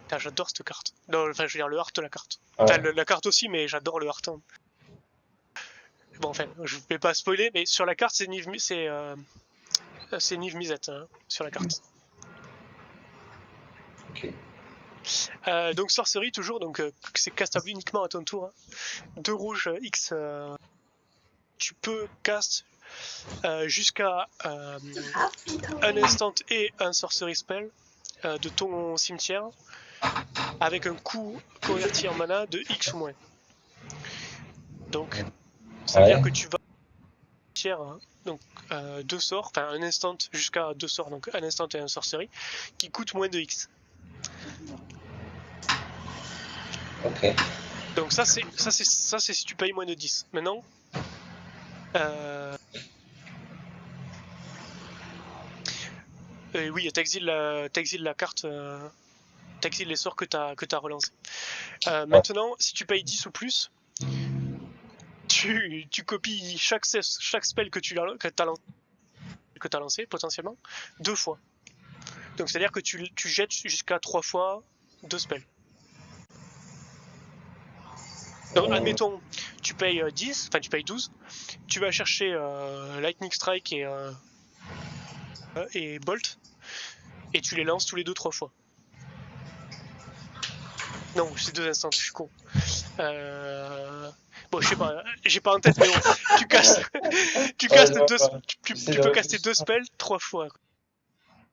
Putain, j'adore cette carte. Non, enfin, je veux dire, le art de la carte. Ouais. Enfin, la carte aussi, mais j'adore le art. Bon, enfin, je vais pas spoiler, mais sur la carte, c'est Niv Mizzet, hein, sur la carte. Ok. Donc sorcerie toujours, donc c'est castable uniquement à ton tour. Hein. 2 rouges X, tu peux cast jusqu'à un instant et un sorcery spell de ton cimetière avec un coût converti en mana de X ou moins. Donc ça veut dire que tu vas hein, donc 2 sorts, enfin un instant jusqu'à 2 sorts, donc un instant et un sorcery, qui coûtent moins de X. Ok. Donc ça c'est si tu payes moins de 10. Maintenant oui, t'exiles la carte, t'exiles les sorts que t'as relancés. Maintenant, si tu payes 10 ou plus, tu copies chaque spell que t'as lancé potentiellement 2 fois. Donc c'est-à-dire que tu jettes jusqu'à 3 fois 2 spells. Donc admettons, tu payes 10, enfin tu payes 12, tu vas chercher Lightning Strike et Bolt, et tu les lances tous les 2-3 fois. Non, c'est 2 instants, je suis con. Bon, je sais pas, j'ai pas en tête, mais bon, tu peux caster 2 spells 3 fois.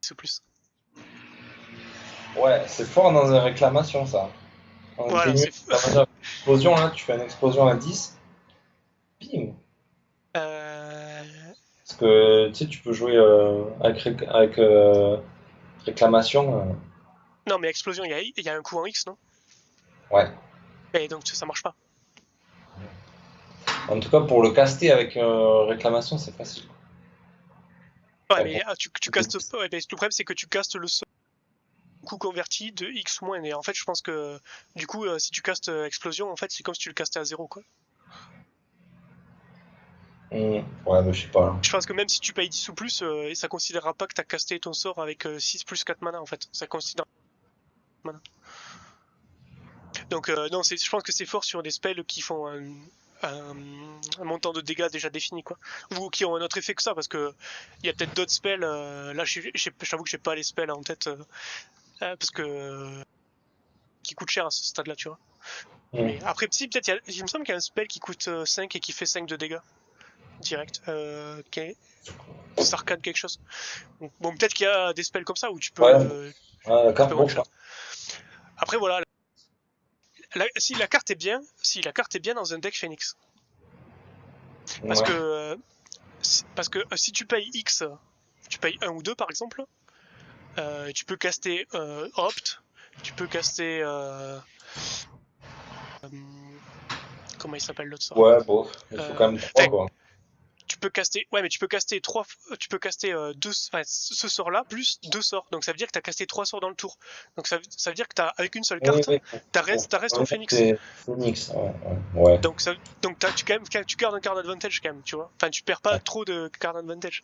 C'est plus. Ouais, c'est fort dans une réclamation, ça. En Voilà, une explosion, là, tu fais une explosion à 10. Bim. Parce que, tu sais, tu peux jouer avec réclamation. Non, mais explosion, il y a un coup en X, non? Ouais. Et donc ça marche pas. En tout cas, pour le caster avec réclamation, c'est facile. Ouais, mais tu castes. Ouais, mais le problème, c'est que tu castes le coup converti de X ou moins. Et en fait, je pense que du coup, si tu castes explosion, en fait, c'est comme si tu le castais à 0, quoi. Ouais, mais je sais pas. Là. Je pense que même si tu payes 10 ou plus, ça considérera pas que t'as casté ton sort avec 6 plus 4 mana, en fait. Ça considère mana. Donc, non, je pense que c'est fort sur des spells qui font un montant de dégâts déjà défini, quoi. Ou qui ont un autre effet que ça, parce que il y a peut-être d'autres spells. Là, j'avoue que j'ai pas les spells en tête, parce que qui coûtent cher à ce stade-là, tu vois. Mais après, si, peut-être, il me semble qu'il y a un spell qui coûte 5 et qui fait 5 de dégâts direct. Okay. Sarkhan quelque chose. Bon, peut-être qu'il y a des spells comme ça où tu peux. Ouais, d'accord, bon. Après, voilà. Si la carte est bien dans un deck Phoenix. Parce que si tu payes X, tu payes 1 ou 2 par exemple, tu peux caster Opt, tu peux caster. Comment il s'appelle l'autre sort? Ouais, bon, il faut quand même 3 quoi. Tu peux caster, ouais, mais tu peux caster deux, enfin, ce sort-là plus 2 sorts. Donc ça veut dire que tu as casté 3 sorts dans le tour. Donc ça veut dire que avec une seule carte, t'as reste ton Phoenix. Phoenix, ouais. Donc tu gardes un card advantage quand même, tu vois. Enfin, tu perds pas trop de card advantage.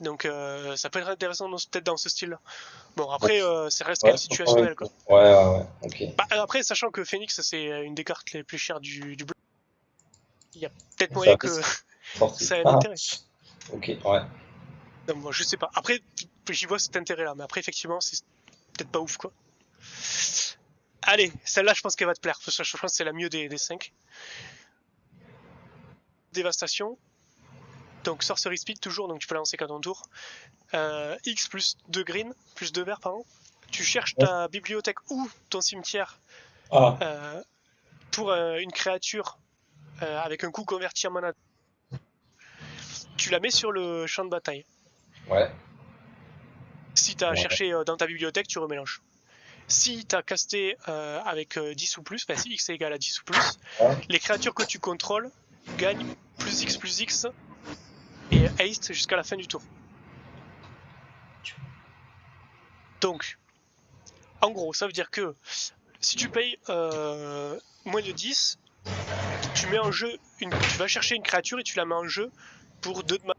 Donc ça peut être intéressant peut-être dans ce style-là. Bon, après, ça reste quand même situationnel, quoi. Ouais, ok. Bah, après, sachant que Phoenix, c'est une des cartes les plus chères du bleu. Il y a peut-être Ça moyen a que sorti. ça ait un Ah, intérêt. ok, ouais. Non, moi, je sais pas. Après, j'y vois cet intérêt-là, mais après, effectivement, c'est peut-être pas ouf, quoi. Allez, celle-là, je pense qu'elle va te plaire, parce que je pense que c'est la mieux des 5. Dévastation. Donc, Sorcery Speed, toujours, donc tu peux la lancer qu'à ton tour. X plus 2 green, plus 2 vert, pardon. Tu cherches ta bibliothèque ou ton cimetière pour une créature avec un coup converti en mana. Tu la mets sur le champ de bataille. Ouais. Si tu as cherché dans ta bibliothèque, tu remélanges. Si tu as casté avec 10 ou plus, si X est égal à 10 ou plus, les créatures que tu contrôles gagnent plus X et haste jusqu'à la fin du tour. Donc, en gros, ça veut dire que si tu payes moins de 10, tu mets en jeu tu vas chercher une créature et tu la mets en jeu pour 2 de mana.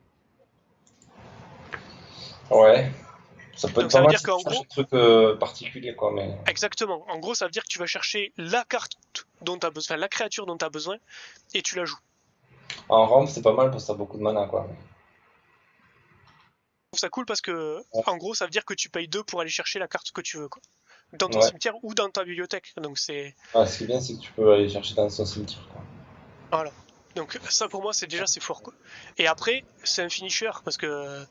Ouais. Ça peut être Donc ça pas veut mal dire si tu qu'en cherches gros, un truc particulier, quoi, mais... exactement, en gros ça veut dire que tu vas chercher la carte dont tu as besoin, la créature dont tu as besoin, et tu la joues. En ramp, c'est pas mal parce que t'as beaucoup de mana, quoi. Je trouve ça cool parce que, en gros, ça veut dire que tu payes 2 pour aller chercher la carte que tu veux, quoi. Dans ton cimetière ou dans ta bibliothèque. Donc c'est. Ah, ce qui est bien, c'est que tu peux aller chercher dans son cimetière, quoi. Voilà. Donc ça pour moi c'est fort, quoi. Et après, c'est un finisher parce que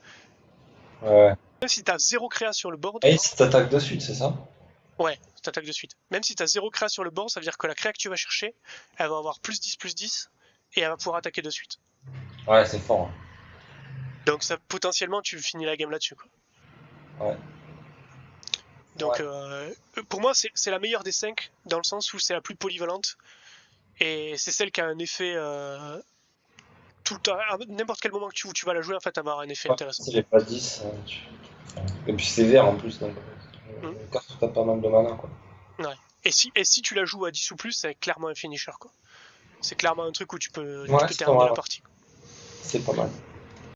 Ouais. même si t'as 0 créa sur le board, Ace t'attaques de suite, c'est ça? ouais, t'attaques de suite. Même si t'as 0 créa sur le board, ça veut dire que la créa que tu vas chercher, elle va avoir plus 10 et elle va pouvoir attaquer de suite. Ouais, c'est fort. Donc ça potentiellement tu finis la game là-dessus, quoi. Ouais. Donc pour moi c'est la meilleure des 5 dans le sens où c'est la plus polyvalente et c'est celle qui a un effet tout le temps, à n'importe quel moment où tu vas la jouer en fait, avoir un effet intéressant. Si j'ai pas 10, et puis c'est vert en plus, donc carte où t'as pas mal de mana, quoi. Ouais. Et si tu la joues à 10 ou plus, c'est clairement un finisher, quoi. C'est clairement un truc où tu peux Ouais, c'est pas terminer mal. la partie. C'est pas mal.